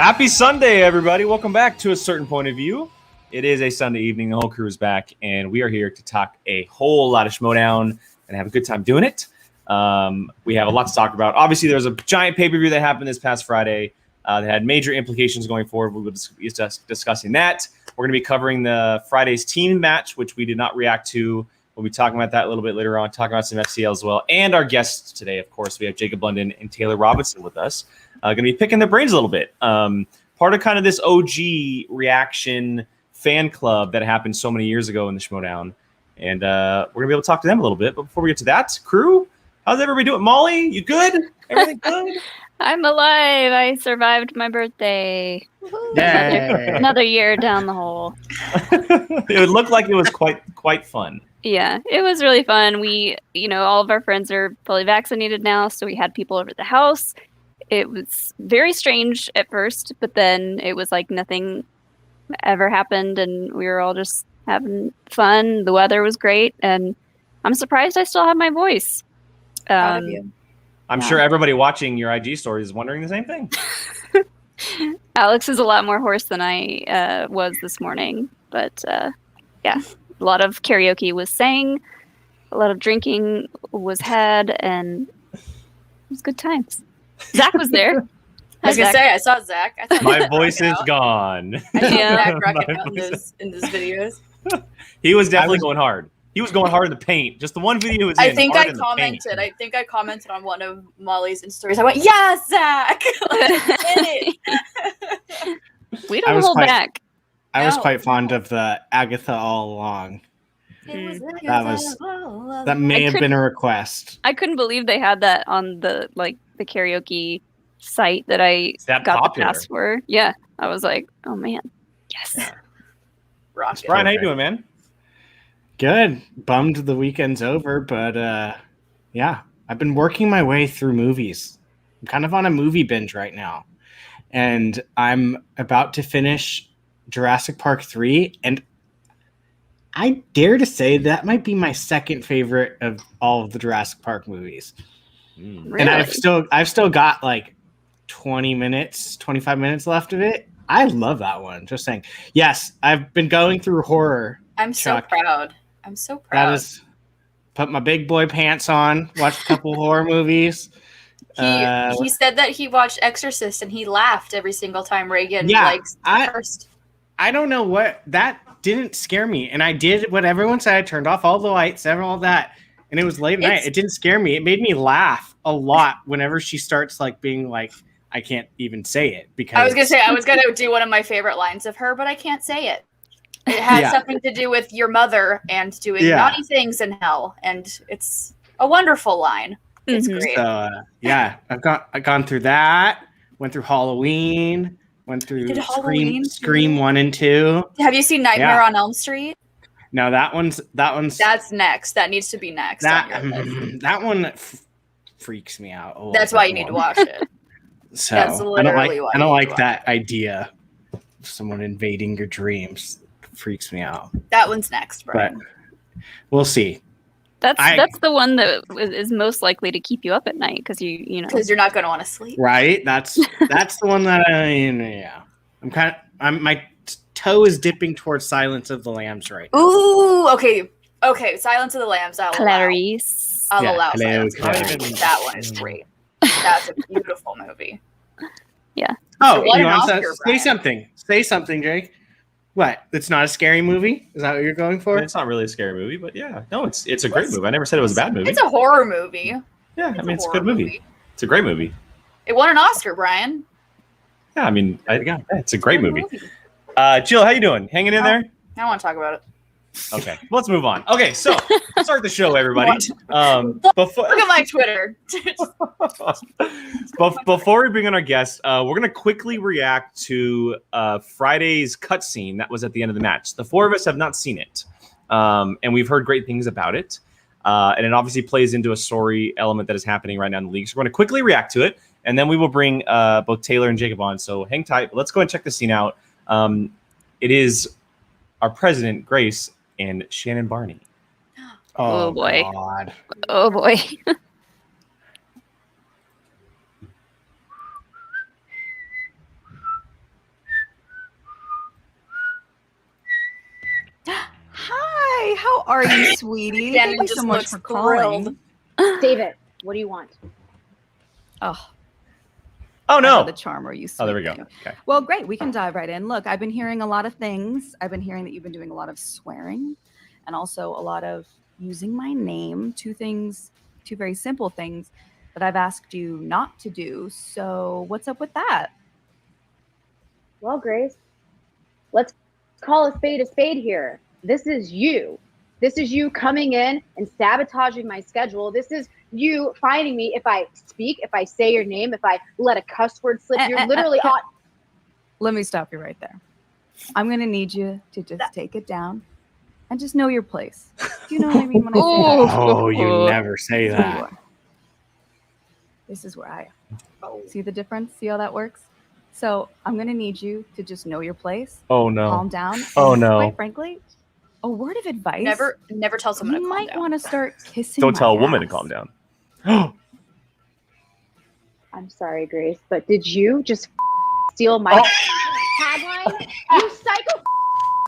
Happy Sunday, everybody. Welcome back to A Certain Point of View. It is a Sunday evening. The whole crew is back, and we are here to talk a whole lot of Schmoedown and have a good time doing it. We have a lot to talk about. Obviously, there was a giant pay-per-view that happened this past Friday that had major implications going forward. We will be discussing that. We're going to be covering the Friday's team match, which we did not react to. We'll be talking about that a little bit later on, talking about some FCL as well. And our guests today, of course, we have Jacob Blunden and Taylor Robinson with us. Going to be picking their brains a little bit. Part of kind of this OG reaction fan club that happened so many years ago in the Schmoedown. And we're going to be able to talk to them a little bit. But before we get to that, crew, how's everybody doing? Molly, you good? Everything good? I'm alive. I survived my birthday. Another year down the hole. It would look like it was quite fun. Yeah, it was really fun. We, all of our friends are fully vaccinated now, so we had people over at the house. It was very strange at first, but then it was like nothing ever happened, and we were all just having fun. The weather was great, and I'm surprised I still have my voice. I'm sure everybody watching your IG story is wondering the same thing. Alex is a lot more hoarse than I was this morning, but yeah, a lot of karaoke was sang, a lot of drinking was had, and it was good times. Zach was there. I was gonna say I saw Zach. I thought my voice is gone. I saw Zach rocking out in those videos. He was definitely going hard. He was going hard in the paint. Just the one video was. I think I commented on one of Molly's Insta stories. I went, "Yeah, Zach." We don't hold back. I was quite fond of the Agatha All Along. That may have been a request. I couldn't believe they had that on the karaoke site that I got popular. The pass for. Yeah, I was like, oh man, yes. Yeah. Brian, how you doing, man? Good. Bummed the weekend's over, but yeah, I've been working my way through movies. I'm kind of on a movie binge right now, and I'm about to finish Jurassic Park 3, and I dare to say that might be my second favorite of all of the Jurassic Park movies. Really? And I've still got like 25 minutes left of it. I love that one. Just saying. Yes, I've been going through horror. I'm so proud. That is, put my big boy pants on, watched a couple horror movies. He said that he watched Exorcist and he laughed every single time Reagan cursed. I don't know what that didn't scare me, and I did what everyone said. I turned off all the lights and all that, and it was late at night. It didn't scare me. It made me laugh a lot whenever she starts being like, I can't even say it because I was gonna do one of my favorite lines of her, but I can't say it. It has something to do with your mother and doing naughty things in hell, and it's a wonderful line. It's great. So, I've gone through that. Went through Halloween. Went through Scream 1 and 2. Have you seen Nightmare on Elm Street? No, that's next. That needs to be next. That one freaks me out. That's why you need to watch it. So I don't like that idea of someone invading your dreams. It freaks me out. That one's next, Brian. But we'll see. That's the one that is most likely to keep you up at night because because you're not going to want to sleep. Right. That's the one that my toe is dipping towards Silence of the Lambs right now. Ooh, okay. Silence of the Lambs. Clarice. I'll allow Silence of the Lambs. That one is great. That's a beautiful movie. Yeah. Oh, you want to say something, Jake? What? It's not a scary movie? Is that what you're going for? It's not really a scary movie, but yeah. No, it's a great movie. I never said it was a bad movie. It's a horror movie. Yeah, it's a good movie. It's a great movie. It won an Oscar, Brian. Yeah, it's a great movie. Jill, how you doing? Hanging in there? I don't want to talk about it. Okay, let's move on. Okay, so let's start the show, everybody. Look at my Twitter. Before we bring on our guests, we're going to quickly react to Friday's cutscene that was at the end of the match. The four of us have not seen it, and we've heard great things about it. And it obviously plays into a story element that is happening right now in the league. So we're going to quickly react to it, and then we will bring both Taylor and Jacob on. So hang tight. Let's go and check the scene out. It is our president, Grace, and Shannon Barney. Oh boy. God. Oh boy. how are you, sweetie? Shannon Thank you just so much looks for calling. thrilled. David, what do you want? Oh, Oh I no. got the charmer, you sweet Oh, there we go. thing. Okay. Well, great. We can dive right in. Look, I've been hearing a lot of things. I've been hearing that you've been doing a lot of swearing and also a lot of using my name. Two very simple things that I've asked you not to do. So what's up with that? Well, Grace, let's call a spade here. This is you. This is you coming in and sabotaging my schedule. This is you finding me if I speak, if I say your name, if I let a cuss word slip. You're literally on. Let me stop you right there. I'm going to need you to just take it down and just know your place. Do you know what I mean when I say that? Oh, you never say This is where you that. are. This is where I am. See the difference? See how that works? So I'm going to need you to just know your place. Oh no. Calm down. Oh, and no. Quite frankly, a word of advice. Never tell someone You to calm might down. want to start kissing. Don't my tell a woman to ass. calm down. I'm sorry, Grace, but did you just steal my tagline? You psycho.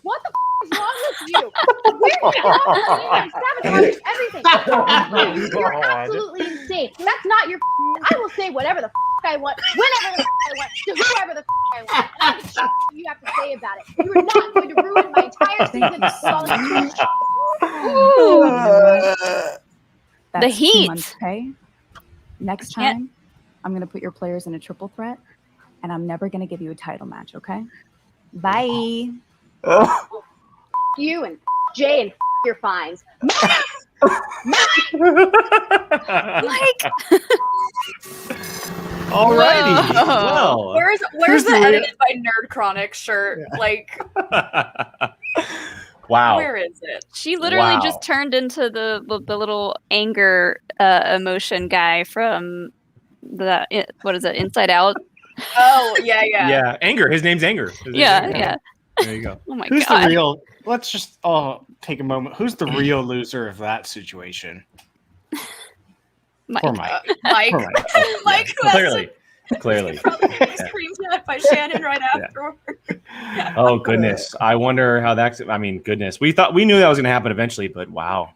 What the is wrong with you? Where's your sabotaging everything? You're absolutely insane. That's not your. I will say whatever the I want, whenever the I want, to whoever the I want. And I don't care what you have to say about it. You are not going to ruin my entire season of falling asleep. That's The 2 heat. months pay. Next I can't- time, I'm going to put your players in a triple threat, and I'm never going to give you a title match, okay? Bye. You and Jay and your fines. Mike. Alrighty. Whoa. Well. Where's the the real- edited by Nerd Chronic shirt? Like, Wow. where is it? She literally Wow. just turned into the little anger emotion guy from what is it, Inside Out? Oh, yeah. Yeah. Anger. His name's Anger. His name's Yeah, Anger. yeah. There you go. Oh my Who's god. the real? Let's just take a moment. Who's the real loser of that situation? Mike. Poor Mike. Mike. Poor Mike. Mike, who has Clearly. to probably get screamed at by Shannon right afterward. Oh goodness. I wonder how that's. I mean, goodness. We knew that was going to happen eventually, but wow.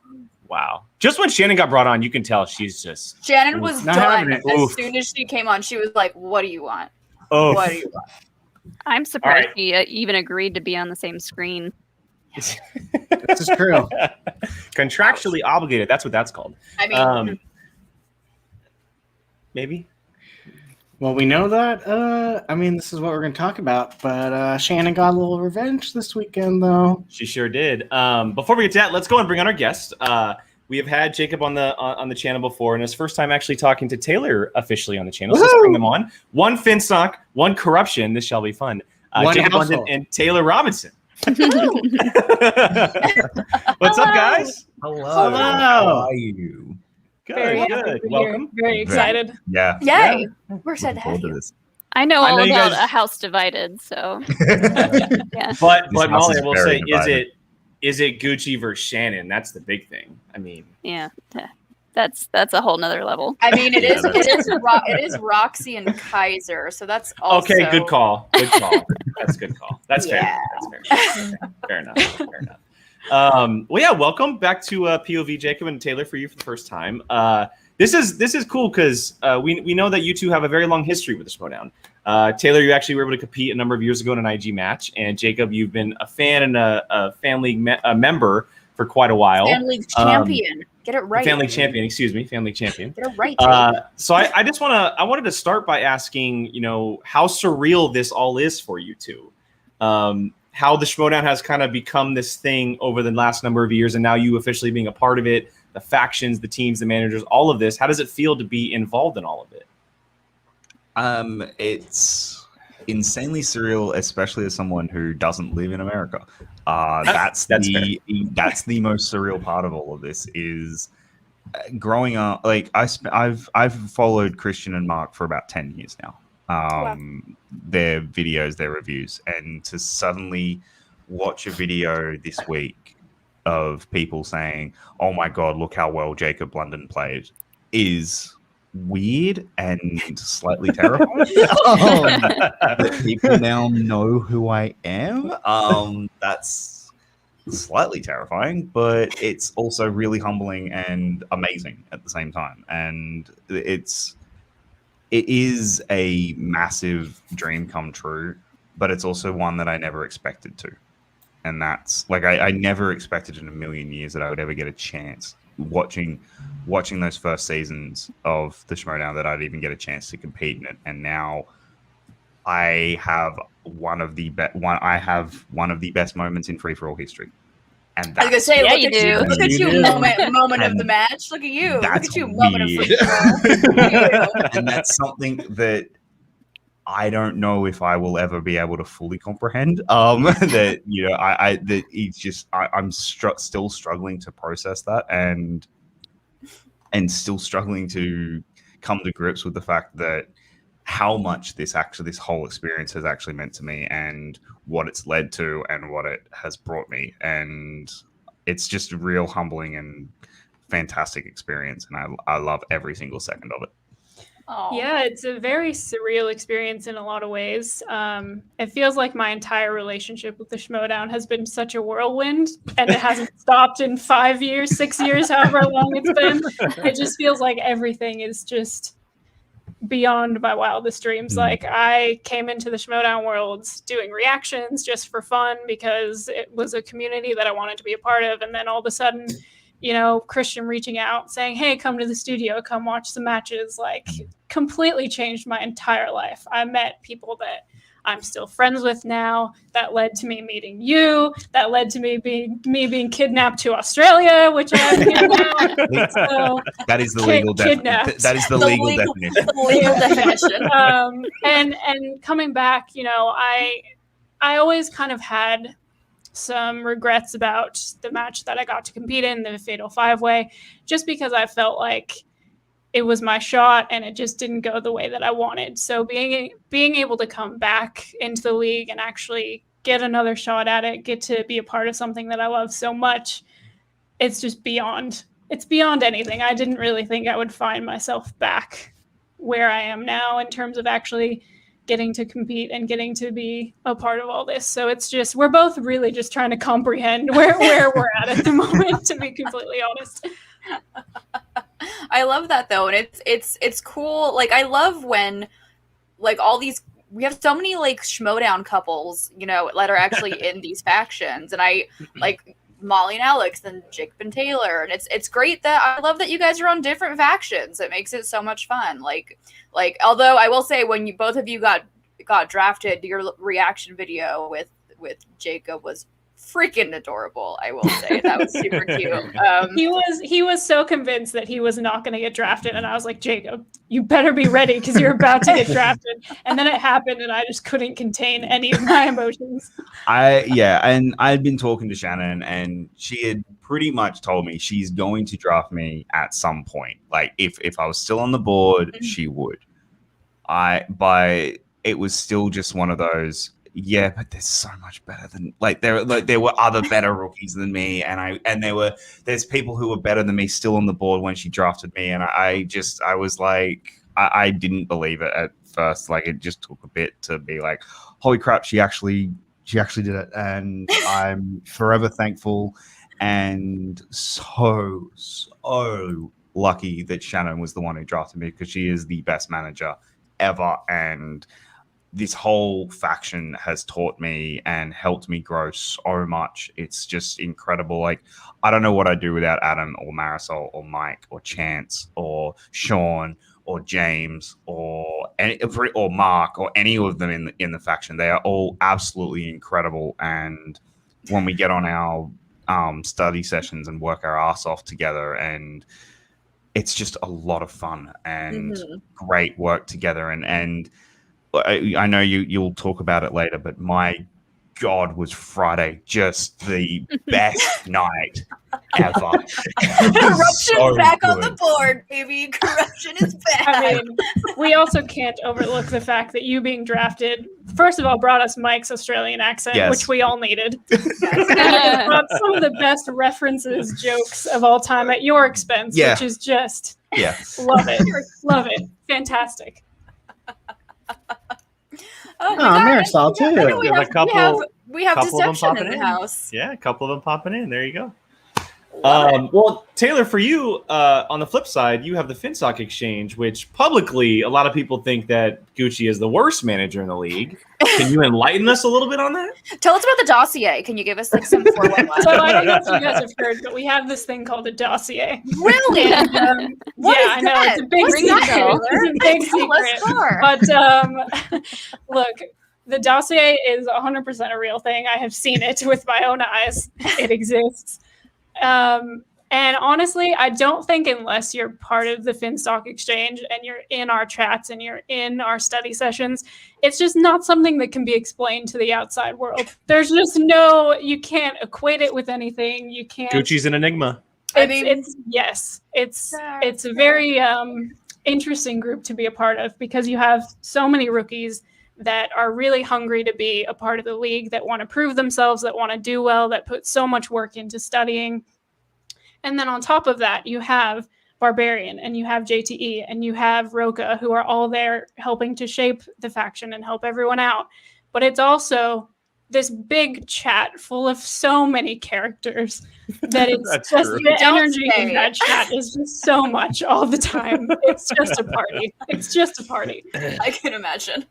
Just when Shannon got brought on, you can tell she's just. Shannon was Not done having it. as Oof. soon as she came on. She was like, "What do you want? Oh. What do you want?" I'm surprised right. he even agreed to be on the same screen. This is true. Contractually obligated. That's what that's called. I mean, Maybe. Well, we know that. I mean, this is what we're going to talk about. But Shannon got a little revenge this weekend, though. She sure did. Before we get to that, let's go and bring on our guest. We have had Jacob on the channel before, and his first time actually talking to Taylor officially on the channel. So let's bring them on. One Finstock, one Corruption. This shall be fun. One Jacob Blunden household. and Taylor Robinson. What's up, guys? Hello. Hello. How are you? Good. Very happy Good. to be here. Welcome. Very excited. Yeah. Yay! We're excited to Looking have forward to you. this. I know I all know you about guys- A House Divided, so yeah. But This house Molly, is I will very say, divided. is it Gucci versus Shannon? That's the big thing. I mean, Yeah. That's a whole nother level. I mean, it Yeah, is Roxy and Kaiser, so that's also okay. Good call. Good call. That's a good call. That's fair. Yeah. That's fair. Fair enough. Fair enough. Well, yeah. Welcome back to POV, Jacob and Taylor, for you for the first time. This is cool because we know that you two have a very long history with the Schmoedown. Taylor, you actually were able to compete a number of years ago in an IG match, and Jacob, you've been a fan and a family member for quite a while. Fan League champion. Get it right. Fan League champion, excuse me, Fan League champion. Get it right. So I just wanted to start by asking, how surreal this all is for you two. How the Schmoedown has kind of become this thing over the last number of years, and now you officially being a part of it, the factions, the teams, the managers, all of this. How does it feel to be involved in all of it? It's insanely surreal, especially as someone who doesn't live in America. That's the most surreal part of all of this is growing up. Like I've followed Christian and Mark for about 10 years now. Their videos, their reviews, and to suddenly watch a video this week of people saying, "Oh my God, look how well Jacob Blunden played," is weird and slightly terrifying. That people now know who I am. That's slightly terrifying, but it's also really humbling and amazing at the same time. And it is a massive dream come true, but it's also one that I never expected to. And that's like I never expected in a million years that I would ever get a chance watching those first seasons of the Schmoedown that I'd even get a chance to compete in it. And now I have one of the best moments in free for all history. And I was gonna say, Yeah, look you at you, do. look at You you, do. moment of And the match. Look at you, look that's at you, moment of weird. free throw. And that's something that I don't know if I will ever be able to fully comprehend. That that it's just I'm still struggling to process that, and still struggling to come to grips with the fact that how much this whole experience has actually meant to me, and what it's led to, and what it has brought me, and it's just a real humbling and fantastic experience, and I love every single second of it. Oh. Yeah, it's a very surreal experience in a lot of ways. It feels like my entire relationship with the Schmoedown has been such a whirlwind, and it hasn't stopped in 5 years, 6 years, however long it's been. It just feels like everything is just beyond my wildest dreams. Like, I came into the Schmoedown worlds doing reactions just for fun because it was a community that I wanted to be a part of, and then all of a sudden, Christian reaching out saying, hey, come to the studio, come watch some matches, like, completely changed my entire life. I met people that I'm still friends with now. That led to me meeting you. That led to me being kidnapped to Australia, which I'm here now. So, that is the legal kidnapped. That is the legal definition. The legal definition. And coming back, I always kind of had some regrets about the match that I got to compete in, the Fatal 5-Way, just because I felt like it was my shot and it just didn't go the way that I wanted. So being able to come back into the league and actually get another shot at it, get to be a part of something that I love so much, it's just beyond anything. I didn't really think I would find myself back where I am now in terms of actually getting to compete and getting to be a part of all this. So it's just, we're both really just trying to comprehend where we're at the moment, to be completely honest. I love that though, and it's cool. Like, I love when, like, all these, we have so many like Schmoedown couples, that are actually in these factions, and I like Molly and Alex and Jacob and Taylor, and it's great that I love that you guys are on different factions. It makes it so much fun. Like although I will say, when both of you got drafted, your reaction video with Jacob was freaking adorable. I will say that was super cute. He was so convinced that he was not going to get drafted, and I was like, Jacob, you better be ready because you're about to get drafted. And then it happened, and I just couldn't contain any of my emotions. And I'd been talking to Shannon, and she had pretty much told me she's going to draft me at some point. Like, if I was still on the board, she would. But it was still just one of those. Yeah, but there's so much better than there were other better rookies than me, and there's people who were better than me still on the board when she drafted me, and I was like, I didn't believe it at first. Like, it just took a bit to be like, holy crap, she actually did it, and I'm forever thankful and so lucky that Shannon was the one who drafted me, because she is the best manager ever, and this whole faction has taught me and helped me grow so much. It's just incredible. Like, I don't know what I'd do without Adam or Marisol or Mike or Chance or Sean or James or Mark or any of them in the faction. They are all absolutely incredible. And when we get on our study sessions and work our ass off together, and it's just a lot of fun and great work together. And I know you'll talk about it later, but my God, was Friday just the best night ever. Corruption back on the board, baby. Corruption is back. I mean, we also can't overlook the fact that you being drafted, first of all, brought us Mike's Australian accent, which we all needed. Brought some of the best references, jokes of all time at your expense, which is just, love it. Fantastic. Marisol too. We have We have Couple of them deception popping in the in. house. Yeah, a couple of them popping in. There you go. Love it. Well, Taylor, for you, on the flip side, you have the FinStock Exchange, which publicly a lot of people think that Gucci is the worst manager in the league. Can you enlighten us a little bit on that? Tell us about the dossier. Can you give us like some 411? So I don't know if you guys have heard, but we have this thing called a dossier. Really? And, What yeah, is I know that? it's a big What's secret. that, Taylor? It's a big Tell us secret. more. But look, the dossier is 100% a real thing. I have seen it with my own eyes. It exists. And honestly, I don't think unless you're part of the FinStock Exchange and you're in our chats and you're in our study sessions, it's just not something that can be explained to the outside world. There's just you can't equate it with anything. You can't. Gucci's an enigma. It's a very interesting group to be a part of because you have so many rookies that are really hungry to be a part of the league, that want to prove themselves, that want to do well, that put so much work into studying. And then on top of that, you have Barbarian and you have JTE and you have Roka, who are all there helping to shape the faction and help everyone out. But it's also this big chat full of so many characters that it's That's just true. the Don't energy say in it. that chat is just so much all the time. It's just a party. It's just a party. I can imagine.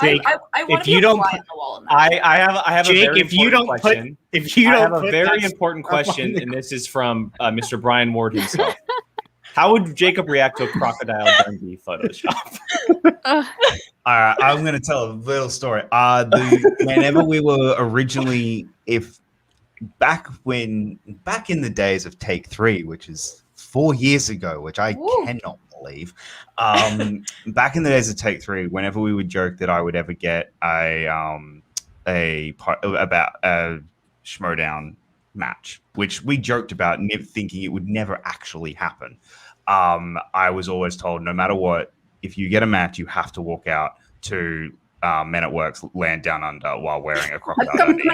Jake, I want if to you be a don't fly put- on the wall in that. I have Jake, a very if you important don't question. if you I don't have a put very that important stuff on question, the- and this is from Mr. Brian Ward himself. How would Jacob react to a Crocodile Dundee Photoshop? I'm going to tell a little story. Whenever we were originally, back in the days of Take 3, which is 4 years ago, which I Woo. cannot believe. Back in the days of Take 3, whenever we would joke that I would ever get a Schmoedown match, which we joked about, thinking it would never actually happen. I was always told, no matter what, if you get a match, you have to walk out to Men at Work's Land Down Under while wearing a Crocodile Dundee.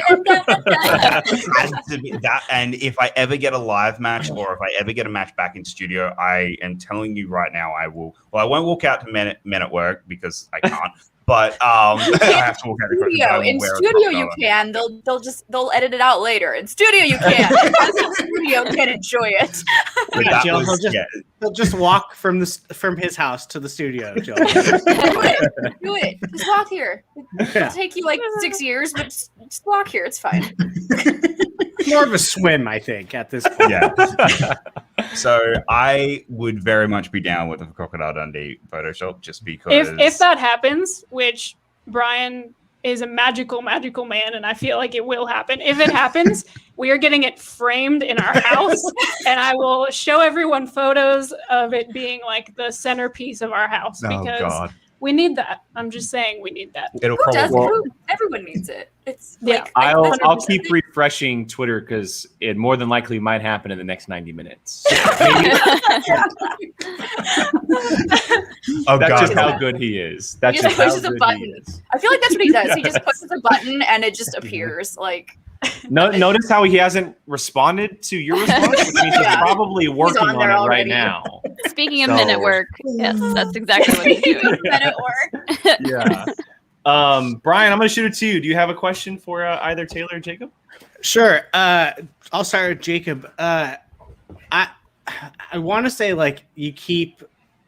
Has to be that, and if I ever get a live match or if I ever get a match back in studio, I am telling you right now, I will. Well, I won't walk out to Men at Work because I can't. But I have to walk out to Crocodile. In studio you can. They'll edit it out later. In studio you can. In studio can enjoy it. Yeah, Jill, he'll just walk from his house to the studio. Jill. Do it. Just walk here. It'll take you like 6 years, but just walk here. It's fine. More of a swim, I think, at this point. Yeah. So I would very much be down with a Crocodile Dundee Photoshop, just because If that happens, which Brian is a magical man, and I feel like it will happen. If it happens, we are getting it framed in our house, and I will show everyone photos of it being like the centerpiece of our house because we need that. I'm just saying we need that. It'll Who does? probably Everyone needs it. It's Yeah. like I'll 100%. keep refreshing Twitter because it more than likely might happen in the next 90 minutes. Oh That's God! just how good he is. That's He just just how pushes a good he button. is. I feel like that's what he does. He just pushes a button and it just appears. Like Notice how he hasn't responded to your response, which means he's Yeah. probably working on on there it already. right now. Speaking of Men at Work, yes, that's exactly what he's doing. Men at Work. Yeah. Brian, I'm going to shoot it to you. Do you have a question for either Taylor or Jacob? Sure. I'll start with Jacob. I want to say, like, you keep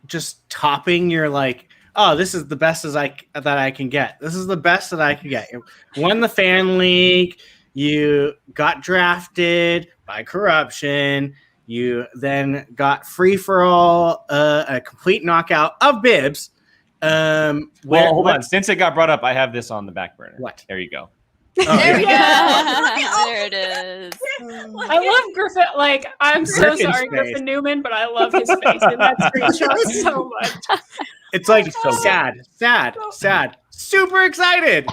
just topping your, like, oh, this is the best that I can get. This is the best that I can get. You won the fan league. You got drafted by corruption. You then got free for all, a complete knockout of Bibbs. Well, hold on. Since it got brought up, I have this on the back burner. What? There you go. There we go. There it is. I love Griffin. Like, I'm so Griffin's sorry, face. Griffin Newman, but I love his face in that screenshot so much. It's like So good. sad, super excited.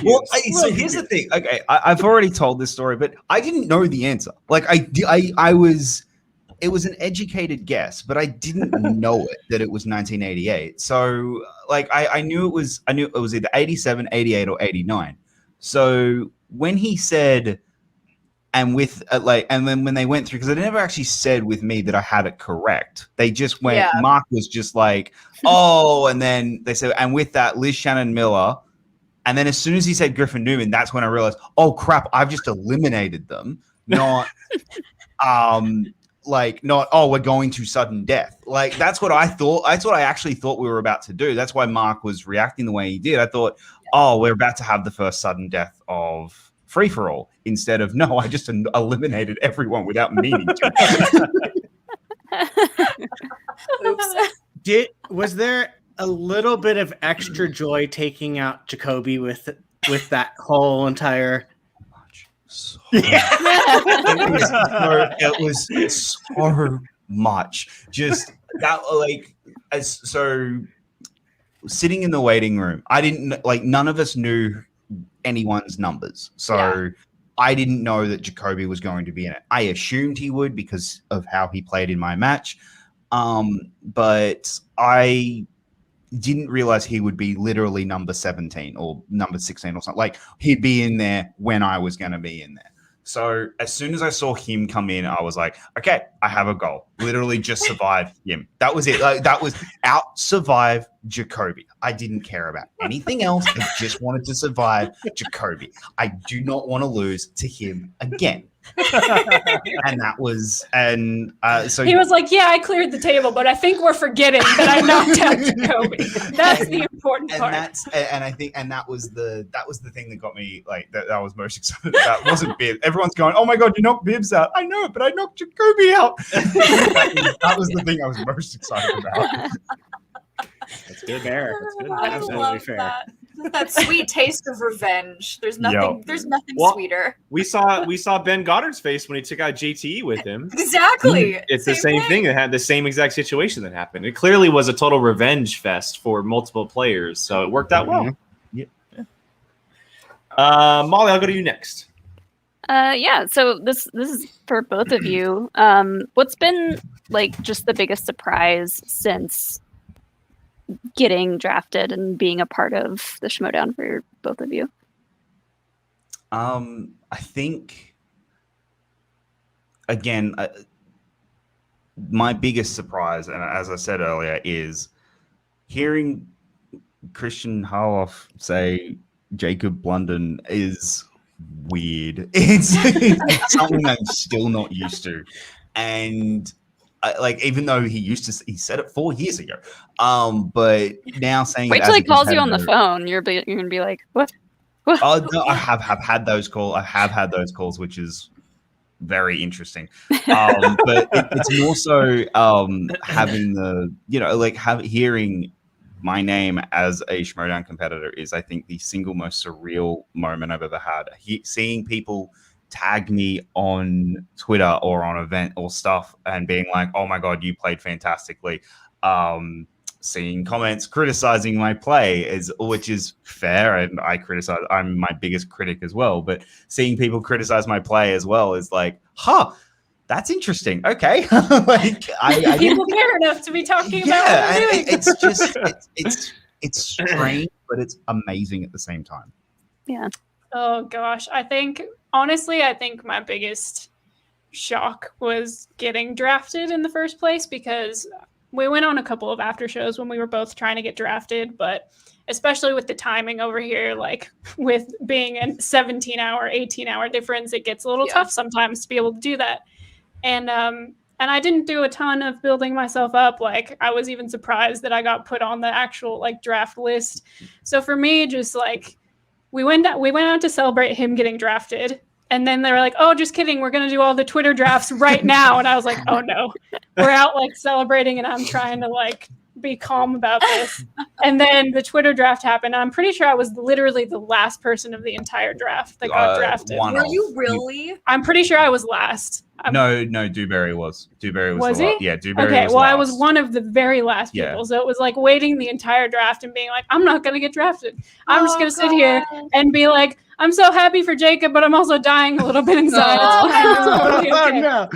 Well, so here's the thing. Okay, I've already told this story, but I didn't know the answer. Like I was, it was an educated guess, but I didn't know that it was 1988. So like I knew it was either 87, 88, or 89. So when he said, and with and then when they went through, because they never actually said with me that I had it correct. They just went, Mark was just like, oh, and then they said, and with that, Liz Shannon Miller And then as soon as he said Griffin Newman, that's when I realized, oh crap, I've just eliminated them. Not not, oh, we're going to sudden death. Like, that's what I thought. That's what I actually thought we were about to do. That's why Mark was reacting the way he did. I thought, oh, we're about to have the first sudden death of Free For All, instead of, no, I just eliminated everyone without meaning to. Oops. Was there a little bit of extra joy taking out Jacoby with that whole entire? So it was so much. Just that, so sitting in the waiting room, I didn't none of us knew anyone's numbers, so I didn't know that Jacoby was going to be in it. I assumed he would because of how he played in my match, but I didn't realize he would be literally number 17 or number 16 or something. Like, he'd be in there when I was going to be in there. So as soon as I saw him come in, I was like, okay, I have a goal. Literally just survive him. That was it. Like, that was out survive Jacoby. I didn't care about anything else. I just wanted to survive Jacoby. I do not want to lose to him again. And that was, so he was like, yeah, I cleared the table, but I think we're forgetting that I knocked out Jacoby. That's the important part. And that was the thing that got me, like, that I was most excited about. It wasn't Bibbs. Everyone's going, oh my god, you knocked Bibbs out. I know, but I knocked Jacoby out. that was the thing I was most excited about. That's good there. That's good. I Absolutely love fair. that sweet taste of revenge. There's nothing sweeter. We saw Ben Goddard's face when he took out JTE with him. Exactly. It's the same thing. It had the same exact situation that happened. It clearly was a total revenge fest for multiple players, so it worked out well. Yeah. Molly, I'll go to you next. So this is for both of you. What's been like just the biggest surprise since getting drafted and being a part of the Schmoedown for both of you? I think, again, my biggest surprise, and as I said earlier, is hearing Christian Harloff say Jacob Blunden is weird. It's something I'm still not used to. And even though he said it 4 years ago, but now saying wait till he calls you on the phone, you're gonna be like, what? Oh no, I have had those calls. I have had those calls, which is very interesting. But it's more so having the hearing my name as a Schmoedown competitor is, I think, the single most surreal moment I've ever had. Seeing people tag me on Twitter or on event or stuff and being like, oh my god, you played fantastically. Seeing comments criticizing my play, which is fair, and I'm my biggest critic as well, but seeing people criticize my play as well is like, that's interesting. Okay. People care enough to be talking about what I'm doing. It's just it's strange, but it's amazing at the same time. Yeah. Oh gosh, I think my biggest shock was getting drafted in the first place, because we went on a couple of after shows when we were both trying to get drafted, but especially with the timing over here, like with being a 17-hour, 18-hour difference, it gets a little tough sometimes to be able to do that. And I didn't do a ton of building myself up. Like, I was even surprised that I got put on the actual draft list. So for me, just we went out to celebrate him getting drafted. And then they were like, oh, just kidding. We're going to do all the Twitter drafts right now. And I was like, oh no, we're out celebrating, and I'm trying to be calm about this. And then the Twitter draft happened. I'm pretty sure I was literally the last person of the entire draft that got drafted. Were you really? I'm pretty sure I was last. No, Dewberry was. Dewberry was he? Yeah, Dewberry was Okay, well, last. I was one of the very last people. So it was waiting the entire draft and being like, I'm not going to get drafted. I'm just going to sit here and be like, I'm so happy for Jacob, but I'm also dying a little bit inside. It's totally okay.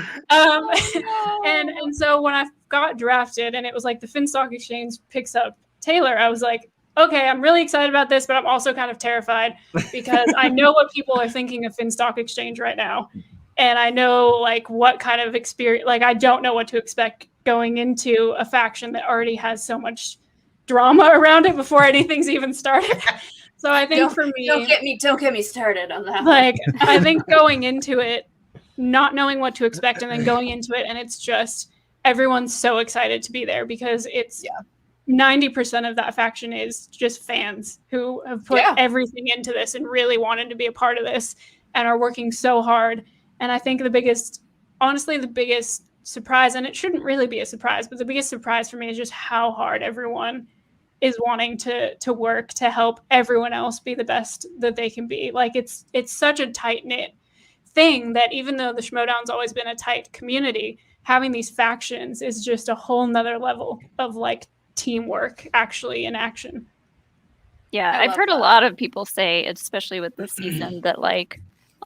And so when I got drafted and it was the Finstock Exchange picks up Taylor, I was like, okay, I'm really excited about this, but I'm also kind of terrified because I know what people are thinking of Finstock Exchange right now. And I know what kind of experience, I don't know what to expect going into a faction that already has so much drama around it before anything's even started. So I think for me, don't get me started on that. like I think going into it, not knowing what to expect, and then going into it, and it's just everyone's so excited to be there because it's 90% of that faction is just fans who have put everything into this and really wanted to be a part of this and are working so hard. And I think the biggest surprise, and it shouldn't really be a surprise, but the biggest surprise for me is just how hard everyone is wanting to work to help everyone else be the best that they can be. Like it's such a tight-knit thing that even though the Schmoedown's always been a tight community, having these factions is just a whole nother level of like teamwork actually in action. Yeah, I've heard a lot of people say, especially with this season, that like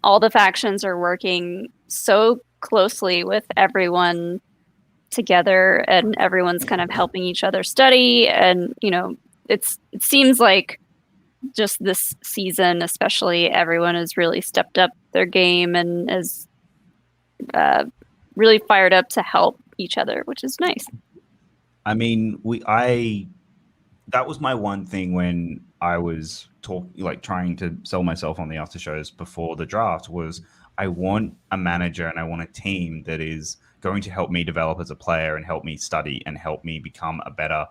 all the factions are working so closely with everyone together and everyone's kind of helping each other study. And, you know, it seems like just this season, especially, everyone has really stepped up their game and is really fired up to help each other, which is nice. I mean, that was my one thing when I was trying to sell myself on the after shows before the draft was I want a manager and I want a team that is going to help me develop as a player and help me study and help me become a better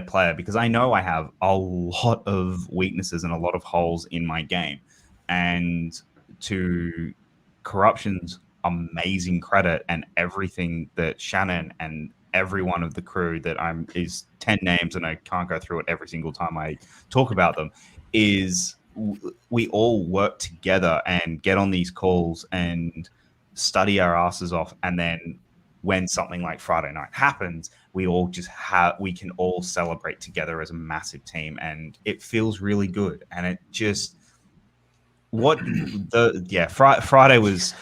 player, because I know I have a lot of weaknesses and a lot of holes in my game. And to Corruption's amazing credit and everything that Shannon and every one of the crew that is 10 names and I can't go through it every single time I talk about them, is we all work together and get on these calls and study our asses off, and then when something like Friday night happens, we can all celebrate together as a massive team, and it feels really good. And it just Friday was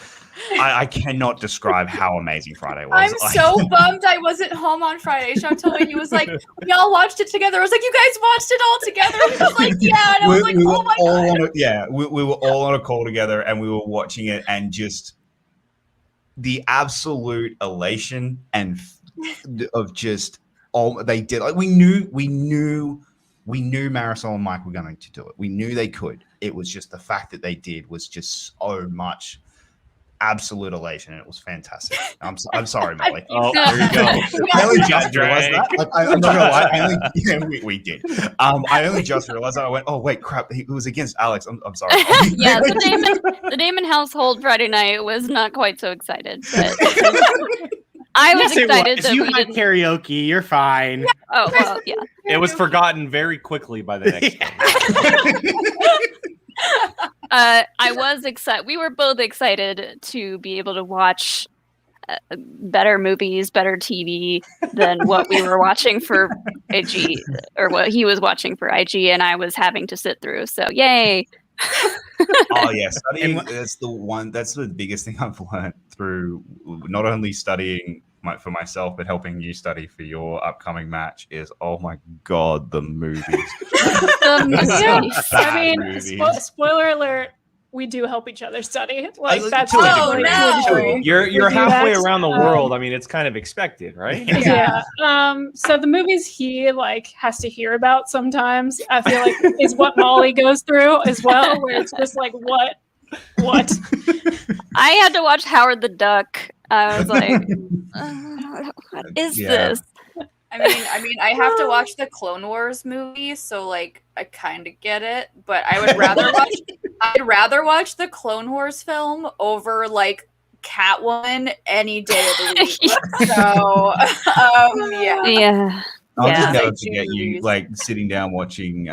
I cannot describe how amazing Friday was. I'm so bummed I wasn't home on Friday. Sean told me, he was like, we all watched it together. I was like, you guys watched it all together? I was like, yeah. And I was like, oh my God. We were all on a call together and we were watching it, and just the absolute elation and of just all they did. Like we knew Marisol and Mike were going to do it. We knew they could. It was just the fact that they did was just so much absolute elation, and it was fantastic. I'm sorry, Melly. Oh, there you go. I only just realized that. Like, I'm not gonna lie. We did. I only just realized that. I went, oh wait, crap! It was against Alex. I'm sorry. Yeah, the Damon household Friday night was not quite so excited, but I was excited that you we had didn't. karaoke. You're fine. Oh well, yeah. It was forgotten very quickly by the next one. I was excited. We were both excited to be able to watch better movies, better TV than what we were watching for IG, or what he was watching for IG, and I was having to sit through. So, yay! Oh yeah, studying. That's the biggest thing I've learned through not only studying for myself, but helping you study for your upcoming match is, oh my God, the movies. I mean, spoiler alert, we do help each other study. Like that's You're halfway around the world. I mean, it's kind of expected, right? Yeah. So the movies he has to hear about sometimes, I feel like is what Molly goes through as well, where it's just like what? I had to watch Howard the Duck. I was like, what is this? I mean, I have to watch the Clone Wars movie, so like I kind of get it, but I would rather watch. I'd rather watch the Clone Wars film over like Catwoman any day of the week. So, yeah. I'll just never forget you sitting down watching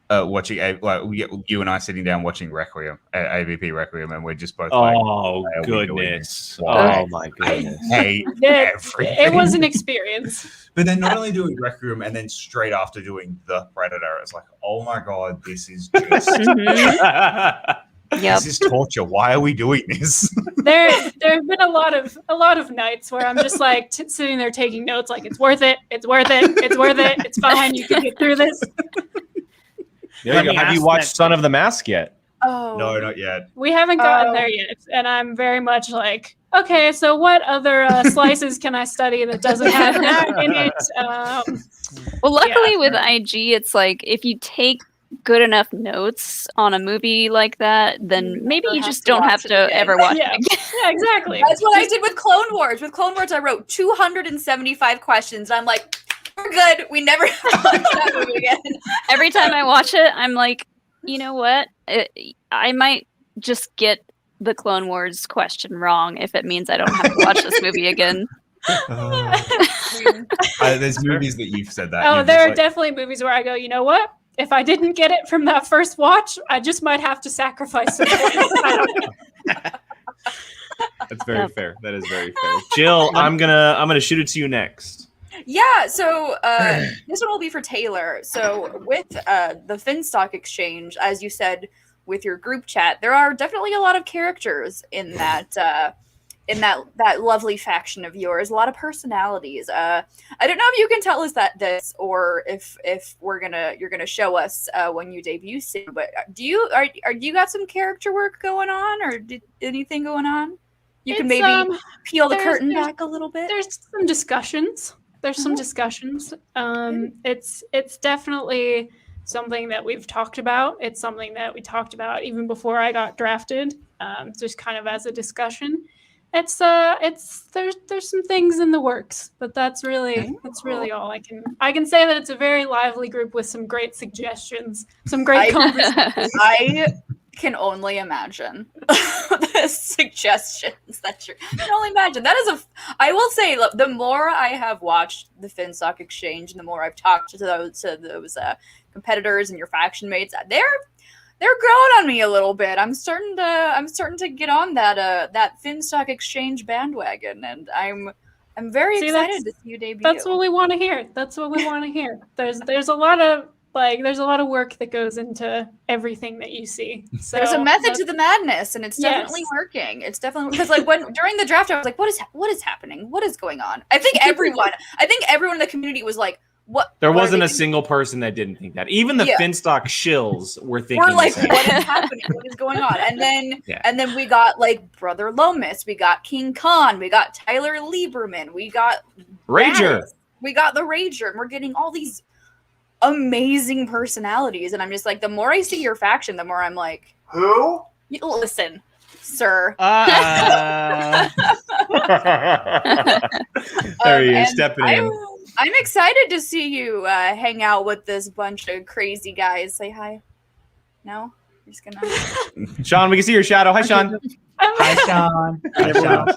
you and I sitting down watching Requiem, AVP Requiem, and we're just both goodness. Oh my goodness. It was an experience. But then not only doing Requiem and then straight after doing The Predator, it's like, oh my God, this is just this is torture. Why are we doing this? There have been a lot of nights where I'm just like sitting there taking notes, like it's worth it, it's worth it, it's worth it, it's fine, you can get through this. There you go. Have you watched Son of the Mask yet? Oh no, not yet. We haven't gotten there yet, and I'm very much like, okay, so what other slices can I study that doesn't have that in it? Well, luckily with IG, it's like if you take good enough notes on a movie like that, then maybe you just don't have to ever watch it again. Yeah, exactly. That's what I did with Clone Wars. With Clone Wars, I wrote 275 questions. I'm like, we're good. We never have to watch that movie again. Every time I watch it, I'm like, you know what? I might just get the Clone Wars question wrong if it means I don't have to watch this movie again. There's movies that you've said that. Oh, you've there just are definitely movies where I go, you know what? If I didn't get it from that first watch, I just might have to sacrifice some points. I don't know. That's very fair. That is very fair. Jill, I'm gonna shoot it to you next. Yeah, so this one will be for Taylor. So with the Finstock Exchange, as you said with your group chat, there are definitely a lot of characters in that lovely faction of yours. A lot of personalities. I don't know if you can tell us this, or if you're gonna show us when you debut soon. But do you got some character work going on, or anything going on? You can maybe peel the curtain back a little bit. There's some discussions. It's definitely something that we've talked about. It's something that we talked about even before I got drafted, just kind of as a discussion. There's some things in the works, but that's really all I can say. That it's a very lively group with some great suggestions, some great conversations. I can only imagine the suggestions that I can only imagine. That is I will say, look, the more I have watched the Finstock Exchange and the more I've talked to those competitors and your faction mates, they're growing on me a little bit. I'm starting to get on that Finstock Exchange bandwagon, and I'm very excited to see you debut. That's what we want to hear. There's a lot of work that goes into everything that you see. So there's a method to the madness, and it's definitely working. It's definitely, because like during the draft, I was like, what is happening? What is going on? I think everyone in the community was like, what? There wasn't a single person that didn't think that. Even the Finstock shills were thinking. We're like, what is happening? What is going on? And then we got like Brother Lomas, we got King Khan, we got Tyler Lieberman, we got Rager, we got the Rager, and we're getting all these amazing personalities. And I'm just like, the more I see your faction, the more I'm like, who? Listen, sir. There he is, stepping in. I'm excited to see you hang out with this bunch of crazy guys. Say hi. No? You're just gonna... Sean, we can see your shadow. Hi, Sean. Hi, Sean. Hi, Sean.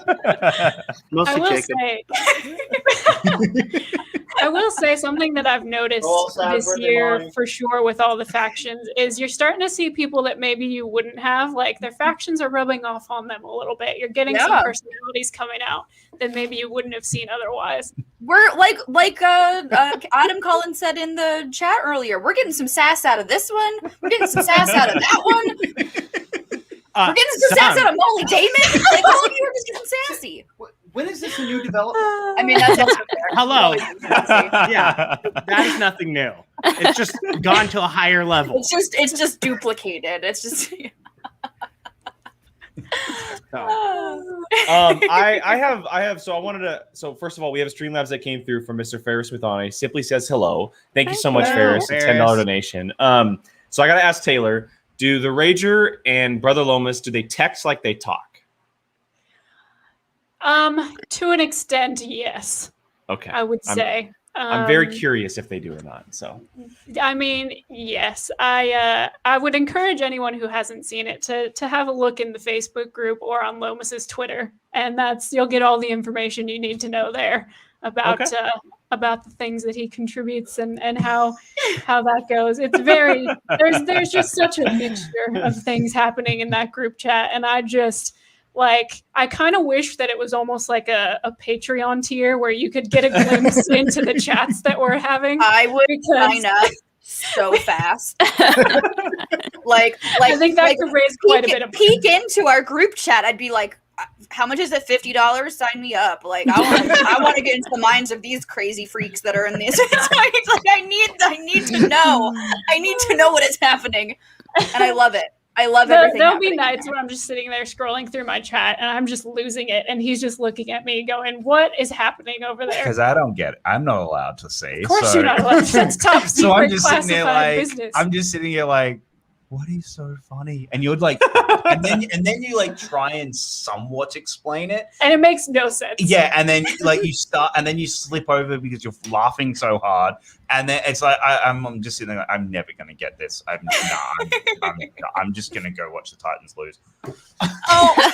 I will say something that I've noticed this year for sure with all the factions is you're starting to see people that maybe you wouldn't have, like their factions are rubbing off on them a little bit. You're getting some personalities coming out that maybe you wouldn't have seen otherwise. We're like Adam Collins said in the chat earlier, we're getting some sass out of this one. We're getting some sass out of that one. We're getting some sass out of Molly Damon. Like, all of you are just getting sassy. When is this a new development? I mean, that's also fair. Hello. Yeah, that is nothing new. It's just gone to a higher level. It's just duplicated. It's just. So first of all, we have Streamlabs that came through from Mr. Ferris Smithani. Simply says hello. Thank you so much, Ferris. A $10 donation. So I gotta ask Taylor, do the Rager and Brother Lomas, do they text like they talk? To an extent, yes. Okay. I would say. I'm very curious if they do or not. So, I mean, yes, I would encourage anyone who hasn't seen it to have a look in the Facebook group or on Lomas's Twitter, and you'll get all the information you need to know there about the things that he contributes and how that goes. It's very there's just such a mixture of things happening in that group chat, and I kind of wish that it was almost like a Patreon tier where you could get a glimpse into the chats that we're having. I would sign up so fast. I think that could raise quite a bit of peek into our group chat. I'd be like, how much is it? $50? Sign me up. Like, I want to get into the minds of these crazy freaks that are in these. I need to know. I need to know what is happening, and I love it. I love everything. There'll be happening right nights now. where I'm just sitting there scrolling through my chat and I'm just losing it, and he's just looking at me going, "What is happening over there?" Because I don't get it. I'm not allowed to see. Of course so. you're not allowed. That's top secret So I'm just sitting there classified like, business. I'm just sitting here like, what is so funny? And you're like, and then you like try and somewhat explain it. And it makes no sense. Yeah, and then like you start, and then you slip over because you're laughing so hard, and then it's like I'm just sitting there. Like, I'm never gonna get this. I'm just gonna go watch the Titans lose. Oh,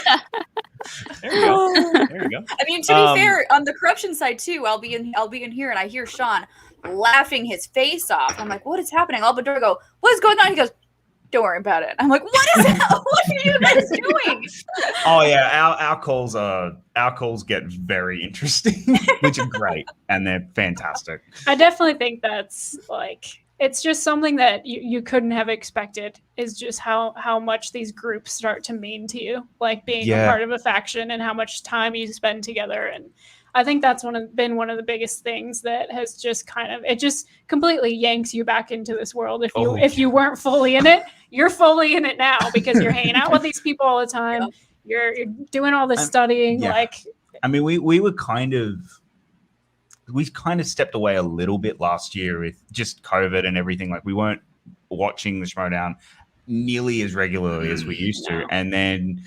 There you go. There you go. I mean, to be fair, on the corruption side too, I'll be in here and I hear Sean laughing his face off. I'm like, what is happening? I'll open the door and go, what is going on? He goes, don't worry about it. I'm like, what is that? What are you guys doing? Oh yeah, our calls get very interesting, which are great, and they're fantastic. I definitely think that's like, it's just something that you couldn't have expected, is just how much these groups start to mean to you, like being a part of a faction and how much time you spend together. And I think that's been one of the biggest things that has just kind of, it just completely yanks you back into this world. If you weren't fully in it, you're fully in it now because you're hanging out with these people all the time. Yeah. You're doing all this studying. Yeah. Like, I mean, we kind of stepped away a little bit last year with just COVID and everything. Like we weren't watching the Schmoedown nearly as regularly as we used to. And then,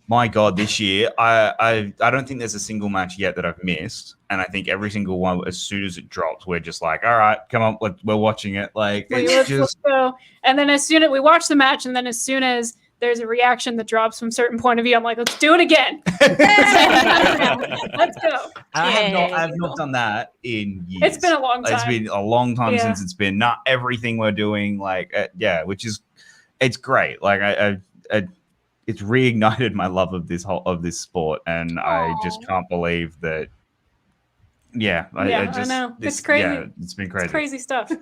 my God, this year, I don't think there's a single match yet that I've missed. And I think every single one, as soon as it drops, we're just like, all right, come on, we're watching it. Like, let's go. And then as soon as we watch the match, and then as soon as there's a reaction that drops from a certain point of view, I'm like, let's do it again. Let's go. I have not done that in years. It's been a long time. It's been a long time since it's been not everything we're doing. Like, which is, it's great. Like it's reignited my love of this sport, and I just can't believe that. Yeah, I know. It's crazy. Yeah, it's been crazy. It's crazy stuff. Is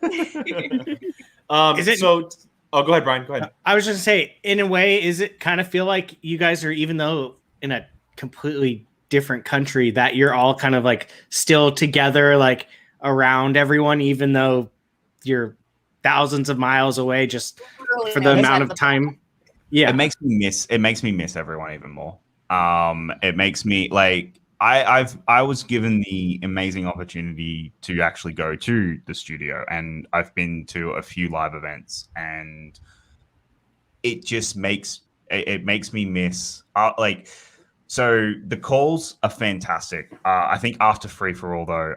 it so? Oh, go ahead, Brian. Go ahead. I was just gonna say, in a way, is it kind of feel like you guys are, even though in a completely different country, that you're all kind of like still together, like around everyone, even though you're thousands of miles away, just for the amount of time. Yeah, it makes me miss everyone even more. It makes me like I was given the amazing opportunity to actually go to the studio, and I've been to a few live events, and it just makes me miss so the calls are fantastic. I think after Free for All though,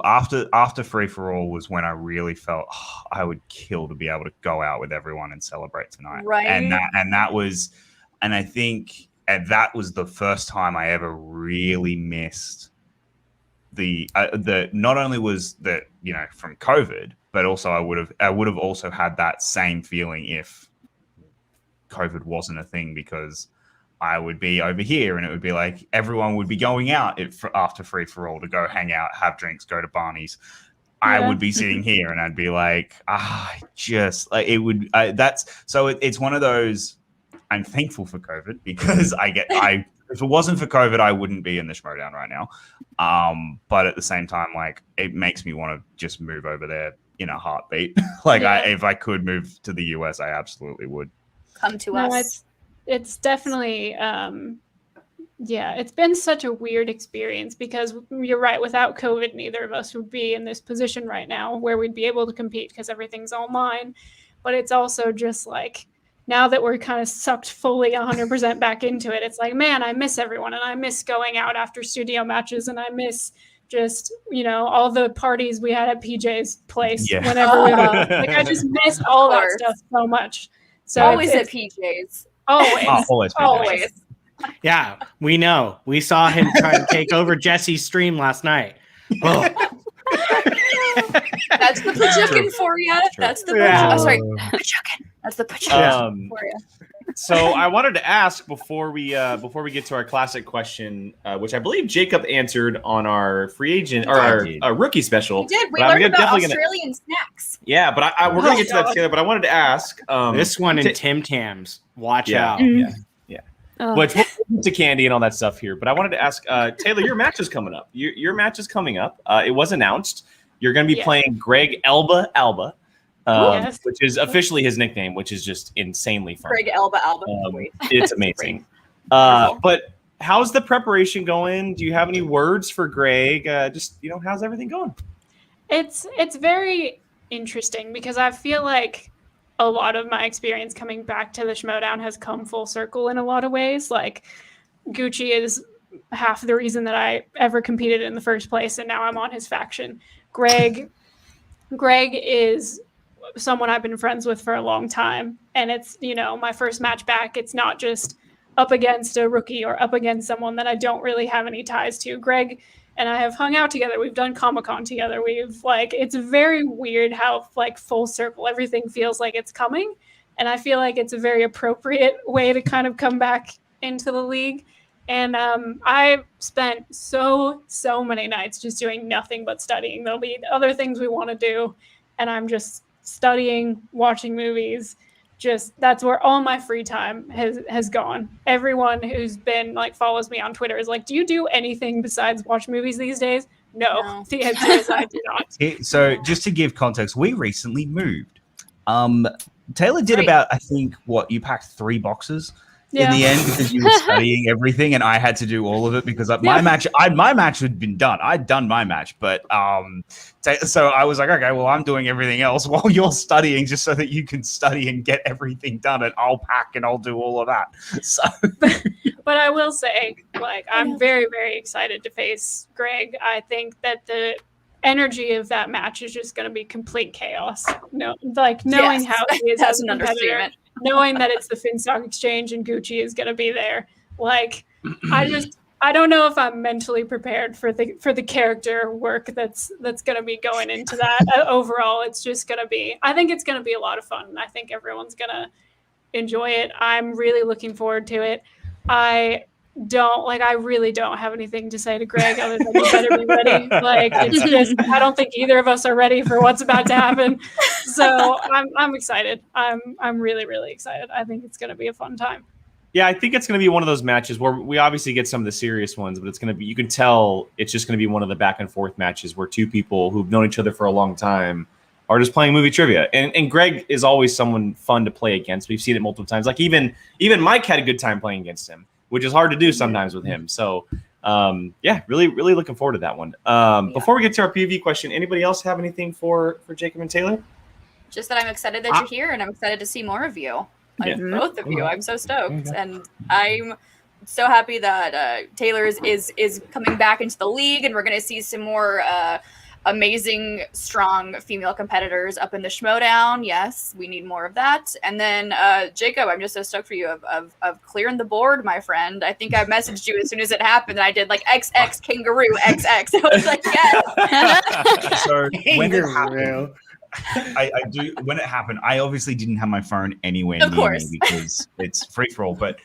after Free for All was when I really felt I would kill to be able to go out with everyone and celebrate tonight. Right. And I think that was the first time I ever really missed the not only was that, from COVID, but also I would have also had that same feeling if COVID wasn't a thing, because I would be over here and it would be like everyone would be going out after Free for All to go hang out, have drinks, go to Barney's. I would be sitting here and I'd be like, it's one of those. I'm thankful for COVID, because if it wasn't for COVID, I wouldn't be in the Schmoedown right now. But at the same time, like, it makes me want to just move over there in a heartbeat. If I could move to the US, I absolutely would. Come to us. It's definitely, it's been such a weird experience, because you're right, without COVID, neither of us would be in this position right now where we'd be able to compete because everything's online. But it's also just like, now that we're kind of sucked fully 100% back into it, it's like, man, I miss everyone, and I miss going out after studio matches, and I miss just, all the parties we had at PJ's place whenever we were like, I just miss all that stuff so much. So always at PJ's. Always. Yeah, we know. We saw him try to take over Jesse's stream last night. Oh. That's the Pachucan for you. That's the Pachucan. That's the Pachucan for you. So I wanted to ask before we get to our classic question, which I believe Jacob answered on our free agent or our rookie special. We did. We learned about Australian snacks. Yeah, but we're going to get to that together. But I wanted to ask this one in Tim Tams. Watch out. Yeah. Which we'll get to Candy and all that stuff here. But I wanted to ask Taylor, your match is coming up. Your match is coming up. It was announced. You're going to be playing Greg Alba. Yes. which is officially his nickname, which is just insanely fun. Greg Alba. It's amazing. But how's the preparation going? Do you have any words for Greg? How's everything going? It's very interesting because I feel like a lot of my experience coming back to the Schmoedown has come full circle in a lot of ways. Like Gucci is half the reason that I ever competed in the first place, and now I'm on his faction. Greg is someone I've been friends with for a long time, and it's, my first match back. It's not just up against a rookie or up against someone that I don't really have any ties to. Greg and I have hung out together. We've done Comic-Con together. It's very weird how full circle everything feels like it's coming. And I feel like it's a very appropriate way to kind of come back into the league. And I spent so many nights just doing nothing but studying. There'll be other things we want to do, and I'm just studying, watching movies. That's where all my free time has gone. Everyone who's been follows me on Twitter is like, do you do anything besides watch movies these days? No. The answer is I do not. So just to give context, we recently moved. Taylor did about, I think, you packed 3 boxes in the end because you were studying everything, and I had to do all of it because my match had been done. I'd done my match, but so I was like, okay, well, I'm doing everything else while you're studying, just so that you can study and get everything done, and I'll pack and I'll do all of that. So, but I will say, I'm very, very excited to face Greg. I think that the energy of that match is just going to be complete chaos. Knowing how he is as a competitor, knowing that it's the Finstock Exchange and Gucci is going to be there. I don't know if I'm mentally prepared for the character work that's going to be going into that. Overall, it's just going to be, I think it's going to be a lot of fun. And I think everyone's going to enjoy it. I'm really looking forward to it. I really don't have anything to say to Greg other than you better be ready. It's just, I don't think either of us are ready for what's about to happen. So I'm excited. I'm really, really excited. I think it's going to be a fun time. Yeah, I think it's going to be one of those matches where we obviously get some of the serious ones, but it's going to be, you can tell it's just going to be one of the back and forth matches where two people who've known each other for a long time are just playing movie trivia. And Greg is always someone fun to play against. We've seen it multiple times. Even Mike had a good time playing against him, which is hard to do sometimes with him. So, really, really looking forward to that one. Before we get to our POV question, anybody else have anything for Jacob and Taylor? Just that I'm excited that you're here, and I'm excited to see more of you. Both of you. I'm so stoked. And I'm so happy that Taylor is coming back into the league, and we're going to see some more amazing, strong female competitors up in the Schmoedown. Yes, we need more of that. And then Jacob, I'm just so stoked for you of clearing the board, my friend. I think I messaged you as soon as it happened. And I did XX kangaroo XX. I was like, yes. So when it happened, I do. When it happened, I obviously didn't have my phone anywhere near me because it's free for all. But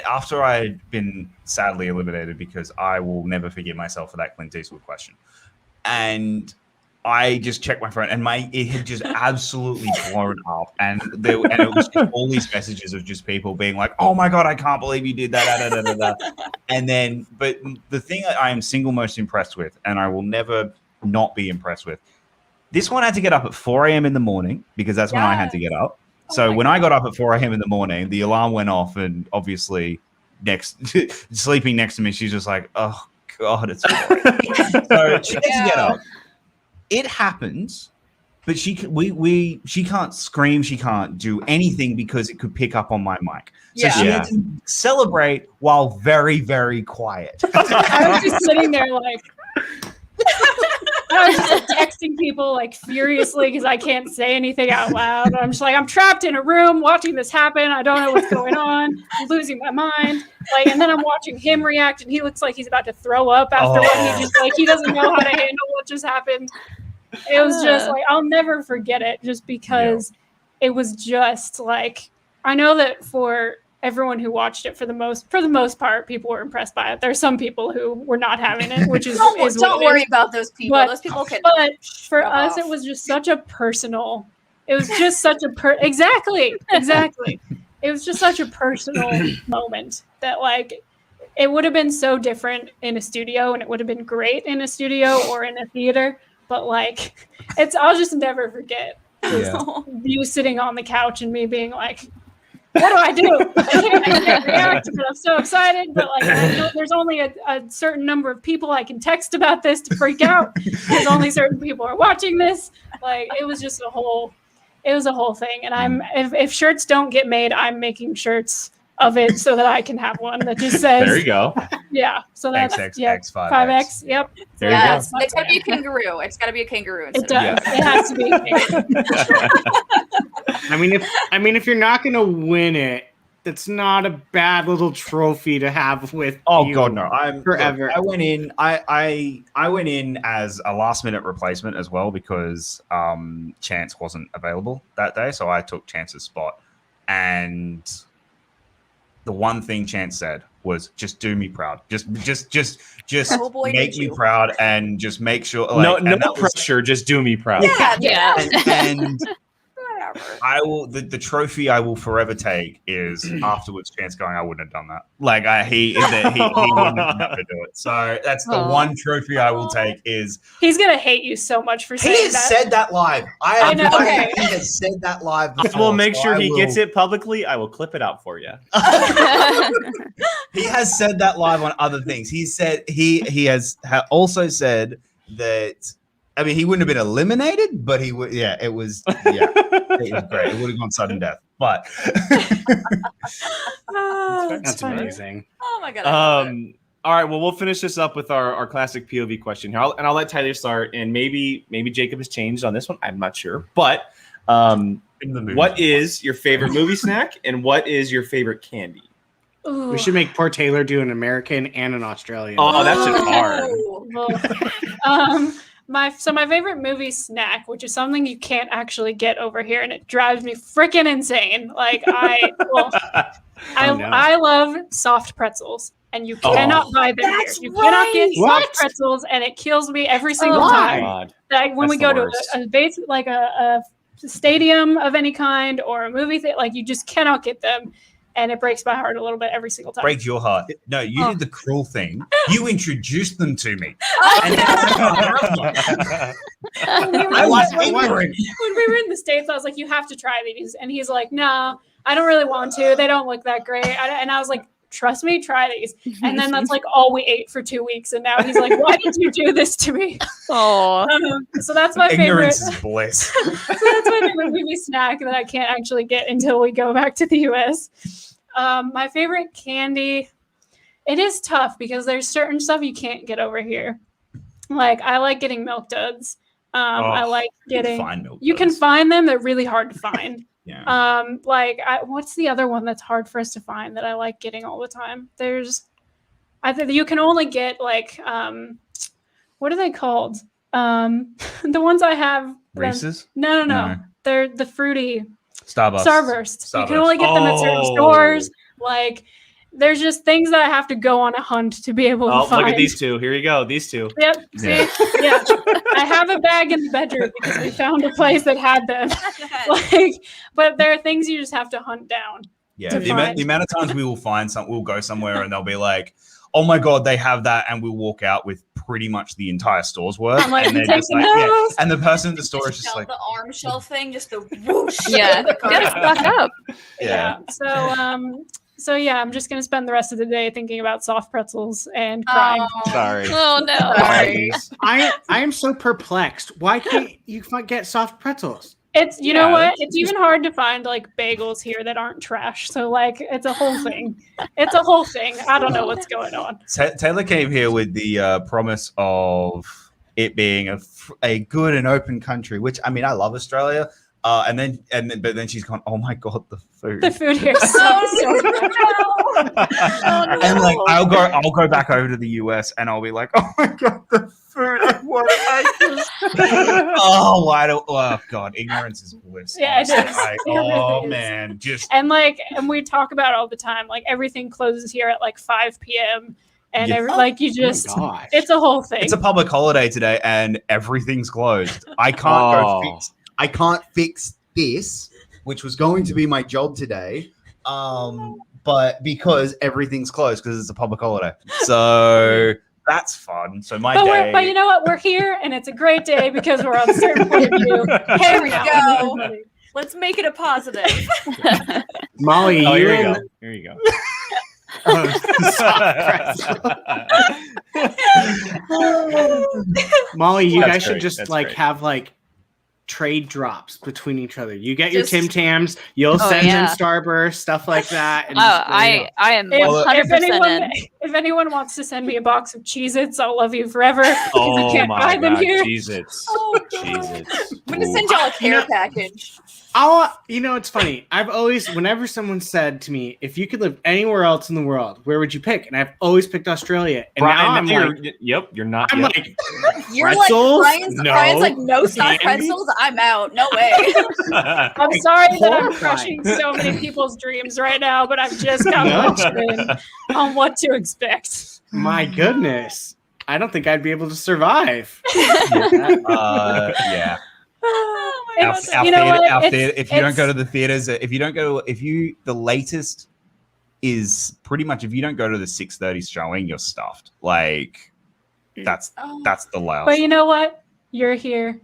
after I had been sadly eliminated, because I will never forgive myself for that Clint Eastwood question. And I just checked my phone, and it had just absolutely blown up. And it was just all these messages of just people being like, "Oh my god, I can't believe you did that!" And then, but the thing I am single most impressed with, and I will never not be impressed with, this one had to get up at 4 a.m. in the morning because that's when I had to get up. So when I got up at 4 a.m. in the morning, the alarm went off, and obviously sleeping next to me, she's just like, "Oh God, it's boring." So she gets to get up. It happens, but she can't scream, she can't do anything because it could pick up on my mic. So she had to celebrate while very, very quiet. I was just sitting there I was just texting people furiously because I can't say anything out loud. I'm just I'm trapped in a room watching this happen. I don't know what's going on. I'm losing my mind. And then I'm watching him react, and he looks like he's about to throw up after what he just he doesn't know how to handle what just happened. It was just I'll never forget it, just because it was just I know that for everyone who watched it, for the most part, people were impressed by it. There's some people who were not having it, which is don't worry about those people. Those people can. But for us, it was just such a personal. It was just such a exactly. It was just such a personal moment that it would have been so different in a studio, and it would have been great in a studio or in a theater. But I'll just never forget You sitting on the couch and me being like, what do I do? I can't react, but I'm so excited. But like, I know there's only a certain number of people I can text about this to freak out. There's only certain people are watching this. Like, it was just a whole thing. And if shirts don't get made, I'm making shirts of it so that I can have one that just says. There you go. Yeah. So that's XXX 5X. Yep. There you Yes, go. it's gotta be a kangaroo. It's gotta be a kangaroo. It does. Of It has to be. I mean, if you're not gonna win it, it's not a bad little trophy to have with. Oh you God, no! I'm forever. Look, I went in. I went in as a last minute replacement as well because Chance wasn't available that day, so I took Chance's spot. And the one thing Chance said was, "Just do me proud. Just Oh boy, make did me you. proud, and just make sure." Like, No pressure. Just do me proud. Yeah. and Whatever. I will. The trophy I will forever take is afterwards. Chance going, I wouldn't have done that. Like he wouldn't have never do it. So that's the one trophy I will take. Is He's gonna hate you so much for he saying has that. said that live. I know. Okay. He has said that live. I Before, will make so sure I he will- gets it publicly. I will clip it out for you. He has said that live on other things. He said he has also said that. I mean, he wouldn't have been eliminated, but he would. Yeah, it was. Yeah, it was great. It would have gone sudden death, but That's funny. amazing. Oh my god. I love it. All right. Well, we'll finish this up with our classic POV question here, I'll let Tyler start, and maybe Jacob has changed on this one. I'm not sure, but in the movie, what is your favorite movie snack, and what is your favorite candy? Ooh. We should make poor Taylor do an American and an Australian. Oh, that's just hard. Well, my favorite movie snack, which is something you can't actually get over here, and it drives me freaking insane. Like I love soft pretzels, and you cannot buy them here. That's You cannot get What? soft pretzels, and it kills me every single Why? time. God. Like when That's we the go to worst. a base, like a stadium of any kind or a movie thing, like you just cannot get them, and it breaks my heart a little bit every single time. break your heart. No, you did the cruel thing. You introduced them to me. And I was ignorant. When we were in the States, I was like, you have to try these. And he's like, no, I don't really want to. They don't look that great. And I was like, trust me, try these. And then that's like all we ate for 2 weeks. And now he's like, why did you do this to me? Oh, So that's my favorite. Ignorance is bliss. So that's my favorite movie snack that I can't actually get until we go back to the US. My favorite candy, it is tough because there's certain stuff you can't get over here. Like I like getting Milk Duds. I like getting. You can find them. They're really hard to find. Yeah. What's the other one that's hard for us to find that I like getting all the time? I think you can only get like, what are they called? The ones I have. Reese's? No. They're the fruity Starburst. Starburst. You can only get them at certain stores. Like, there's just things that I have to go on a hunt to be able to find. Look at these two. Here you go. These two. Yep. See? Yeah. I have a bag in the bedroom because we found a place that had them. But there are things you just have to hunt down. Yeah. The amount of times we will find we'll go somewhere and they'll be like, oh my God, they have that. And we'll walk out with pretty much the entire store's worth. I'm like, and they're take just some like, notes. And the person at the store is just like, the arm shelf thing, just the whoosh. yeah. Gotta stock up. Yeah. So yeah, I'm just gonna spend the rest of the day thinking about soft pretzels and crying. Sorry. Oh no. Sorry. I am so perplexed. Why can't you get soft pretzels? It's you know what? It's even hard to find like bagels here that aren't trash. So like it's a whole thing. It's a whole thing. I don't know what's going on. Taylor came here with the promise of it being a good and open country, which I mean, I love Australia. But then she's gone, oh my God, the food. The food here is And like I'll go back over to the US and I'll be like, oh my God, the food. Oh God, ignorance is bliss. Yeah, it is. Like, It really oh is. man, and we talk about it all the time. Like everything closes here at like 5 p.m. And it's a whole thing. It's a public holiday today and everything's closed. I can't fix this, which was going to be my job today. But because everything's closed because it's a public holiday. So that's fun. So my But, day. but you know what? We're here, and it's a great day because we're on a certain point of view. Here we Hang go. out, everybody. Let's make it a positive. Molly, Oh, you here you and go. Here you go. Molly, you That's guys should great. just That's like great. have like trade drops between each other. You get your Just- Tim Tams, you'll Oh, send yeah. them Starburst, stuff like that. And Oh, just, there you I am If, 100% in. if anyone wants to send me a box of Cheez-Its, I'll love you forever. Because you Oh can't my buy them god, here. Cheez-Its. Oh, God. Cheez-Its. I'm gonna send y'all a care package. It's funny. I've always, whenever someone said to me, if you could live anywhere else in the world, where would you pick? And I've always picked Australia. And now I'm like, you're not. I'm yep. like, You're pretzels? like Brian's like no soft Candy? pretzels. I'm out. No way. I'm sorry that I'm Horrifying. crushing so many people's dreams right now, but I've just got punched in on what to expect. my goodness. I don't think I'd be able to survive. Yeah. Oh my Our, God. our You know theater, what? our It's- theater, if you don't go it's- to the theaters, the latest is pretty much if you don't go to the 6:30 showing, you're stuffed. Like that's Oh. the last. But you know what? You're here,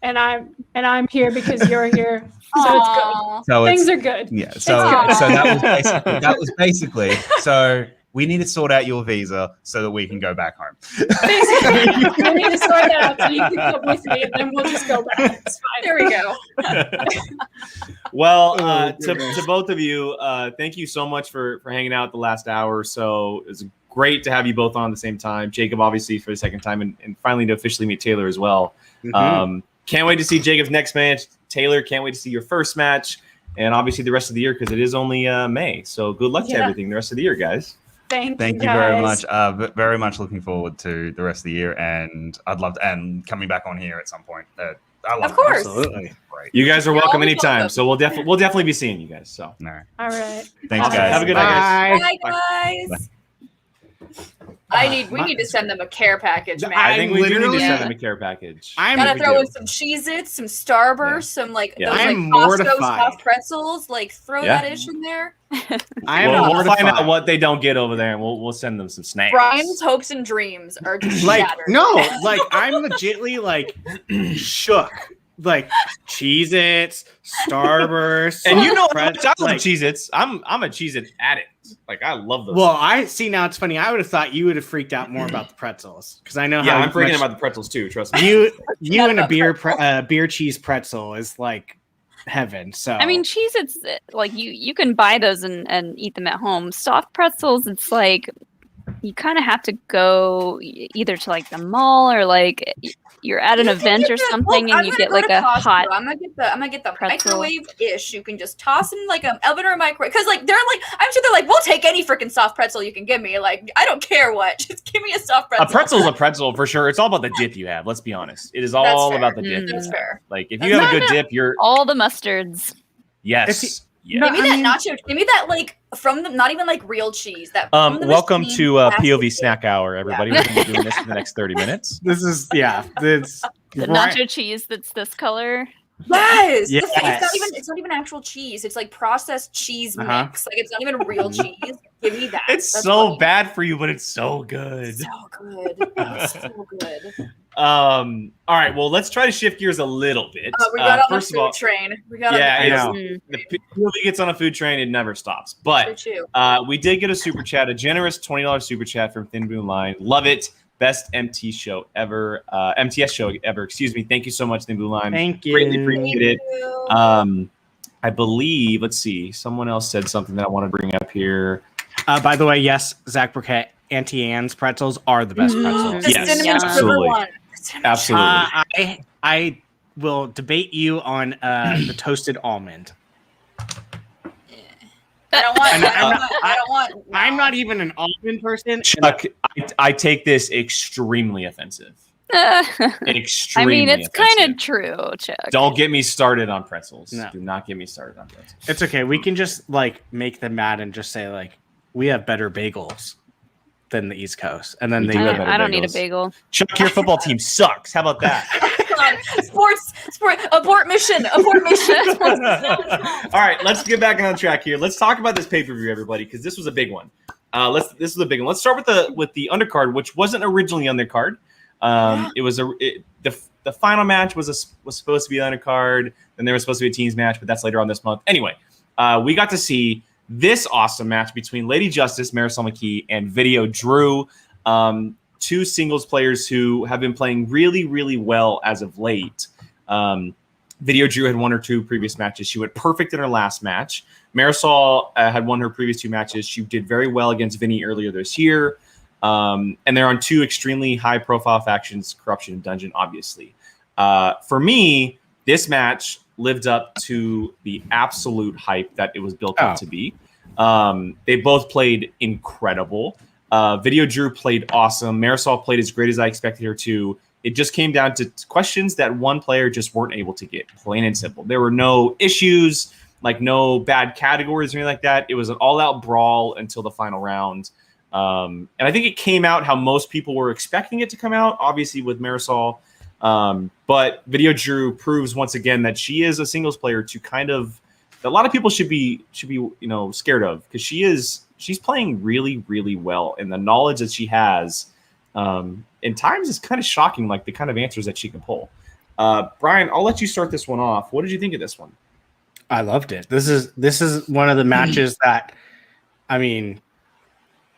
and I'm here because you're here. So it's good. Aw. so Things it's are good. yeah. So good. so that was basically so. We need to sort out your visa so that we can go back home. Basically, you need to sort that out so you can come with me, and then we'll just go back. It's fine. There we go. Well, Oh, to goodness. both of you, thank you so much for hanging out the last hour or so. It was great to have you both on at the same time. Jacob, obviously, for the second time, and finally to officially meet Taylor as well. Can't wait to see Jacob's next match. Taylor, can't wait to see your first match. And obviously the rest of the year because it is only May. So good luck to Yeah. everything the rest of the year, guys. Thank Thank you very much. Very much looking forward to the rest of the year, and I'd love to and coming back on here at some point. I love Of course. Absolutely. Great. You guys are You're welcome always anytime. welcome. So we'll definitely be seeing you guys. So No. All right. Thanks, Awesome. guys. have a good night, guys. Bye. Bye, guys. We need to send them a care package, man. I think we do need to literally- send them a care package. Gotta We throw do. in some Cheez-Its, some Starburst, some like Yeah. those I'm like Costco mortified. soft pretzels. Like throw Yeah. that ish in there. I am We'll mortified. find out what they don't get over there, and we'll send them some snacks. Brian's hopes and dreams are just Like shattered. no, like I'm legitly like shook. Like Cheez-Its, Starburst, And you know, Pret- I love like- Cheez-Its. I'm a Cheez-It addict. Like I love those. Well, I see now. It's funny. I would have thought you would have freaked out more about the pretzels because I know yeah, how I'm freaking much about the pretzels too. Trust me. you and a beer cheese pretzel is like heaven. So I mean, Cheez-Its, like you can buy those and eat them at home. Soft pretzels, it's like you kind of have to go either to like the mall or like you're at an You can event get or the- something look, I'm and you gonna get go like to a Costco. hot. I'm gonna get the pretzel. microwave-ish. You can just toss in like an oven or a microwave. Because like they're like, I'm sure they're like, we'll take any freaking soft pretzel you can give me. Like I don't care what, just give me a soft pretzel. A pretzel's a pretzel for sure. It's all about the dip you have. Let's be honest. It is all fair. about the dip. Mm. That's fair. Like if you have a good dip, you're All the mustards. yes. If yes. Give me that nacho. Give me that like from the not even like real cheese. That from the Welcome machine, to plastic POV dip. Snack Hour, everybody. We're gonna be doing this for the next 30 minutes. this is it's The right- nacho cheese that's this color. Yes. Yes. It's not even actual cheese. It's like processed cheese Uh-huh. mix. Like it's not even real cheese. Give me that. It's That's so what- bad for you, but it's so good. So good. It's so good. All right, well, let's try to shift gears a little bit. We got on first the of all, food train. We got yeah, on the I food know. train. The POV gets on a food train, it never stops. But Too. we did get a super chat, a generous $20 super chat from Thin Blue Line. Love it. Best MT show ever. MTS show ever. Excuse me. Thank you so much, Thin Blue Line. Thank you. Greatly appreciate it. You. I believe, let's see, someone else said something that I want to bring up here. By the way, yes, Zach Burkett, Auntie Anne's pretzels are the best pretzels. The Yes, cinnamon sugar absolutely. one. The cinnamon Absolutely. I will debate you on the toasted almond. I don't want. And I don't want. I'm not even an almond person. Chuck, I take this extremely offensive. I Extremely mean, it's offensive. kind of true, Chuck. Don't get me started on pretzels. No. Do not get me started on pretzels. It's okay. We can just like make them mad and just say like we have better bagels than the East Coast, and then We they do will. have better I don't need a bagels. bagel. Chuck, your football team sucks. How about that? Abort mission. Abort mission. All right, let's get back on track here. Let's talk about this pay-per-view, everybody, because this was a big one. This is the big one. Let's start with the undercard, which wasn't originally on the card. It was the final match was supposed to be the undercard. Then there was supposed to be a teams match, but that's later on this month. Anyway, we got to see this awesome match between Lady Justice, Marisol McKee, and Video Drew. Two singles players who have been playing really, really well as of late. Video Drew had won her 2 previous matches. She went perfect in her last match. Marisol had won her previous 2 matches. She did very well against Vinny earlier this year. And they're on 2 extremely high-profile factions, Corruption and Dungeon, obviously. For me, this match lived up to the absolute hype that it was built up to be. They both played incredible. Video Drew played awesome. Marisol played as great as I expected her to. It just came down to questions that one player just weren't able to get, plain and simple. There were no issues, like no bad categories or anything like that. It was an all-out brawl until the final round. And I think it came out how most people were expecting it to come out, obviously with Marisol. But Video Drew proves once again that she is a singles player to kind of that a lot of people should be scared of, because she's playing really, really well, and the knowledge that she has in times is kind of shocking, like the kind of answers that she can pull. Brian, I'll let you start this one off. What did you think of this one? I loved it. This is one of the matches that, I mean,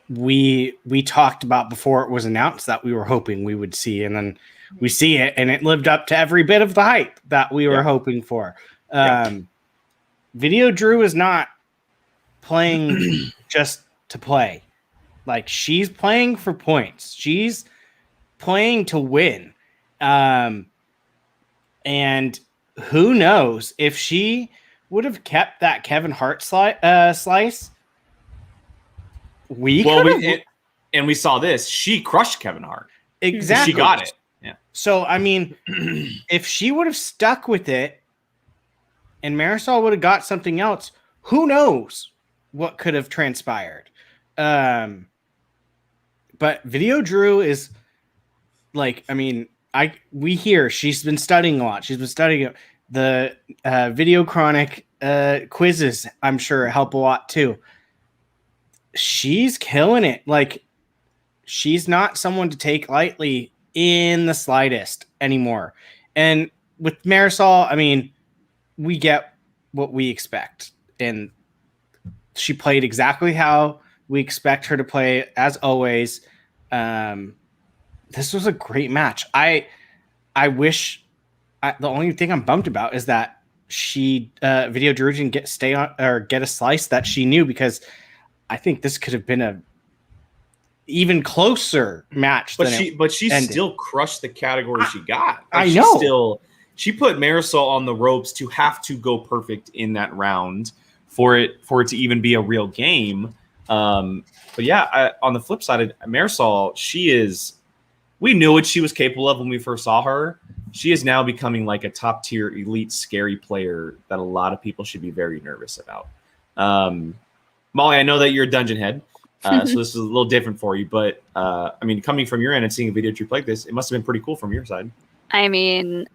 we talked about before it was announced that we were hoping we would see, and then we see it, and it lived up to every bit of the hype that we were hoping for. Video Drew is not playing just to play. Like, she's playing for points. She's playing to win. And who knows if she would have kept that Kevin Hart slice. We saw this. She crushed Kevin Hart. Exactly. She got it. Yeah. So, I mean, if she would have stuck with it and Marisol would have got something else, who knows what could have transpired. But Video Drew is like, I mean, we hear she's been studying a lot. She's been studying the Video Chronic quizzes. I'm sure help a lot too. She's killing it. Like, she's not someone to take lightly in the slightest anymore. And with Marisol, I mean, we get what we expect. And she played exactly how we expect her to play, as always. This was a great match. I wish the only thing I'm bummed about is that she Video Drew didn't get a slice that she knew, because I think this could have been a even closer match. But she still crushed the category she got. Like, I know. She put Marisol on the ropes to have to go perfect in that round for it to even be a real game. But yeah, on the flip side, Marisol, we knew what she was capable of when we first saw her. She is now becoming like a top tier elite scary player that a lot of people should be very nervous about. Molly, I know that you're a dungeon head, so this is a little different for you, but I mean, coming from your end and seeing a Video Drew like this, it must have been pretty cool from your side. I mean,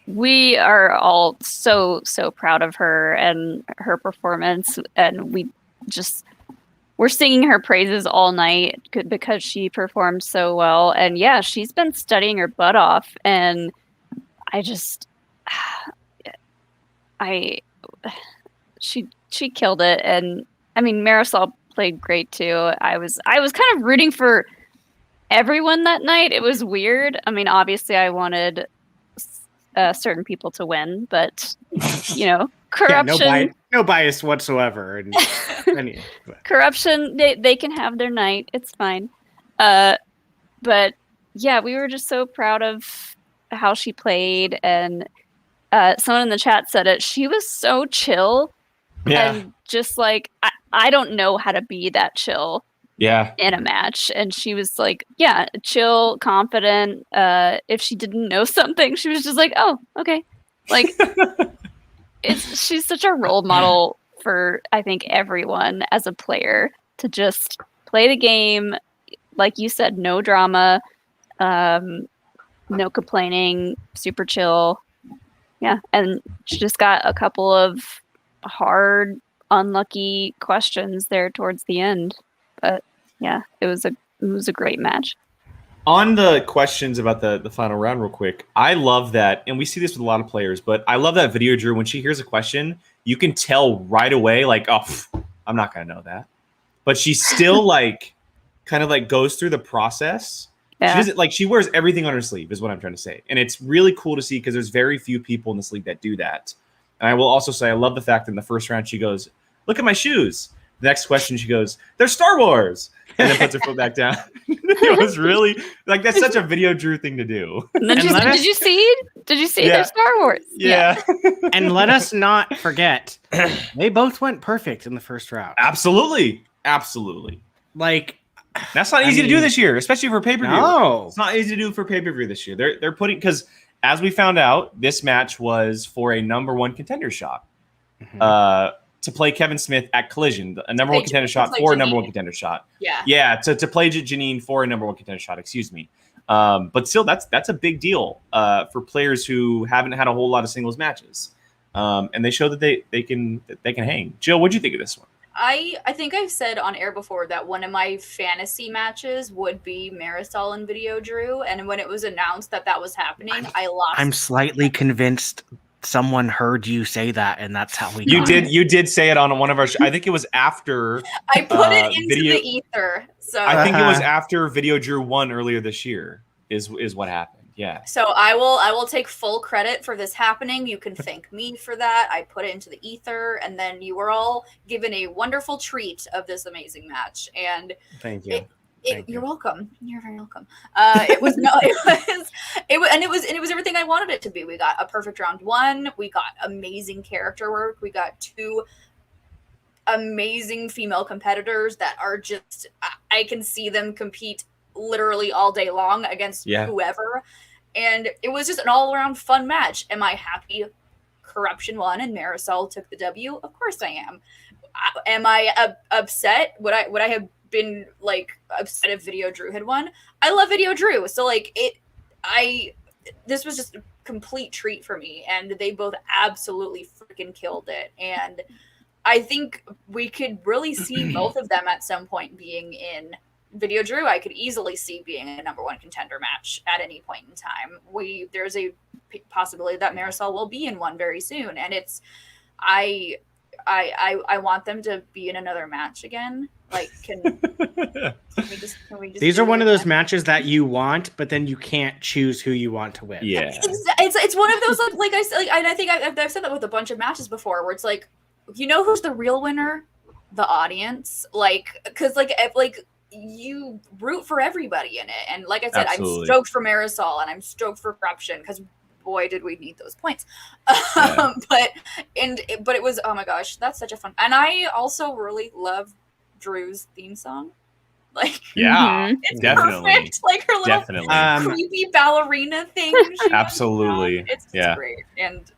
we are all so proud of her and her performance, and we're singing her praises all night because she performed so well. And yeah, she's been studying her butt off, and she killed it. And I mean, Marisol played great too. I was kind of rooting for everyone that night. It was weird. I mean, obviously I wanted certain people to win, but corruption, no bias whatsoever. And corruption, they can have their night. It's fine. But yeah, we were just so proud of how she played, and someone in the chat said it. She was so chill. Yeah. And just like, I don't know how to be that chill. Yeah. In a match. And she was like, yeah, chill, confident. If she didn't know something, she was just like, oh, okay. Like, she's such a role model for, I think, everyone as a player to just play the game. Like you said, no drama, no complaining, super chill. Yeah. And she just got a couple of hard unlucky questions there towards the end. But yeah, it was a great match. On the questions about the final round, real quick, I love that, and we see this with a lot of players, but I love that video, Drew. When she hears a question, you can tell right away, like, oh, I'm not gonna know that, but she still like kind of like goes through the process. Yeah. She doesn't like she wears everything on her sleeve, is what I'm trying to say, and it's really cool to see because there's very few people in this league that do that. And I will also say I love the fact that in the first round she goes, "Look at my shoes." The next question she goes, "They're Star Wars," and then puts her foot back down. It was really like that's such a video Drew thing to do. And then she said, "Did you see? Yeah. There's Star Wars?" Yeah. And let us not forget, they both went perfect in the first round. Absolutely. Like, That's not easy to do this year, especially for pay-per-view. No. It's not easy to do for pay-per-view this year. They're putting because as we found out, this match was for a number one contender shot. To play Kevin Smith at Collision, a number one contender shot for a number one contender shot. Yeah. To play Janine for a number one contender shot. Excuse me. But still, that's a big deal for players who haven't had a whole lot of singles matches, and they show that they can hang. Jill, what'd you think of this one? I think I've said on air before that one of my fantasy matches would be Marisol and Video Drew, and when it was announced that was happening, I lost. I'm slightly convinced someone heard you say that, and that's how we. You did say it on one of our. I think it was after. I put it into the ether. So I think it was after Video Drew won earlier this year. Is what happened. Yeah. So I will take full credit for this happening. You can thank me for that. I put it into the ether, and then you were all given a wonderful treat of this amazing match. And thank you. You're welcome. You're very welcome. It was everything I wanted it to be. We got a perfect round one. We got amazing character work. We got two amazing female competitors that are just I can see them compete literally all day long against whoever. And it was just an all-around fun match. Am I happy Corruption won and Marisol took the W? Of course I am. Am I upset? Would I have been like upset if Video Drew had won? I love Video Drew. So like this was just a complete treat for me, and they both absolutely freaking killed it. And I think we could really see both of them at some point being in Video Drew. I could easily see being a number one contender match at any point in time. There's a possibility that Marisol will be in one very soon, and I want them to be in another match again. Like, can we just These are one of those matches that you want, but then you can't choose who you want to win. Yeah, it's one of those like I said, and I think I've said that with a bunch of matches before, where it's like, you know who's the real winner? The audience, like, because like you root for everybody in it, and like I said, Absolutely. I'm stoked for Marisol and I'm stoked for Corruption because boy did we need those points. But it was, oh my gosh, that's such a fun. And I also really love Drew's theme song. Like, it's definitely perfect. Like her little creepy ballerina thing. Absolutely, it's great. And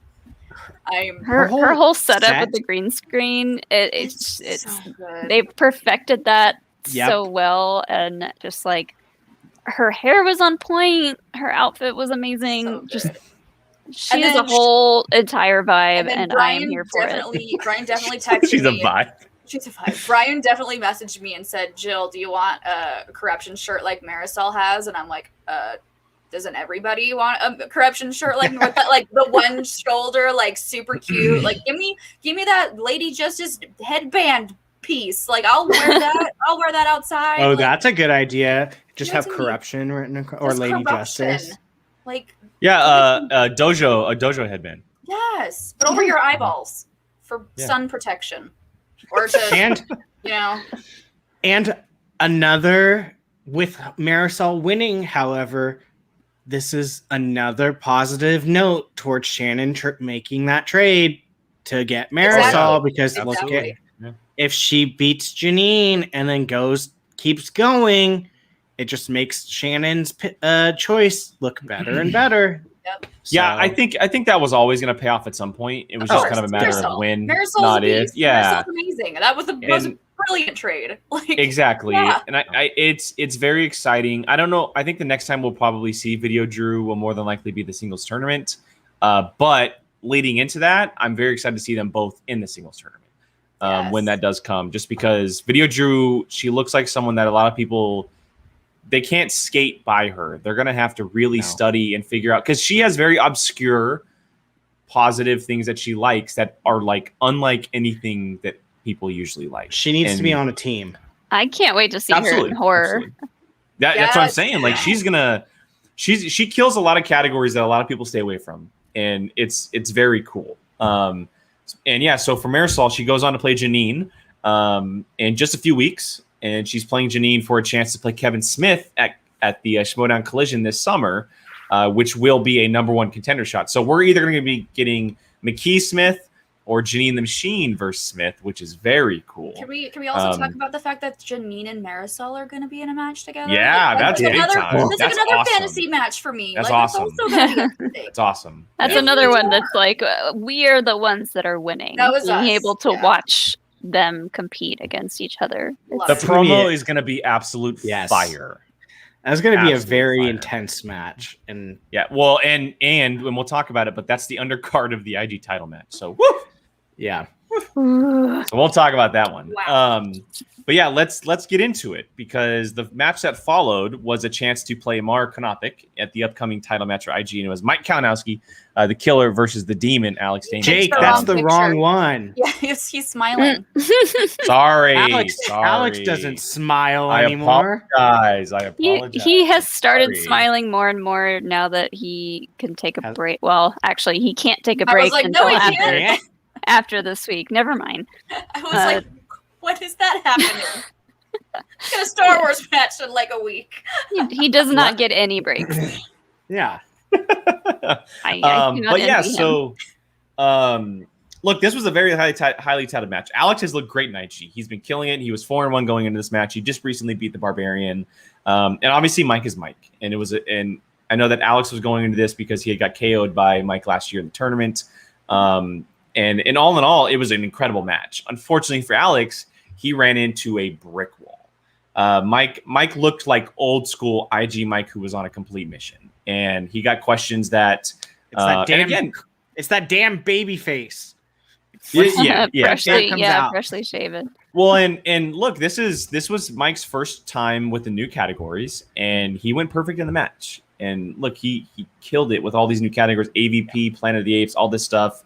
her whole setup with the green screen. It's so good. They perfected that so well, and just like her hair was on point, her outfit was amazing. She is a whole entire vibe, and I am here for it. Brian definitely texted She's me. a vibe. She's a vibe. Brian definitely messaged me and said, "Jill, do you want a Corruption shirt like Marisol has?" And I'm like, doesn't everybody want a Corruption shirt like with that, like the one shoulder, like super cute? Like give me that Lady Justice headband piece. Like I'll wear that. I'll wear that outside. Oh, like, that's a good idea. Just you know have Corruption written or just Lady Corruption. Justice. Like a dojo headband. Yes, but over your eyeballs for sun protection, or to and another with Marisol winning. However, this is another positive note towards Shannon making that trade to get Marisol because look at if she beats Janine and then keeps going, it just makes Shannon's choice look better and better. Yep. So. Yeah, I think that was always going to pay off at some point. It was just kind of a matter of when, not if. Yeah, Marisol's amazing. That was the most brilliant trade. Like, exactly, and it's very exciting. I don't know. I think the next time we'll probably see Video Drew will more than likely be the singles tournament. But leading into that, I'm very excited to see them both in the singles tournament. when that does come, just because Video Drew, she looks like someone that a lot of people, they can't skate by her. They're going to have to really study and figure out, because she has very obscure positive things that she likes that are like unlike anything that people usually like. She needs to be on a team. I can't wait to see her in horror. That's what I'm saying. Like she kills a lot of categories that a lot of people stay away from, and it's very cool. And yeah, so for Marisol, she goes on to play Janine in just a few weeks, and she's playing Janine for a chance to play Kevin Smith at the Schmoedown Collision this summer, which will be a #1 contender shot. So we're either going to be getting McKee Smith or Janine the Machine versus Smith, which is very cool. Can we also talk about the fact that Janine and Marisol are going to be in a match together? Yeah, that's big time. That's another fantasy match for me. That's like, awesome. That's also gonna be That's awesome. That's another one that's like, we are the ones that are winning. That was being us. able to watch them compete against each other. The promo is going to be absolute fire. That's going to be a very intense match. And yeah, well, and we'll talk about it, but that's the undercard of the IG title match. So woo! Yeah. So we'll talk about that one. Wow. But yeah, let's get into it, because the match that followed was a chance to play Mara Konopik at the upcoming title match for IG, and it was Mike Kalinowski, the Killer, versus the Demon, Alex Damon. Jake, that's the wrong one. Yeah, he's smiling. Sorry, Alex doesn't smile anymore. I apologize. He has started smiling more and more now that he can take a break. Well, actually, he can't take a break until after this week. Never mind. I was like, when is that happening? Get a Star Wars match in like a week. He does not get any breaks. Yeah. But yeah, so look, this was a very highly touted match. Alex has looked great in IG. He's been killing it. He was 4-1 going into this match. He just recently beat the Barbarian. And obviously Mike is Mike. And and I know that Alex was going into this because he had got KO'd by Mike last year in the tournament. And in all, it was an incredible match. Unfortunately for Alex, he ran into a brick wall. Mike looked like old school IG Mike, who was on a complete mission, and he got questions that it's that damn baby face. Yeah, freshly shaven. Well, and look, this was Mike's first time with the new categories, and he went perfect in the match. And look, he killed it with all these new categories: AVP, Planet of the Apes, all this stuff.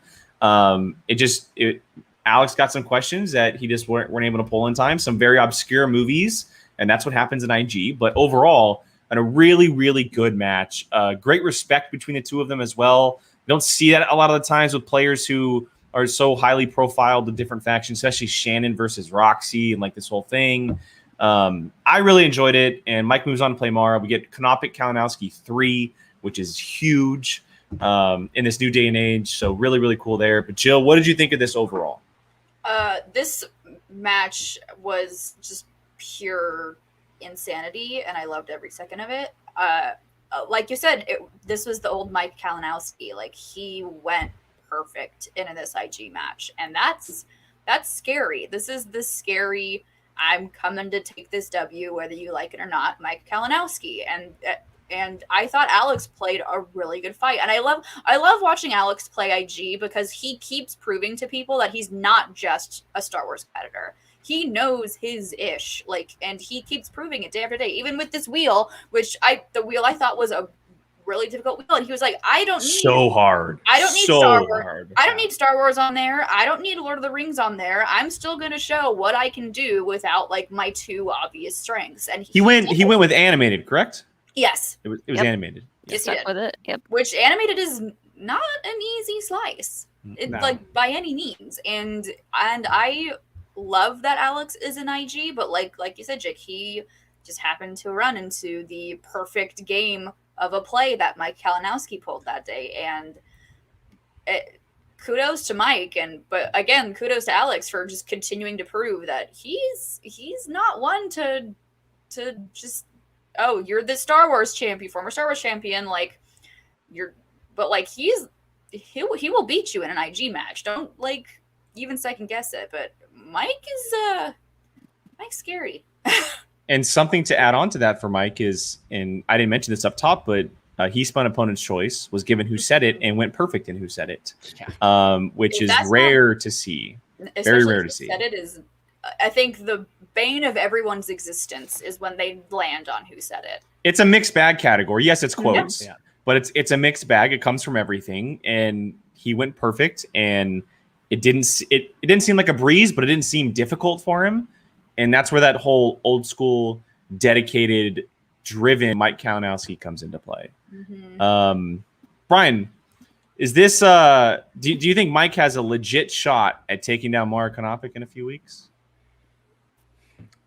Alex got some questions that he just weren't able to pull in time. Some very obscure movies, and that's what happens in IG. But overall, a really, really good match. Great respect between the two of them as well. You don't see that a lot of the times with players who are so highly profiled with different factions, especially Shannon versus Roxy and like this whole thing. I really enjoyed it. And Mike moves on to play Mara. We get Konopik Kalinowski 3, which is huge in this new day and age. So really, really cool there. But Jill, what did you think of this overall? This match was just pure insanity, and I loved every second of it. Like you said, this was the old Mike Kalinowski. Like, he went perfect in this IG match, and that's scary. This is the scary, I'm coming to take this W whether you like it or not, Mike Kalinowski. And I thought Alex played a really good fight. And I love watching Alex play IG because he keeps proving to people that he's not just a Star Wars competitor. He knows his ish, and he keeps proving it day after day. Even with this wheel, the wheel I thought was a really difficult wheel, and he was like, I don't need Star Wars. I don't need Star Wars on there. I don't need Lord of the Rings on there. I'm still going to show what I can do without my two obvious strengths. And he went with animated, correct? Yes. It was animated. Yes, he did. With it. Yep. Which animated is not an easy slice, by any means. And I love that Alex is an IG, but like you said, Jake, he just happened to run into the perfect game of a play that Mike Kalinowski pulled that day. And kudos to Mike, but again, kudos to Alex for just continuing to prove that he's not one to just, oh, you're the Star Wars champion, former Star Wars champion, he will beat you in an IG match. Don't even second guess it. But Mike's scary. And something to add on to that for Mike is, and I didn't mention this up top, but he spun opponent's choice, was given Who Said It, and went perfect in Who Said It, which is rare to see. especially rare if to you see. said it is. I think the bane of everyone's existence is when they land on who said it. It's a mixed bag category. Yes, it's Yeah. quotes, but it's a mixed bag. It comes from everything, and he went perfect. And it didn't seem like a breeze, but it didn't seem difficult for him. And that's where that whole old school, dedicated, driven Mike Kalinowski comes into play. Mm-hmm. Brian, is this? Do you think Mike has a legit shot at taking down Mara Konopik in a few weeks?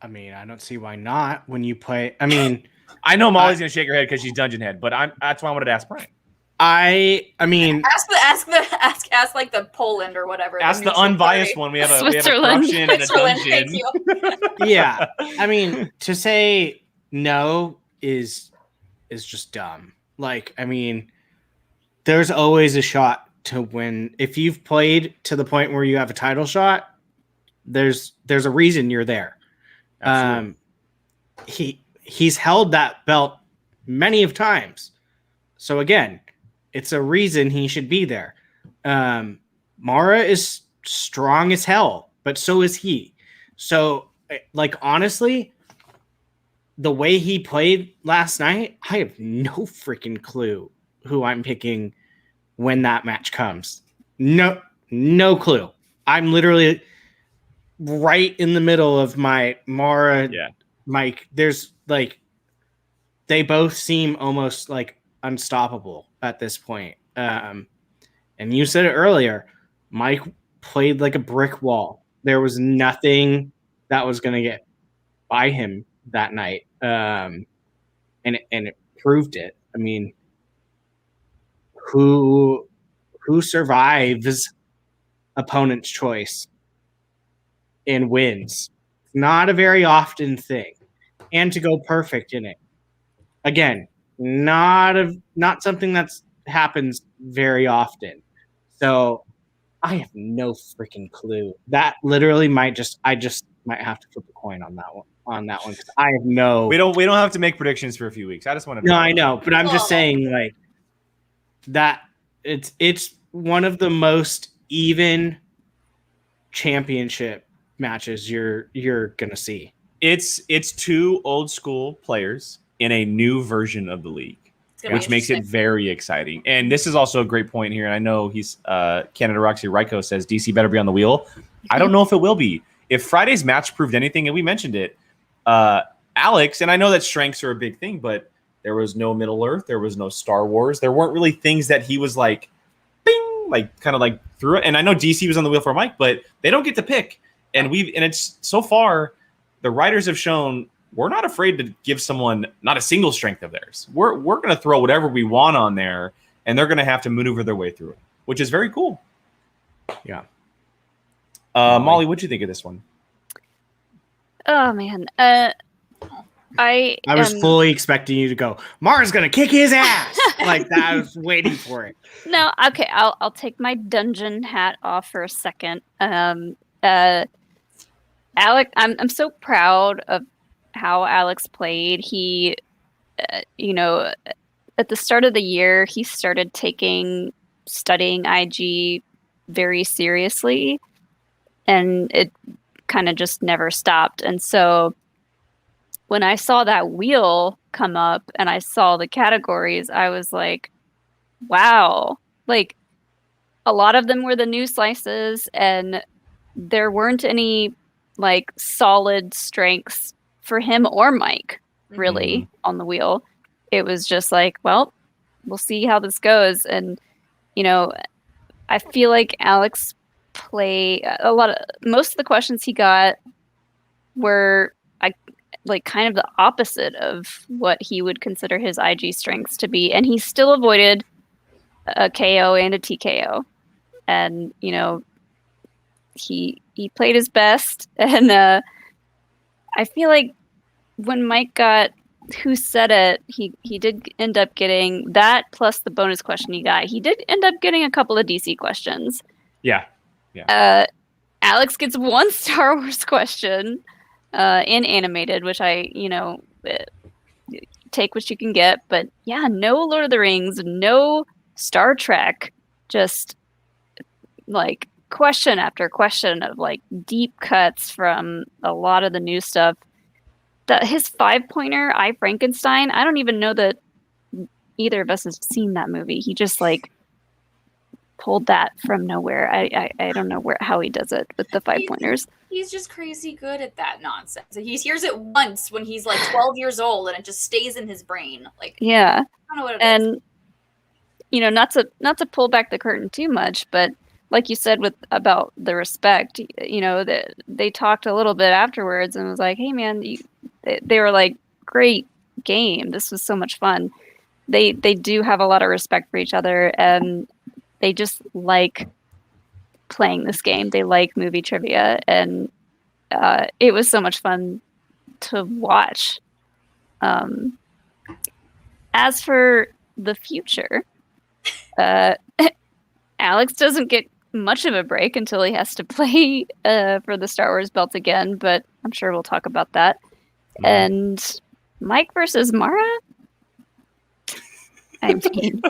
I mean, I don't see why not. When you play, I mean, I know Molly's gonna shake her head because she's Dungeon Head, but that's why I wanted to ask Brian. I mean, ask like the Poland or whatever. Ask the unbiased one. We have a Switzerland. corruption and a Switzerland, dungeon. thank you. yeah. I mean, to say no is just dumb. Like, I mean, there's always a shot to win. If you've played to the point where you have a title shot, there's a reason you're there. He's held that belt many of times. So again, it's a reason he should be there. Mara is strong as hell, but so is he. So, like, honestly, the way he played last night, I have no freaking clue who I'm picking when that match comes. No clue. I'm literally right in the middle of my Mara, Mike. There's like, they both seem almost like unstoppable at this point. And you said it earlier, Mike played like a brick wall. There was nothing that was going to get by him that night. And it proved it. I mean, who survives opponent's choice and wins? Not a very often thing. And to go perfect in it. Again, not something that's happens very often. So I have no freaking clue. That literally I just might have to flip a coin on that one. Because I have no. We don't have to make predictions for a few weeks. I just wanted to. No, I know, but I'm just saying, like, that it's one of the most even championship matches you're gonna see. It's two old school players in a new version of the league, which makes it very exciting. And this is also a great point here. And I know he's Canada Roxy Ryko says DC better be on the wheel. I don't know if it will be. If Friday's match proved anything, and we mentioned it, Alex, and I know that strengths are a big thing, but there was no Middle Earth, there was no Star Wars, there weren't really things that he was like, bing, like kind of like through it. And I know DC was on the wheel for Mike, but they don't get to pick. And it's so far, the writers have shown we're not afraid to give someone not a single strength of theirs. We're going to throw whatever we want on there, and they're going to have to maneuver their way through it, which is very cool. Yeah. Molly, what'd you think of this one? Oh man, I was fully expecting you to go, Mara's gonna kick his ass. Like that. I was waiting for it. No, okay, I'll take my dungeon hat off for a second. Alex, I'm so proud of how Alex played. He, at the start of the year, he started studying IG very seriously, and it kind of just never stopped. And so when I saw that wheel come up and I saw the categories, I was like, wow, like a lot of them were the new slices, and there weren't any like solid strengths for him or Mike really on the wheel. It was just like, well, we'll see how this goes. And I feel like Alex most of the questions he got were kind of the opposite of what he would consider his IG strengths to be, and he still avoided a KO and a TKO. And he played his best, and I feel like when Mike got who said it, he did end up getting that plus the bonus question he got. He did end up getting a couple of DC questions. Yeah. Alex gets one Star Wars question in animated, which I take what you can get. But yeah, no Lord of the Rings, no Star Trek, just like question after question of like deep cuts from a lot of the new stuff. His 5-pointer, I Frankenstein, I don't even know that either of us has seen that movie. He just like pulled that from nowhere. I don't know how he does it with the 5-pointers. He's just crazy good at that nonsense. He hears it once when he's like 12 years old, and it just stays in his brain. Like, yeah, I don't know what it and is. you know, not to pull back the curtain too much, but like you said about the respect, you know, that they talked a little bit afterwards and was like, hey man, they were like, great game, this was so much fun. They do have a lot of respect for each other, and they just like playing this game. They like movie trivia, and it was so much fun to watch. As for the future, Alex doesn't get much of a break until he has to play for the Star Wars belt again, but I'm sure we'll talk about that. Mm-hmm. And Mike versus Mara? I mean,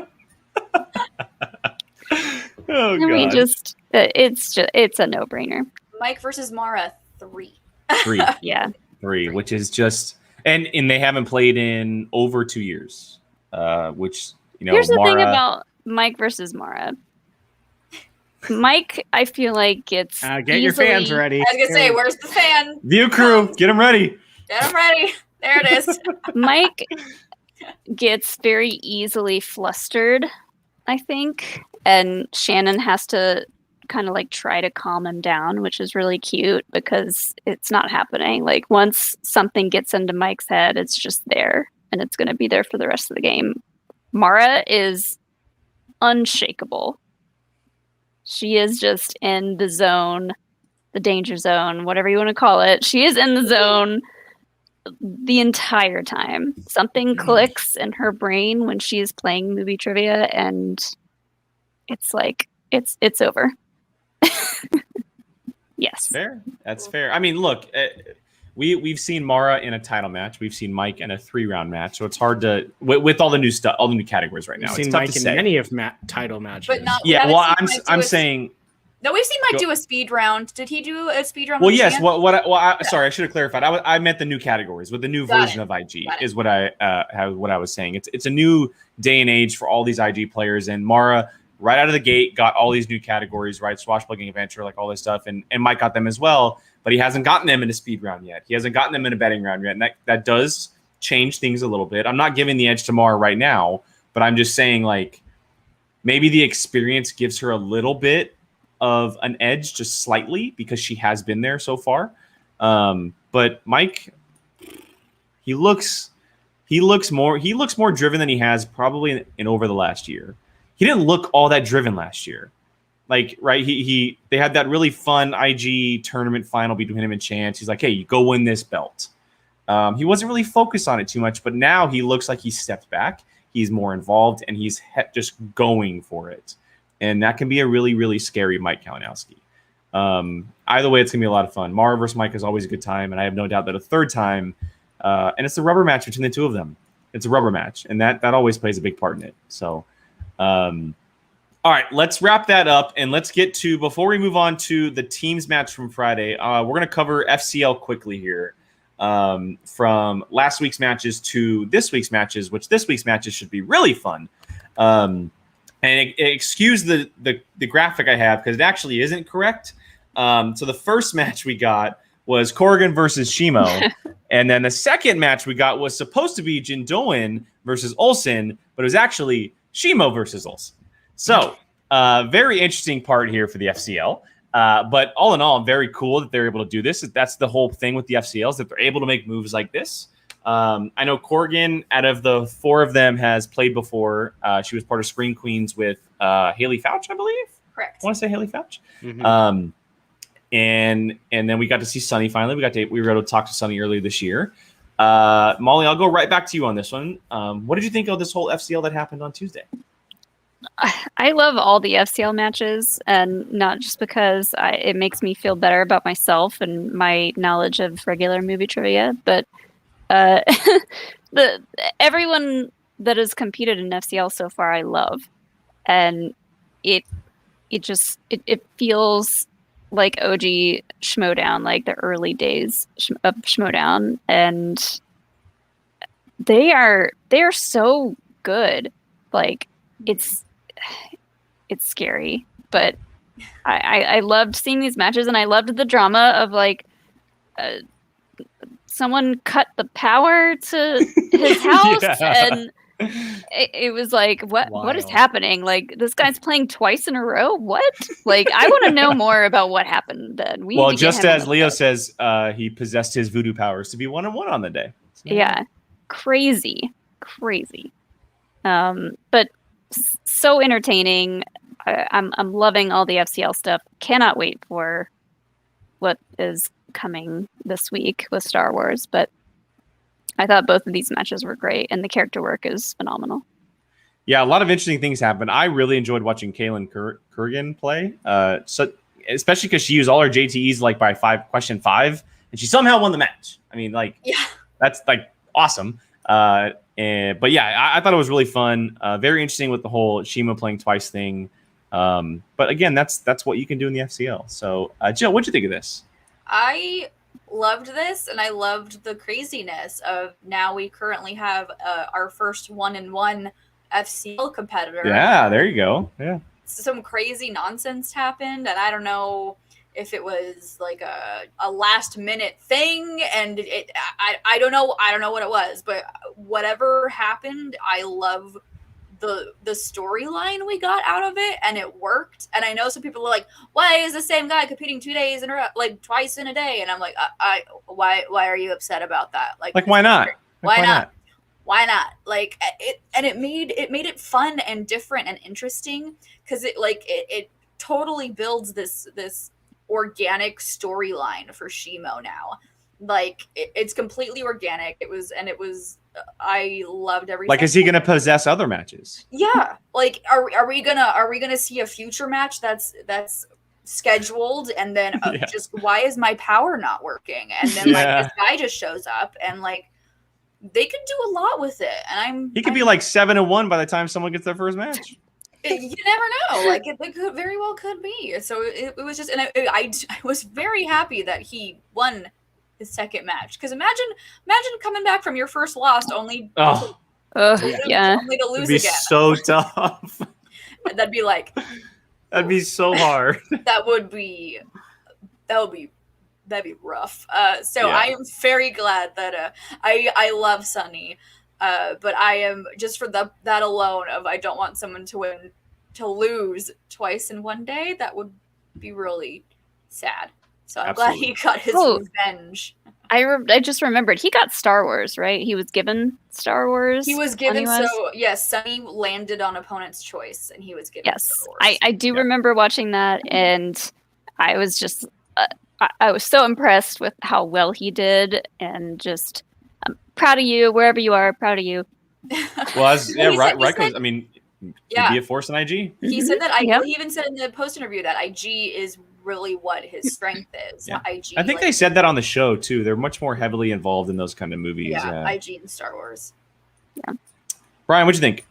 it's a no-brainer. Mike versus Mara 3. 3. Yeah. 3, which is just and they haven't played in over 2 years. Which, you know, here's the Mara, thing about Mike versus Mara. Mike, I feel like gets get your fans ready. I was gonna say, where's the fan? View crew, get them ready. Get them ready. There it is. Mike gets very easily flustered, I think, and Shannon has to kind of like try to calm him down, which is really cute because it's not happening. Like once something gets into Mike's head, it's just there, and it's going to be there for the rest of the game. Mara is unshakable. She is just in the zone, the danger zone, whatever you want to call it. She is in the zone the entire time. Something clicks in her brain when she is playing movie trivia, and it's like it's over. Yes. Fair. That's fair. I mean, look, we've seen Mara in a title match. We've seen Mike in a 3-round match. So it's hard to with all the new stuff, all the new categories right now. We've It's seen tough Mike to in say. many of title matches. But not. Yeah. Well, I'm saying. No, we've seen Mike do a speed round. Did he do a speed round? Well, with yes. Shan? Sorry, I should have clarified. I meant the new categories with the new version of IG is what I was saying. It's a new day and age for all these IG players, and Mara right out of the gate got all these new categories, right? Swashbuckling adventure, like all this stuff, and Mike got them as well, but he hasn't gotten them in a speed round yet. He hasn't gotten them in a betting round yet, and that does change things a little bit. I'm not giving the edge to Mara right now, but I'm just saying like maybe the experience gives her a little bit of an edge, just slightly, because she has been there so far. But Mike, he looks more driven than he has probably in over the last year. He didn't look all that driven last year. Like, right, they had that really fun IG tournament final between him and Chance. He's like, hey, you go win this belt. He wasn't really focused on it too much, but now he looks like he stepped back. He's more involved, and he's just going for it. And that can be a really, really scary Mike Kalinowski. Either way, it's going to be a lot of fun. Mara versus Mike is always a good time, and I have no doubt that a third time, and it's a rubber match between the two of them. It's a rubber match, and that always plays a big part in it. So, all right, let's wrap that up, and let's get to, before we move on to the teams match from Friday, we're going to cover FCL quickly here. From last week's matches to this week's matches, which this week's matches should be really fun. And excuse the graphic I have because it actually isn't correct. So the first match we got was Corrigan versus Shimo. And then the second match we got was supposed to be Jindoin versus Olsen, but it was actually Shimo versus Olsen. So very interesting part here for the FCL. But all in all, very cool that they're able to do this. That's the whole thing with the FCLs, that they're able to make moves like this. I know Corrigan, out of the 4 of them, has played before. She was part of Screen Queens with Haley Fouch, I believe. Correct. I want to say Haley Fouch. Mhm. And then we got to see Sunny finally. We were able to talk to Sunny earlier this year. Molly, I'll go right back to you on this one. What did you think of this whole FCL that happened on Tuesday? I love all the FCL matches, and not just because it makes me feel better about myself and my knowledge of regular movie trivia, but everyone that has competed in FCL so far, I love, and it it feels like OG Schmoedown, like the early days of Schmoedown, and they are so good. Like it's scary, but I loved seeing these matches, and I loved the drama of like someone cut the power to his house, and it was like, what is happening? Like, this guy's playing twice in a row. What? Like, I want to know more about what happened then. Well, just as Leo says, he possessed his voodoo powers to be 1-1 on the day. So, yeah, crazy. But so entertaining. I'm loving all the FCL stuff. Cannot wait for what is coming this week with Star Wars. But I thought both of these matches were great, and the character work is phenomenal. Yeah, a lot of interesting things happened. I really enjoyed watching Kaylin Kurgan play, so especially because she used all her JTEs like by question 5, and she somehow won the match. I mean, like, that's like awesome. But yeah, I thought it was really fun. Very interesting with the whole Shima playing twice thing. But again, that's what you can do in the FCL. So, Jill, what'd you think of this? I loved this, and I loved the craziness of now we currently have our first 1-1 FCL competitor. Yeah, there you go. Yeah, some crazy nonsense happened, and I don't know if it was like a last minute thing, and I don't know what it was, but whatever happened, I love the storyline we got out of it, and it worked. And I know some people are like, why is the same guy competing 2 days in a row, like twice in a day? And I'm like, why are you upset about that? Like why not? Why not? Why not? Like it made it fun and different and interesting, because it totally builds this organic storyline for Shimo now. Like it's completely organic. It was I loved everything. Like, is he gonna possess other matches? Yeah. Like, are we gonna see a future match that's scheduled, and then just why is my power not working? And then like this guy just shows up, and like they could do a lot with it. And he could be like 7-1 by the time someone gets their first match. You never know. Like it could very well could be. So it was just, and I was very happy that he won his second match, because imagine coming back from your first loss only only to lose It'd be again. So tough. That'd be so hard. That'd be rough. I am very glad that I love Sunny, but I am just for that alone of I don't want someone to lose twice in one day. That would be really sad. So I'm glad he got his revenge. I just remembered he got Star Wars, right? He was given Star Wars. He was given Sunny landed on opponent's choice, and he was given Star Wars. I do remember watching that, and I was just I was so impressed with how well he did, and just I'm proud of you wherever you are. Proud of you. Well, right. I mean, be a force in IG. He said that he even said in the post interview that IG is really what his strength is. Yeah. IG. I think they said that on the show too. They're much more heavily involved in those kind of movies. Yeah, IG and Star Wars. Yeah. Brian, what'd you think?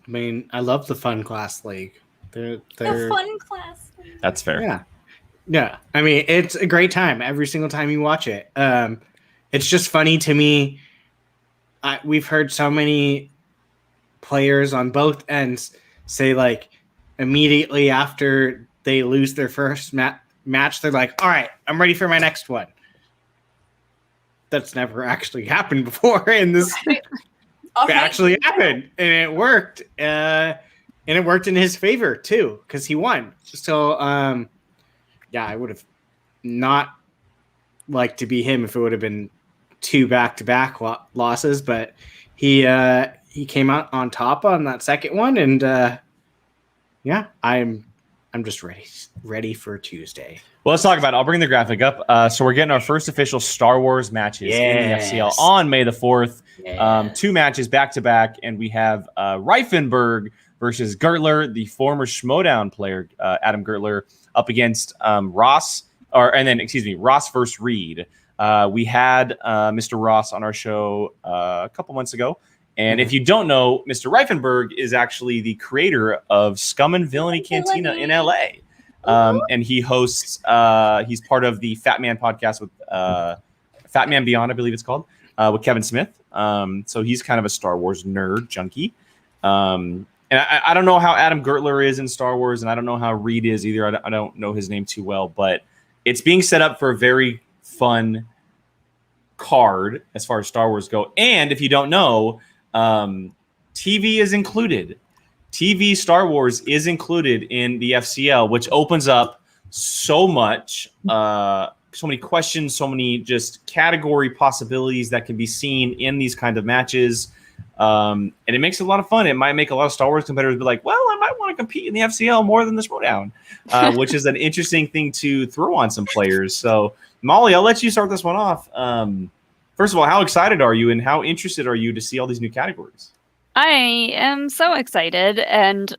I mean, I love the Fun Class League. They're the Fun Class League. That's fair. Yeah. I mean, it's a great time every single time you watch it. It's just funny to me. We've heard so many players on both ends say, like, immediately after they lose their first match, they're like, all right, I'm ready for my next one. That's never actually happened before, and this actually happened, and it worked. And it worked in his favor too, because he won. So I would have not liked to be him if it would have been 2 back-to-back losses, but he came out on top on that second one, and I'm just ready for Tuesday. Well, let's talk about it. I'll bring the graphic up. So we're getting our first official Star Wars matches in the FCL on May the 4th. 2 matches back-to-back, and we have Reifenberg versus Gertler, the former Schmoedown player, Adam Gertler, up against Ross versus Reed. We had Mr. Ross on our show a couple months ago, And if you don't know, Mr. Reifenberg is actually the creator of Scum and Villainy Cantina in LA. And he hosts, he's part of the Fat Man podcast with Fat Man Beyond, I believe it's called, with Kevin Smith. So he's kind of a Star Wars nerd junkie. And I don't know how Adam Gertler is in Star Wars, and I don't know how Reed is either. I don't know his name too well, but it's being set up for a very fun card as far as Star Wars go. And if you don't know, TV is included. TV Star Wars is included in the FCL, which opens up so much, so many questions, so many just category possibilities that can be seen in these kind of matches. And it makes it a lot of fun. It might make a lot of Star Wars competitors be like, well, I might want to compete in the FCL more than the Schmoedown, which is an interesting thing to throw on some players. So, Molly, I'll let you start this one off. First of all, how excited are you and how interested are you to see all these new categories? I am so excited, and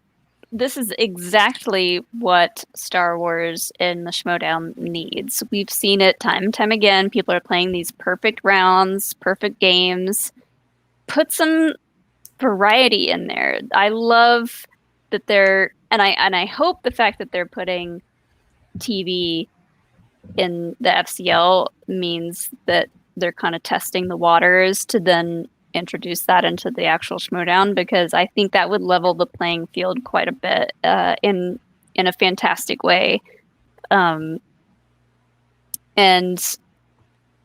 this is exactly what Star Wars in the Schmoedown needs. We've seen it time and time again. People are playing these perfect rounds, perfect games. Put some variety in there. I love that they're, and I hope the fact that they're putting TV in the FCL means that they're kind of testing the waters to then introduce that into the actual Schmoedown, because I think that would level the playing field quite a bit in a fantastic way. And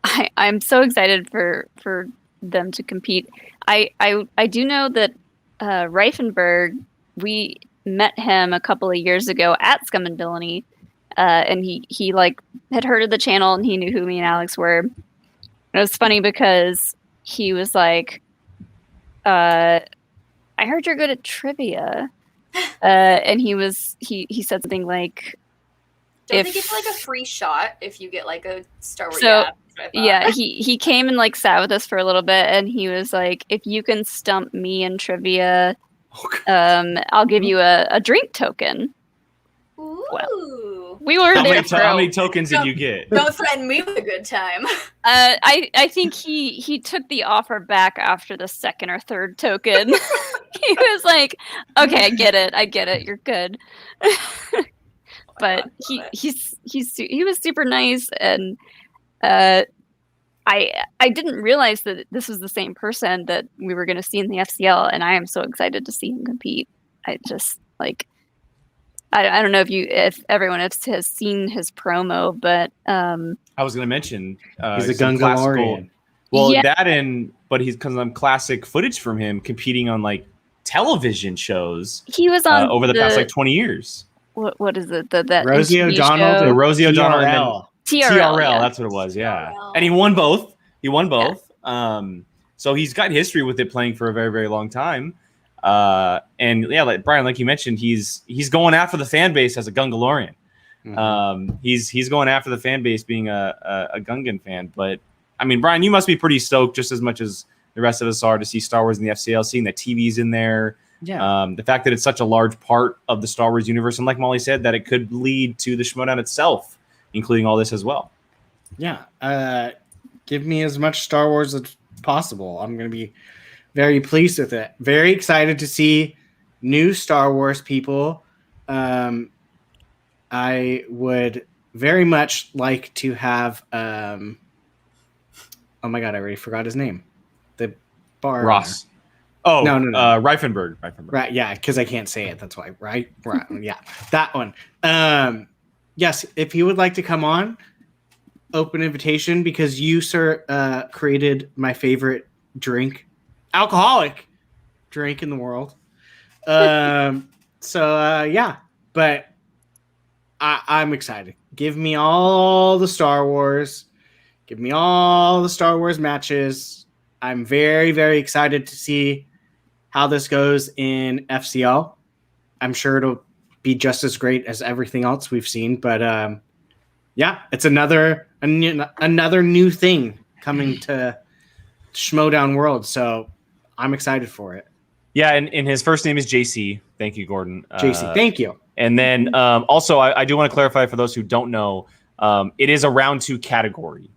I'm so excited for them to compete. I do know that Reifenberg, we met him a couple of years ago at Scum and Villainy, and he like had heard of the channel and he knew who me and Alex were. It was funny because he was like, I heard you're good at trivia. And he said something like, Don't they give like a free shot if you get like a Star Wars? So, yeah, he came and like sat with us for a little bit, and he was like, if you can stump me in trivia, I'll give you a drink token. Ooh. Well, we were there for how many tokens did you get? Don't threaten me with a good time. I think he took the offer back after the second or third token. He was like, okay, I get it, you're good. But he was super nice, and I didn't realize that this was the same person that we were going to see in the FCL, and I am so excited to see him compete. I just like, I don't know if everyone has seen his promo, but I was going to mention he's a Gungalorean. Well, yeah. But he's because some classic footage from him competing on like television shows. He was on over the past like 20 years. What is it? That Rosie O'Donnell, the Rosie O'Donnell, TRL, yeah. That's what it was. Yeah, and he won both. Yeah. So he's got history with it, playing for a very, very long time. And yeah, like Brian, like you mentioned, he's going after the fan base as a Gungalorean. Mm-hmm. He's going after the fan base being a Gungan fan. But I mean, Brian, you must be pretty stoked just as much as the rest of us are to see Star Wars in the FCL, seeing that TV's in there. Yeah. The fact that it's such a large part of the Star Wars universe, and like Molly said, that it could lead to the Schmoedown itself, including all this as well. Yeah. Give me as much Star Wars as possible. I'm going to be very pleased with it. Very excited to see new Star Wars people. I would very much like to have. Oh my god, I already forgot his name. The bar Ross. Oh no, Reifenberg. Right, yeah, because I can't say it. That's why. Right, yeah, that one. Yes, if you would like to come on, open invitation, because you, sir, created my favorite drink, alcoholic drink in the world. Yeah, but I'm excited. Give me all the Star Wars. Give me all the Star Wars matches. I'm very, very excited to see how this goes in FCL. I'm sure it'll be just as great as everything else we've seen. But yeah, it's another new thing coming to Schmoedown World. So I'm excited for it. Yeah, and his first name is JC. Thank you, Gordon. JC, thank you. And then also, I do want to clarify for those who don't know, it is a round 2 category.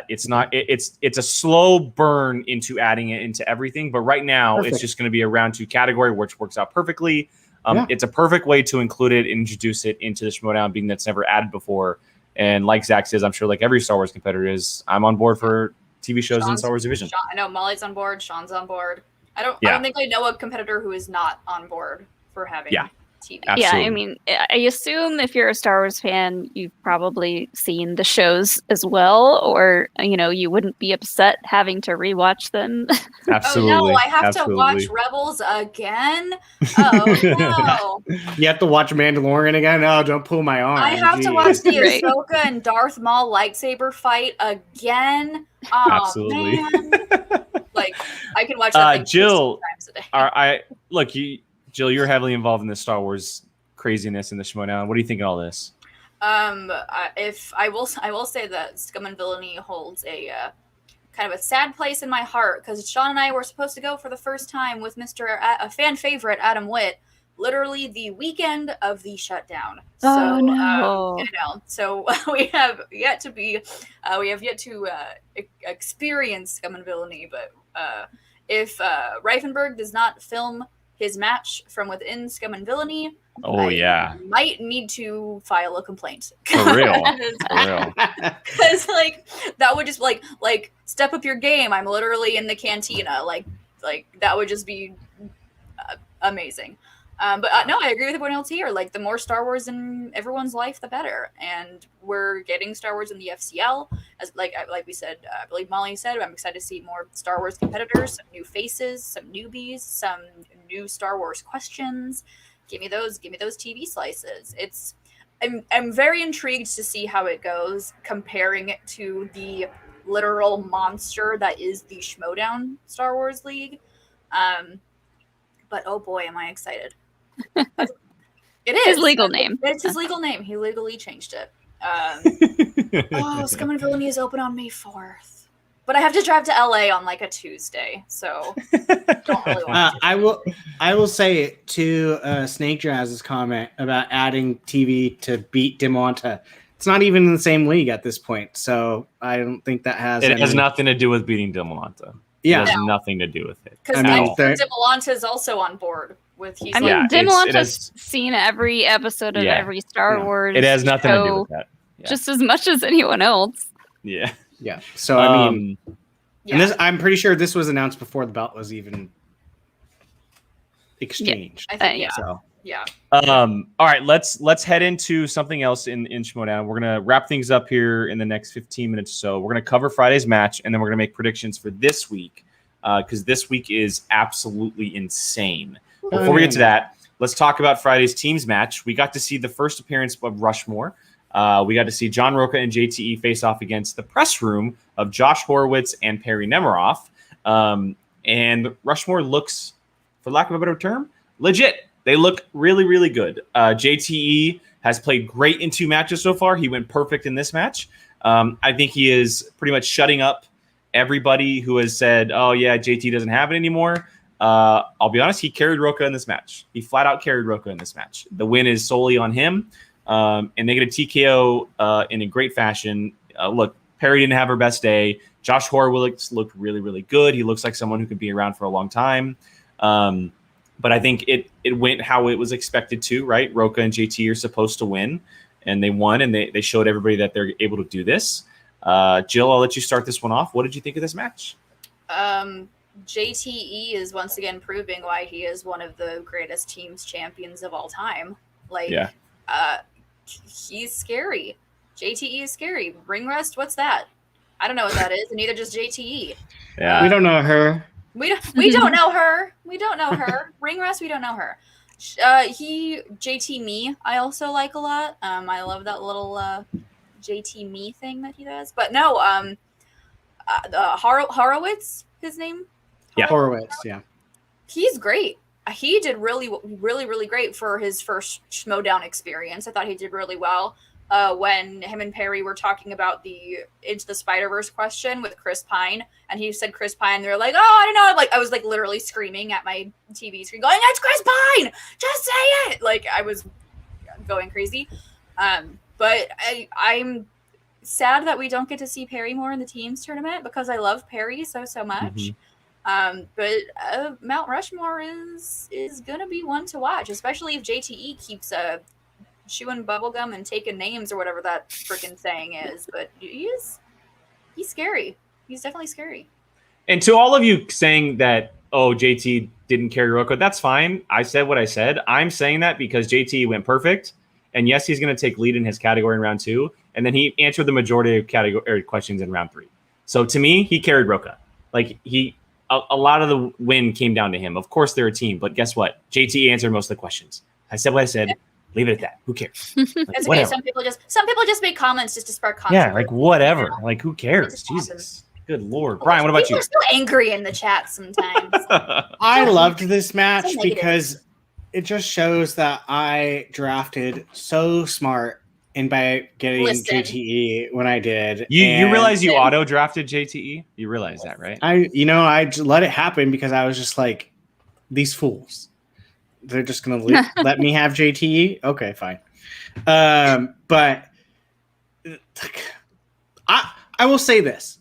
It's not. It's a slow burn into adding it into everything. But right now, it's just going to be a round 2 category, which works out perfectly. It's a perfect way to include it, introduce it into the Schmoedown, being that's never added before. And like Zach says, I'm sure like every Star Wars competitor is, I'm on board for TV shows in the Star Wars division. I know Molly's on board. Sean's on board. I don't think I know a competitor who is not on board for having TV. Absolutely. Yeah, I mean, I assume if you're a Star Wars fan, you've probably seen the shows as well, or you wouldn't be upset having to rewatch them. Absolutely. Oh no, I have to watch Rebels again. Oh no. You have to watch Mandalorian again? Oh, don't pull my arm. I have to watch the Ahsoka and Darth Maul lightsaber fight again. Oh, absolutely. Man. Like I can watch that thing Jill, 6 times a day. Jill, you're heavily involved in the Star Wars craziness in the Schmoedown. What do you think of all this? If I will say that Scum and Villainy holds a kind of a sad place in my heart, because Sean and I were supposed to go for the first time with a fan favorite Adam Witt, literally the weekend of the shutdown. Oh no! So we have yet to experience Scum and Villainy, but if Reifenberg does not film his match from within Scum and Villainy, I might need to file a complaint. For real. Because that would just like step up your game. I'm literally in the cantina. Like that would just be amazing. But no, I agree with everyone else here. Like the more Star Wars in everyone's life, the better. And we're getting Star Wars in the FCL, as like we said. I believe Molly said. I'm excited to see more Star Wars competitors, some new faces, some newbies, some new Star Wars questions. Give me those TV slices. I'm very intrigued to see how it goes, comparing it to the literal monster that is the Schmoedown Star Wars League. But oh boy, am I excited. It is his legal name. It's his legal name. He legally changed it. Scum and Villainy is open on May 4th. But I have to drive to LA on like a Tuesday, so don't really want to. I will say to Snake Jazz's comment about adding TV to beat Dimwanta, it's not even in the same league at this point, so I don't think that has. It has nothing to do with beating Dimwanta. Yeah, it has nothing to do with it. Because Dimwanta is also on board with. Dimwanta's seen every episode of every Star Wars. It has nothing to do with that. Just as much as anyone else. Yeah. Yeah. So I mean, and this, I'm pretty sure this was announced before the belt was even exchanged. I think, So. Yeah. All right, let's head into something else in Schmoedown. We're gonna wrap things up here in the next 15 minutes or so. We're gonna cover Friday's match, and then we're gonna make predictions for this week, because this week is absolutely insane. Before we get to that, let's talk about Friday's teams match. We got to see the first appearance of Rushmore. We got to see John Roca and JTE face off against the press room of Josh Horowitz and Perry Nemiroff. And Rushmore looks, for lack of a better term, legit. They look really, really good. JTE has played great in 2 matches so far. He went perfect in this match. I think he is pretty much shutting up everybody who has said, oh, yeah, JT doesn't have it anymore. I'll be honest, he carried Roca in this match. He flat out carried Roca in this match. The win is solely on him. And they get a TKO in a great fashion. Look, Perry didn't have her best day. Josh Horowitz looked really, really good. He looks like someone who could be around for a long time. But I think it went how it was expected to, right? Roca and JT are supposed to win, and they won, and they showed everybody that they're able to do this. Jill, I'll let you start this one off. What did you think of this match? JTE is once again proving why he is one of the greatest teams champions of all time. He's scary. JTE is scary. Ring rust, what's that? I don't know what that is, and neither does JTE. Yeah, we don't know her. We don't know her. We don't know her. Ring rust, we don't know her. JT me, I also like a lot. I love that little JT me thing that he does. But no, Horowitz, his name. Yeah, Horowitz. Yeah, he's great. He did really, really, really great for his first Schmoedown experience. I thought he did really well. When him and Perry were talking about the Into the Spider-Verse question with Chris Pine, and he said Chris Pine, they're like, oh, I don't know. I was literally screaming at my TV screen going, it's Chris Pine! Just say it! I was going crazy. But I'm sad that we don't get to see Perry more in the teams tournament because I love Perry so much. But Mount Rushmore is gonna be one to watch, especially if JTE keeps chewing bubblegum and taking names or whatever that freaking saying is. But he's scary. He's definitely scary. And to all of you saying that, oh, JT didn't carry Roka, that's fine. I said what I said. I'm saying that because JT went perfect. And yes, he's going to take lead in his category in round 2. And then he answered the majority of category questions in round 3. So to me, he carried Roka. Like a lot of the win came down to him. Of course, they're a team. But guess what? JT answered most of the questions. I said what I said. Leave it at that. Who cares? Like, That's okay. whatever. Some people just make comments just to spark controversy. Yeah, like whatever. Like who cares? Jesus. Good Lord. Brian, what about People you? are so angry in the chat sometimes. I loved this match So negative. because it just shows that I drafted so smart in by getting Listen. JTE when I did. You And realize you auto drafted JTE? You realize that, right? I just let it happen because I was just like, these fools. They're just gonna let me have JTE. Okay, fine. But I will say this.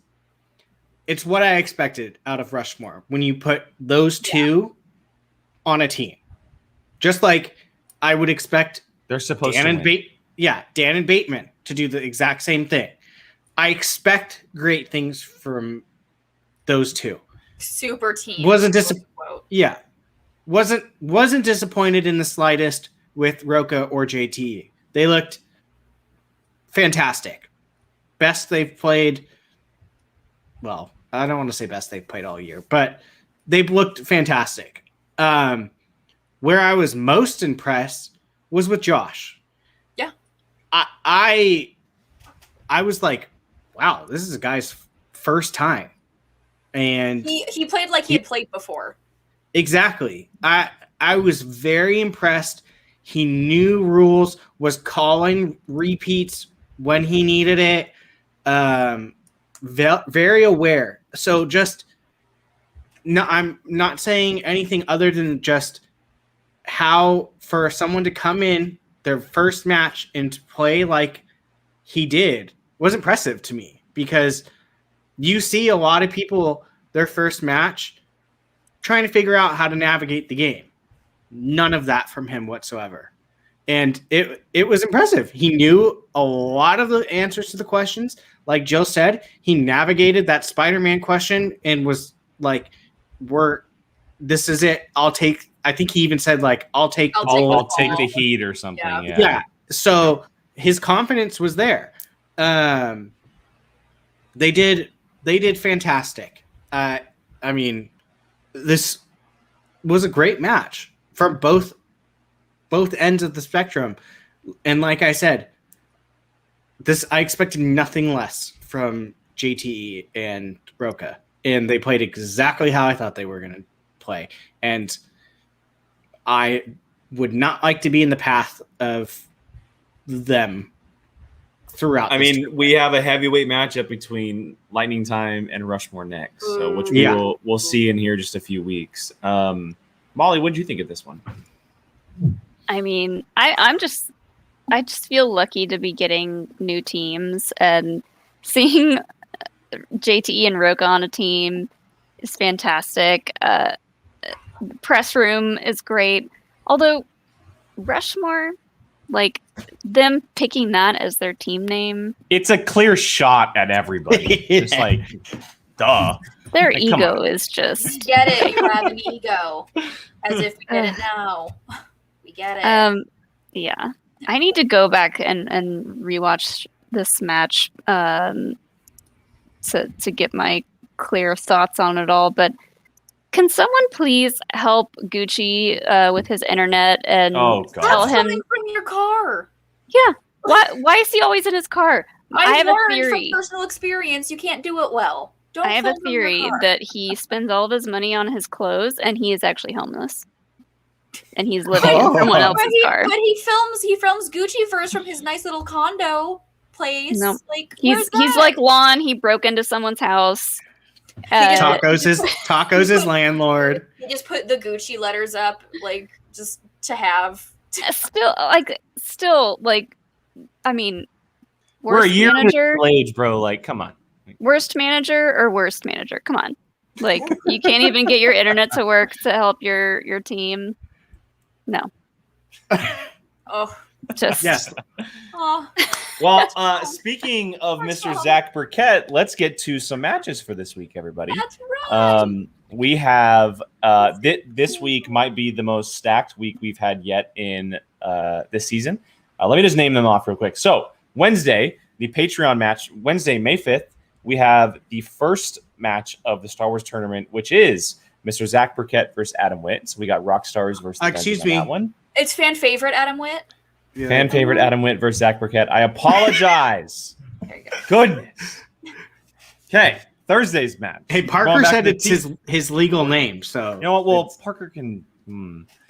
It's what I expected out of Rushmore when you put those two on a team. Just like I would expect They're supposed Dan to and win. Dan and Bateman to do the exact same thing. I expect great things from those two. Super team. Wasn't disappointed in the slightest with Roka or JT. They looked fantastic. Best they've played. Well, I don't want to say best they've played all year, but they've looked fantastic. Where I was most impressed was with Josh. Yeah. I was like, wow, this is a guy's first time. And he played like he had played before. Exactly. I was very impressed. He knew rules, was calling repeats when he needed it. Very aware. So I'm not saying anything other than just how for someone to come in their first match and to play like he did was impressive to me, because you see a lot of people their first match trying to figure out how to navigate the game. None of that from him whatsoever. And it was impressive. He knew a lot of the answers to the questions. Like Jill said, he navigated that Spider-Man question and was like, this is it. I think he even said like, I'll take the heat or something. Yeah. So his confidence was there. They did fantastic. I mean, this was a great match from both ends of the spectrum. And like I said, I expected nothing less from JTE and Roka. And they played exactly how I thought they were going to play. And I would not like to be in the path of them throughout. I mean, we have a heavyweight matchup between Lightning Time and Rushmore next, so which we'll see in here just a few weeks. Molly, what did you think of this one? I mean, I just feel lucky to be getting new teams, and seeing JTE and Roka on a team is fantastic. Press room is great. Although Rushmore, like them picking that as their team name, it's a clear shot at everybody. It's like, duh. Their Like, ego is just. Get it? You have an ego. As if we didn't know. We get it. Yeah. I need to go back and rewatch this match to get my clear thoughts on it all. But can someone please help Gucci with his internet and tell him from your car? Yeah. Why is he always in his car? I have a learned theory. from personal experience, you can't do it well. Don't I have a film from your theory car. that he spends all of his money on his clothes and he is actually homeless. And he's living in someone else's car. But he films Gucci first from his nice little condo place. No, Like he's like Lon. He broke into someone's house. Taco's his landlord. He just put the Gucci letters up, like just to have. Still, I mean, We're a Worst year manager, age, bro. Like, come on. worst manager, or worst manager? Come on. Like, you can't even get your internet to work to help your team. No, Oh, just Yes. oh. Well, speaking of Mr. Zach Burkett, let's get to some matches for this week, everybody. That's right. We have this week might be the most stacked week we've had yet in this season. Let me just name them off real quick. So Wednesday, the Patreon match, Wednesday, May 5th, we have the first match of the Star Wars tournament, which is Mr. Zach Burkett versus Adam Witt. So we got Rockstars versus the Excuse Dungeon on me. that one. It's fan favorite Adam Witt. Yeah. Fan favorite Adam Witt versus Zach Burkett. I apologize. There you go. Goodness. Okay, Thursday's match. Hey, Going Parker back said to the it's his legal name, so You know what? Well, it's- Parker can.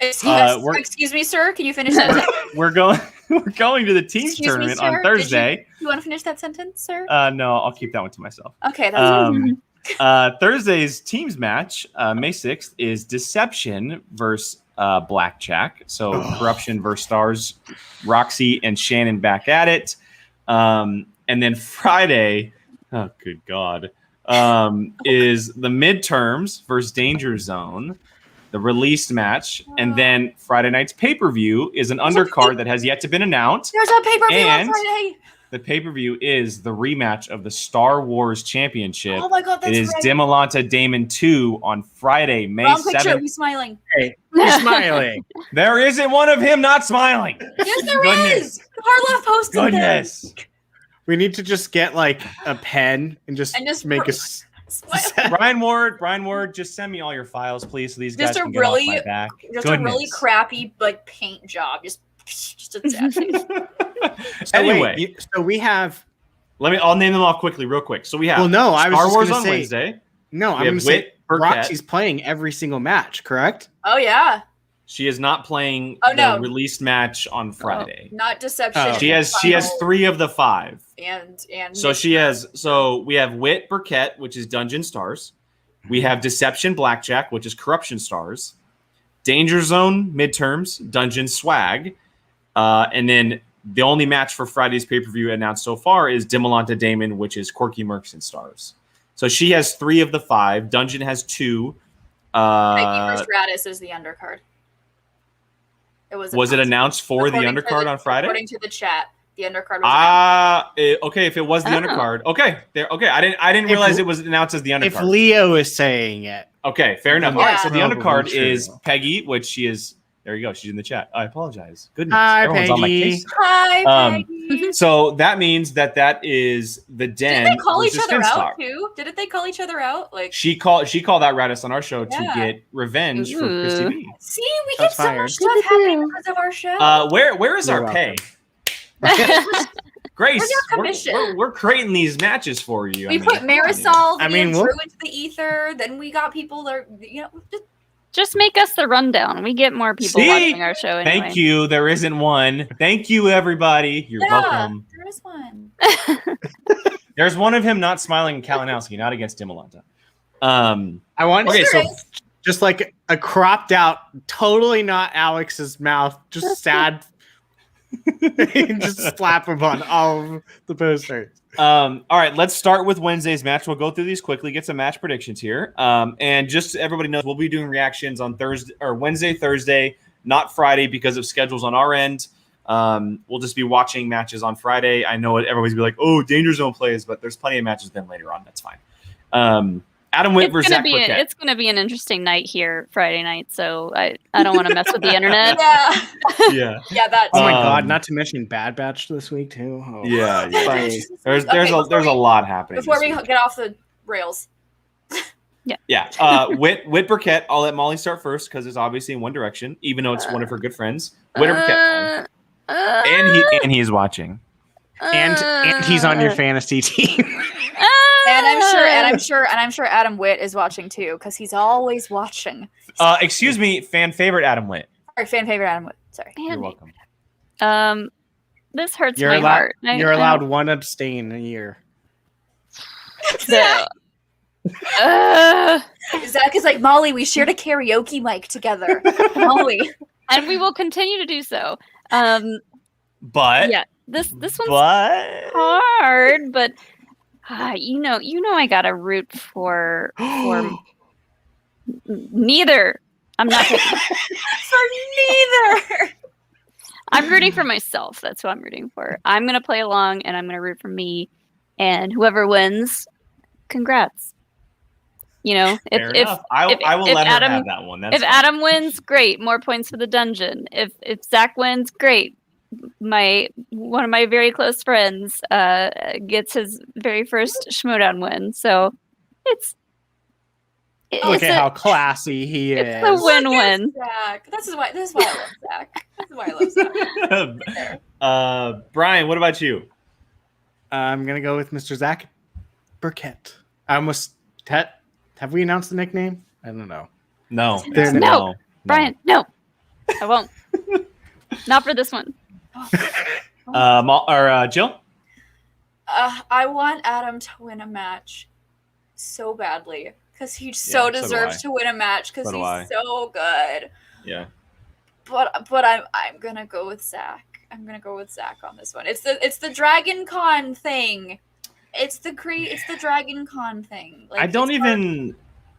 Excuse me, sir. Can you finish that? sentence? We're going. We're going to the teams Excuse me, tournament sir, on did Thursday. You want to finish that sentence, sir? No, I'll keep that one to myself. Okay, that's Thursday's teams match, May 6th, is Deception versus Blackjack. So Corruption versus Stars, Roxy and Shannon back at it. And then Friday, oh good God, is the midterms versus Danger Zone, the released match. And then Friday night's pay-per-view is an undercard that has yet to been announced. There's a pay-per-view on And- Friday. The pay-per-view is the rematch of the Star Wars Championship. Oh my god, that's It is right. Dimolanta Damon 2 on Friday, May Wrong picture. 7th. He's smiling. You're smiling. There isn't one of him not smiling. Yes, there Goodness. is. Harlow posted Goodness. We need to just get like a pen and just make a. this. Smile. Brian Ward, just send me all your files, please, so these guys Just a can get off really- my back. Just a really Goodness. crappy like paint job. Just a So Anyway, wait, so we have. I'll name them off quickly, real quick. So we have Well, no, I was Star just Wars gonna on say- Wednesday. No, I'm We going have to say Whit Burkett. Roxy's playing every single match, correct? Oh yeah. She is not playing Oh, the no. released match on Friday. Not deception. Oh. She has Final 3 of the 5. and So we have Whit Burkett, which is Dungeon Stars. We have Deception Blackjack, which is Corruption Stars. Danger Zone midterms, Dungeon Swag. And then the only match for Friday's pay-per-view announced so far is Dimolanta Damon, which is Corky Mercs and Stars. So she has 3 of the 5. Dungeon has 2. Peggy versus Radis is the undercard. Was it announced for the undercard on Friday? According to the chat, the undercard was Okay. If it was the undercard, okay. Okay, I didn't realize it was announced as the undercard. If Leo is saying it, Okay, fair enough. Yeah. All right, so the Probably undercard true. is Peggy, which she is. There you go. She's in the chat. I apologize. Goodness, Hi, everyone's on my Peggy. case. Hi, Um, Peggy. So that means that is the Den. Didn't they call each versus other Finstock. out too? Didn't they call each other out? Like, She called out Radis on our show to Yeah. get revenge for Ooh. Christy B. see, we get That's so fired. much stuff happening because of our show. Where is You're our pay? welcome. Grace, Where's your commission? we're creating these matches for you. we put Marisol, I me mean, and we'll- Drew into the ether. Then we got people that are, just make us the rundown. We get more people See? watching our show anyway. Thank you. There isn't one. Thank you, everybody. You're welcome. there is one. There's one of him not smiling, Kalinowski, not against Dimolanta. I want Okay, so just like a cropped out, totally not Alex's mouth, just sad. Just slap him on all of the posters. all right, let's start with Wednesday's match. We'll go through these quickly, get some match predictions here. And just so everybody knows, we'll be doing reactions on Thursday or Wednesday, Thursday, not Friday because of schedules on our end. We'll just be watching matches on Friday. I know everybody's be like, "Oh, Danger Zone plays," but there's plenty of matches then later on. That's fine. Adam Witt versus Zach Burkett. It's gonna be an interesting night here Friday night, so I don't want to mess with the internet. Yeah, Yeah, yeah, that. Oh my god! Um, Not to mention Bad Batch this week too. Oh. yeah. Funny. There's Okay, a lot happening. Before this we week. get off the rails, Yeah. Whit Burkett. I'll let Molly start first because it's obviously in one direction, even though it's one of her good friends. Whit Burkett. And he is watching. And he's on your fantasy team. and I'm sure Adam Witt is watching too because he's always watching. Excuse me, fan favorite Adam Witt. Sorry, fan favorite Adam Witt. Sorry. You're welcome. This hurts You're my allowed. heart. You're allowed one abstain a year. So, Zach is like, Molly, we shared a karaoke mic together. Molly. and we will continue to do so. But Yeah. this one's But hard, but you know, I gotta root for neither. I'm not picking. For neither. I'm rooting for myself. That's who I'm rooting for. I'm gonna play along, and I'm gonna root for me, and whoever wins, congrats. You know, fair enough. I will if let Adam, her have that one. That's if fine. Adam wins, great, more points for the dungeon. If Zach wins, great. One of my very close friends gets his very first Schmoedown win. So Look at how classy he is. it's a win-win. Zach. This is why I love Zach. This is why I love Zach. Brian, what about you? I'm gonna go with Mr. Zach Burkett. I almost have we announced the nickname? I don't know. No. No. Brian, no. I won't. Not for this one. Jill? I want Adam to win a match so badly because he so deserves to win a match because he's so good. Yeah. But I'm gonna go with Zach. I'm gonna go with Zach on this one. It's the Dragon Con thing. It's the Dragon Con thing. Like, I don't even.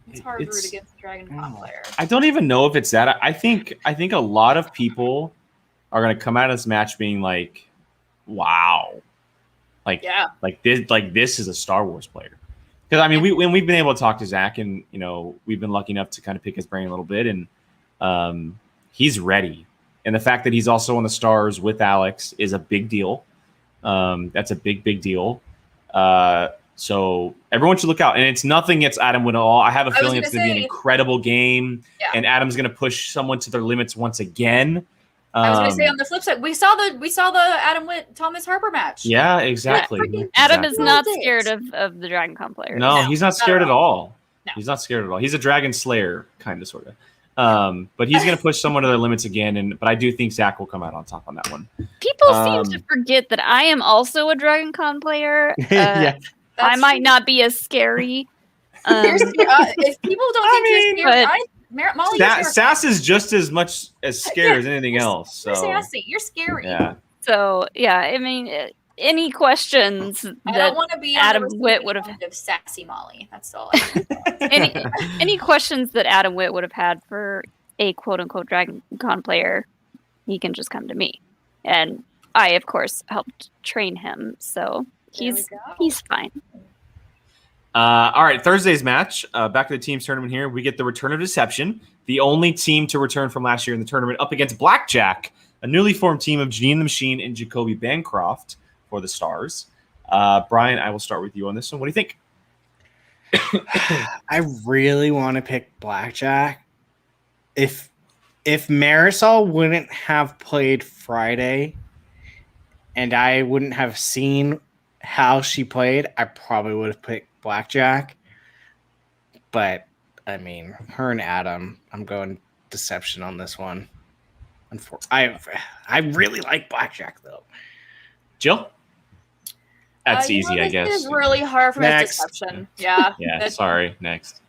It's hard to root against the Dragon Con player. I don't even know if it's that. I think a lot of people are gonna come out of this match being like, "Wow, like this is a Star Wars player." Because I mean, we've been able to talk to Zach, and you know, we've been lucky enough to kind of pick his brain a little bit, and he's ready. And the fact that he's also on the stars with Alex is a big deal. That's a big deal. So everyone should look out. And it's nothing against Adam Wood at all. I have a feeling it's going to be an incredible game. Yeah. And Adam's going to push someone to their limits once again. I was going to say on the flip side, we saw the Adam Witt Thomas Harper match. Yeah, exactly. Adam is not scared of the Dragon Con players. No, he's not scared at all. No. He's not scared at all. He's a Dragon Slayer, kind of, sort of. But he's going to push someone to their limits again. But I do think Zach will come out on top on that one. People seem to forget that I am also a Dragon Con player. Yeah. I might not be as scary. If people don't think you're scared, Molly, Sass is just as much as scary as anything else. So. You're sassy. You're scary. Yeah. So yeah, I mean, any questions that Adam Witt would have sassy Molly. That's all. any questions that Adam Witt would have had for a quote unquote Dragon Con player, he can just come to me, and I of course helped train him, so he's fine. All right, Thursday's match. Back to the teams tournament here. We get the return of Deception, the only team to return from last year in the tournament, up against Blackjack, a newly formed team of Janine the Machine and Jacoby Bancroft for the Stars. Brian, I will start with you on this one. What do you think? I really want to pick Blackjack. If Marisol wouldn't have played Friday and I wouldn't have seen how she played, I probably would have picked Blackjack. But I mean, her and Adam, I'm going Deception on this one. I really like Blackjack though. Jill? That's easy, I guess. This is really hard for me. Deception. Yeah. Yeah. Sorry. Next.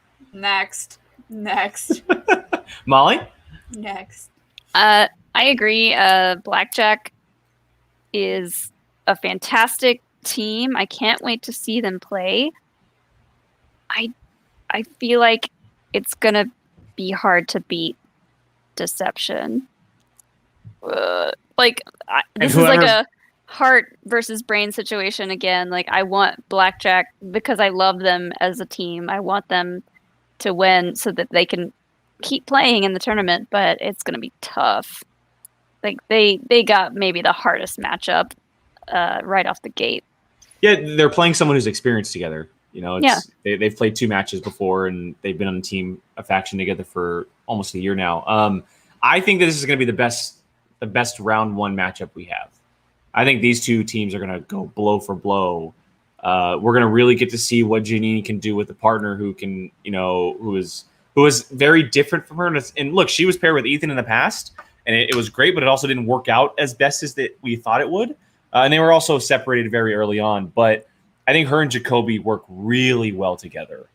Molly? Next. I agree. Blackjack is a fantastic team. I can't wait to see them play. I feel like it's gonna be hard to beat Deception. This is like a heart versus brain situation again. Like, I want Blackjack because I love them as a team. I want them to win so that they can keep playing in the tournament, but it's going to be tough. Like, they got maybe the hardest matchup right off the gate. Yeah, they're playing someone who's experienced together. You know, they've played 2 matches before, and they've been on a faction together for almost a year now. I think that this is going to be the best round 1 matchup we have. I think these 2 teams are going to go blow for blow. We're going to really get to see what Janine can do with a partner who can, you know, who is very different from her. And look, she was paired with Ethan in the past, and it was great, but it also didn't work out as best as that we thought it would. And they were also separated very early on. But I think her and Jacoby work really well together.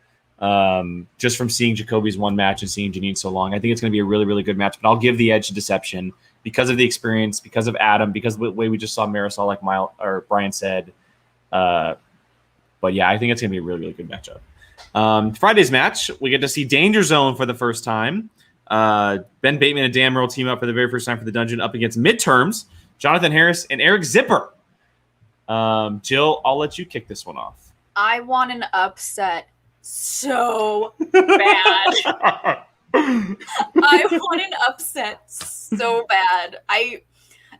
Just from seeing Jacoby's one match and seeing Janine so long, I think it's going to be a really, really good match. But I'll give the edge to Deception because of the experience, because of Adam, because of the way we just saw Marisol, like Brian said. But yeah, I think it's going to be a really, really good matchup. Friday's match, we get to see Danger Zone for the first time. Ben Bateman and Dan Merle team up for the very first time for the dungeon up against Midterms, Jonathan Harris and Eric Zipper. Jill, I'll let you kick this one off. I want an upset so bad. I want an upset so bad.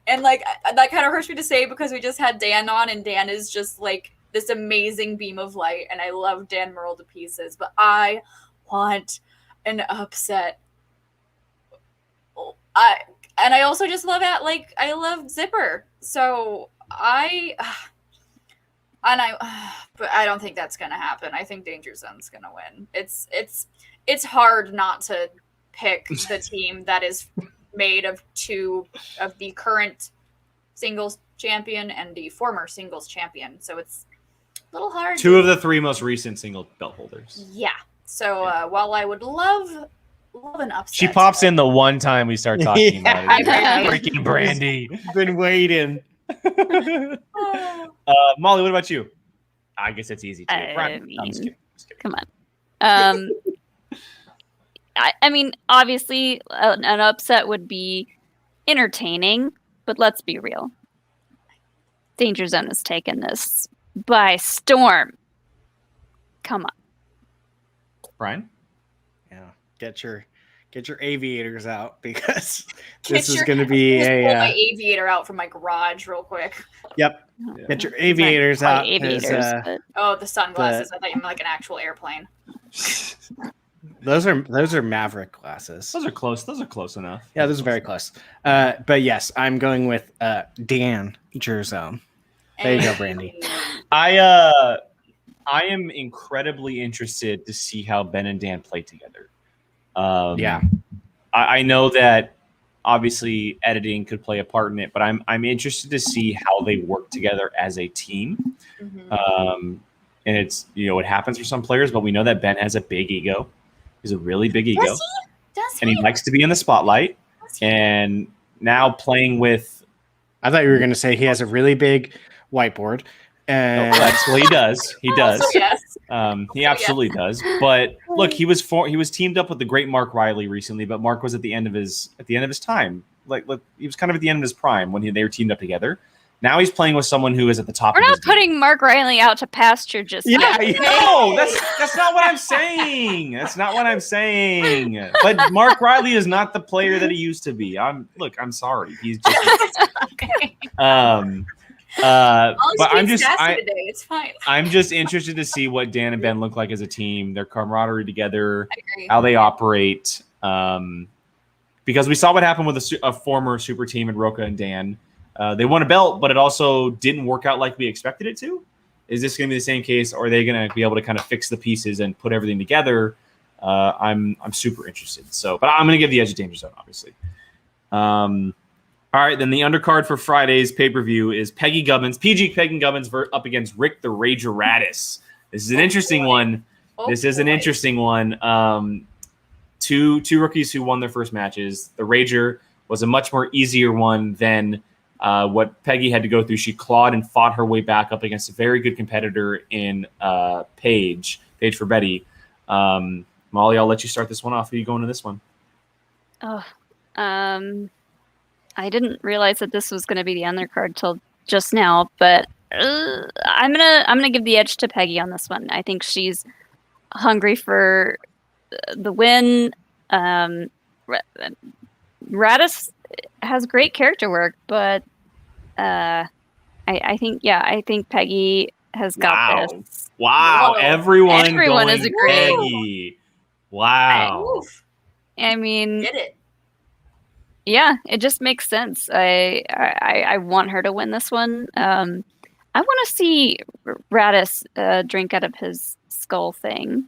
That kind of hurts me to say because we just had Dan on, and Dan is just like this amazing beam of light, and I love Dan Merle to pieces, but I want an upset. I also just love it. Like, I love Zipper, so but I don't think that's gonna happen. I think Danger Zone's gonna win. It's hard not to pick the team that is made of two of the current singles champion and the former singles champion. So it's a little hard. Two of the three most recent single belt holders. Yeah. So while I would love an upset, she pops in the one time we start talking about it. Freaking Brandy. Been waiting. Molly, what about you? I guess it's easy too. I'm just kidding. Come on. I mean, obviously, an upset would be entertaining, but let's be real. Danger Zone has taken this by storm. Come on, Brian. Yeah, get your aviators out because this is going to be pull my aviator out from my garage real quick. Yep, get your aviators out. Oh, the sunglasses! I thought you meant like an actual airplane. Those are Maverick glasses. Those are close enough. Yeah, those are very close. But yes, I'm going with Dan Jerzone. There you go, Brandy. I am incredibly interested to see how Ben and Dan play together. Yeah, I know that obviously editing could play a part in it, but I'm interested to see how they work together as a team. Mm-hmm. And it's, it happens for some players, but we know that Ben has a big ego. He's a really big ego. Does he? And he likes to be in the spotlight. And now playing with... I thought you were going to say he has a really big whiteboard. And well, he does. He does. Also, yes. He absolutely does. But look, he was teamed up with the great Mark Riley recently, but Mark was at the end of his time. Like he was kind of at the end of his prime when they were teamed up together. Now he's playing with someone who is at the top. We're not putting Mark Riley out to pasture just yet. No, that's not what I'm saying. That's not what I'm saying. But Mark Riley is not the player that he used to be. I'm sorry. He's just okay. But it's fine. I'm just interested to see what Dan and Ben look like as a team, their camaraderie together, how they operate. Because we saw what happened with a former super team in Roca and Dan. They won a belt, but it also didn't work out like we expected it to. Is this going to be the same case, or are they going to be able to kind of fix the pieces and put everything together? I'm super interested. But I'm going to give the edge of Danger Zone, obviously. All right, then the undercard for Friday's pay-per-view is PG Peggy Gubbins up against Rick the Rager Radis. This is an interesting one. Interesting one. Two rookies who won their first matches. The Rager was a much more easier one than what Peggy had to go through. She clawed and fought her way back up against a very good competitor in Paige for Betty. Molly, I'll let you start this one off. Who are you going to this one? I didn't realize that this was going to be the undercard till just now, but I'm gonna give the edge to Peggy on this one. I think she's hungry for the win. Radis has great character work, but I think Peggy has got this. Wow! Everyone is agreeing. Peggy. Wow! I mean, get it. Yeah, it just makes sense. I want her to win this one. I want to see Radis drink out of his skull thing.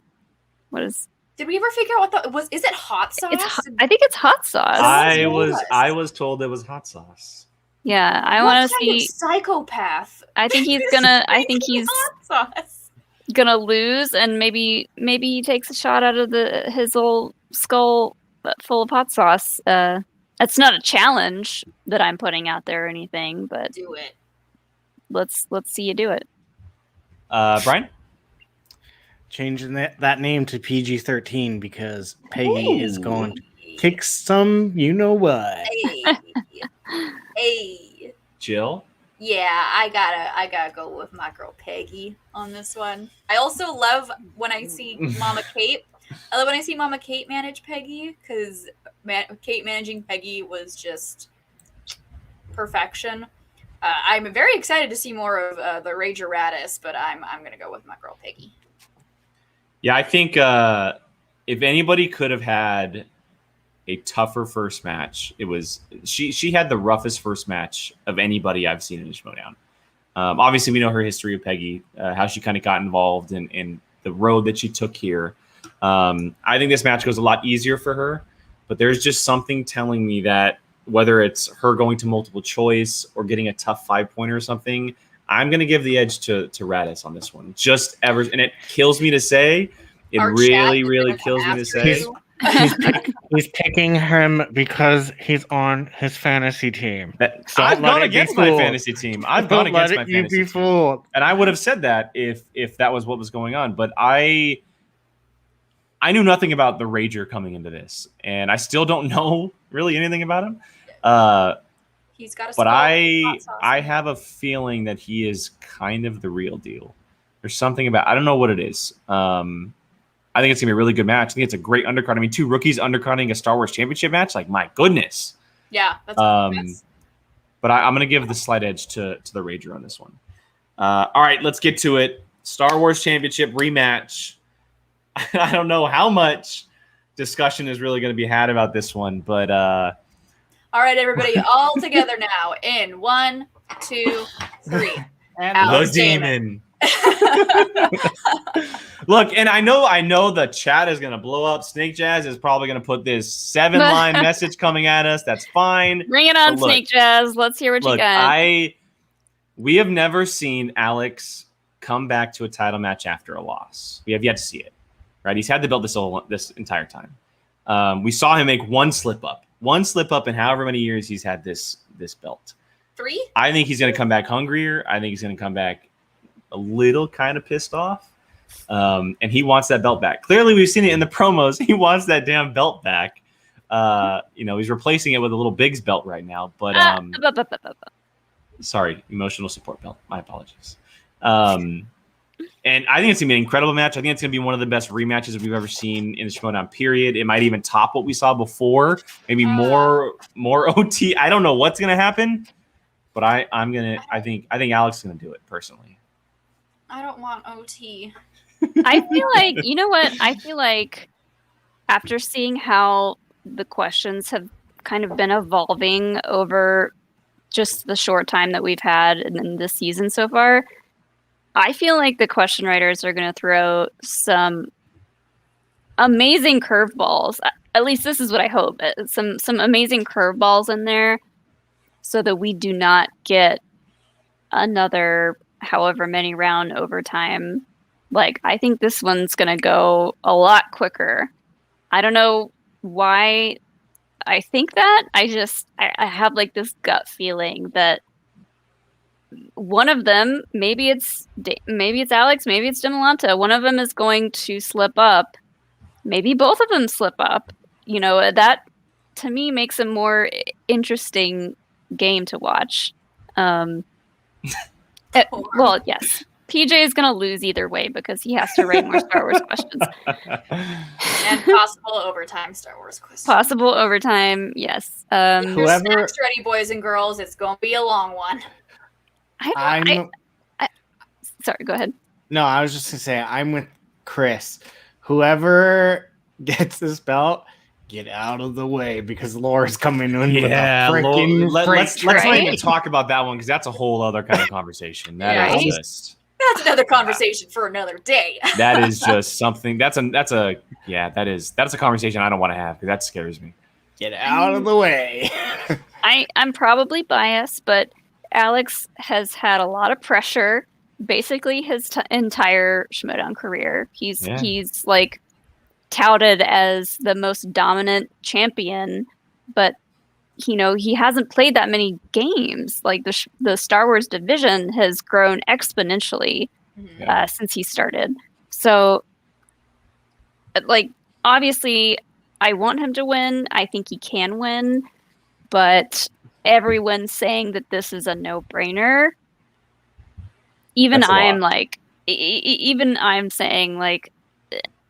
What is? Did we ever figure out what was? Is it hot sauce? I think it's hot sauce. I was told it was hot sauce. Yeah, I want to see psychopath. I think he's gonna. I think he's hot sauce. gonna lose, and maybe he takes a shot out of his little skull full of hot sauce. It's not a challenge that I'm putting out there or anything, but Do it. let's see you do it. Brian? Changing that name to PG-13 because Peggy is going to kick some you-know-what. Hey. Jill? Yeah, I gotta go with my girl Peggy on this one. I also love when I see Mama Kate. I love when I see Mama Kate manage Peggy, because Kate managing Peggy was just perfection. I'm very excited to see more of the Rager Radis, but I'm gonna go with my girl Peggy. Yeah, I think if anybody could have had a tougher first match, it was she had the roughest first match of anybody I've seen in the Schmoedown. Obviously, we know her history of Peggy, how she kind of got involved in the road that she took here. I think this match goes a lot easier for her, but there's just something telling me that whether it's her going to multiple choice or getting a tough 5-pointer or something, I'm going to give the edge to Radis on this one. And it kills me to say. It really kills me to say. He's picking him because he's on his fantasy team. I've gone against my fantasy team. I've gone against my fantasy team. And I would have said that if that was what was going on. But I knew nothing about the Rager coming into this. And I still don't know really anything about him. He's got but I have a feeling that he is kind of the real deal. There's something about, I don't know what it is. I think it's gonna be a really good match. I think it's a great undercard. I mean, 2 rookies undercutting a Star Wars Championship match, like my goodness. Yeah, that's but I'm gonna give the slight edge to the Rager on this one. All right, let's get to it. Star Wars Championship rematch. I don't know how much discussion is really going to be had about this one, but all right, everybody, all together now in 1, 2, 3. The Demon. Look, and I know the chat is going to blow up. Snake Jazz is probably going to put this 7-line message coming at us. That's fine. Bring it on, Snake Jazz. Let's hear what you got. We have never seen Alex come back to a title match after a loss. We have yet to see it. Right? He's had the belt this entire time. We saw him make one slip up in however many years he's had this belt. 3? I think he's going to come back hungrier. I think he's going to come back a little kind of pissed off. And he wants that belt back. Clearly, we've seen it in the promos. He wants that damn belt back. He's replacing it with a little Biggs belt right now. But sorry, emotional support belt. My apologies. And I think it's going to be an incredible match. I think it's going to be one of the best rematches we've ever seen in the Schmoedown period. It might even top what we saw before. Maybe more OT. I don't know what's going to happen, but I think Alex is going to do it personally. I don't want OT. I feel like, you know what? I feel like after seeing how the questions have kind of been evolving over just the short time that we've had in this season so far, I feel like the question writers are going to throw some amazing curveballs. At least this is what I hope. Some amazing curveballs in there so that we do not get another however many round overtime. Like, I think this one's going to go a lot quicker. I don't know why I think that. I have like this gut feeling that one of them, maybe it's Alex, maybe it's Demolanta, one of them is going to slip up. Maybe both of them slip up. You know, that to me makes a more interesting game to watch. Well, yes. PJ is going to lose either way because he has to write more Star Wars questions. And possible overtime Star Wars questions. Possible overtime, yes. Your snacks ready, boys and girls. It's going to be a long one. Sorry, go ahead. No, I was just going to say, I'm with Chris. Whoever gets this belt, get out of the way because Laura's coming in with a freaking let's not even talk about that one because that's a whole other kind of conversation. That's another conversation for another day. That is just something. That's a conversation I don't want to have because that scares me. Get out of the way. I'm probably biased, but Alex has had a lot of pressure basically his entire Schmoedown career. He's Yeah. he's like touted as the most dominant champion, but he hasn't played that many games. Like the Star Wars division has grown exponentially since he started. So, like, obviously, I want him to win. I think he can win, but everyone's saying that this is a no-brainer. Even That's a lot. I'm like, even I'm saying like,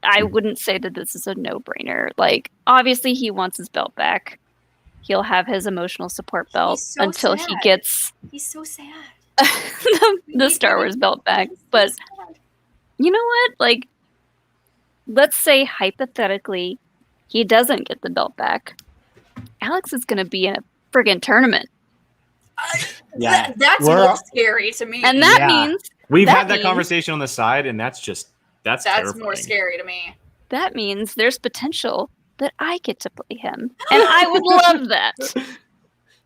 I wouldn't say that this is a no-brainer. Like, obviously, he wants his belt back. He'll have his emotional support belt so until he sad. gets He's so sad. the Star Wars belt back. But you know what? Like, let's say hypothetically, he doesn't get the belt back. Alex is going to be in a friggin' tournament. Yeah. That's We're- more scary to me. And that Yeah. means We've That had that means- conversation on the side, and that's terrifying. more scary to me. there's potential that I get to play him. And I would love that.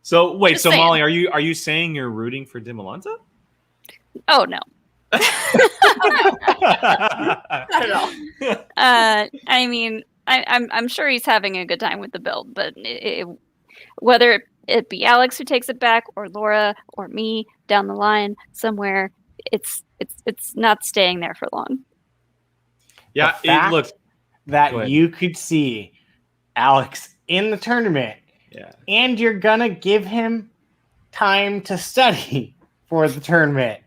So wait, Just so saying. Molly, are you saying you're rooting for Dimolanta? Oh no. Not at all. I mean, I'm sure he's having a good time with the belt, but whether it be Alex who takes it back, or Laura, or me down the line somewhere, it's not staying there for long. Yeah, The fact look. that Go ahead. you could see Alex in the tournament, Yeah. and you're gonna give him time to study for the tournament.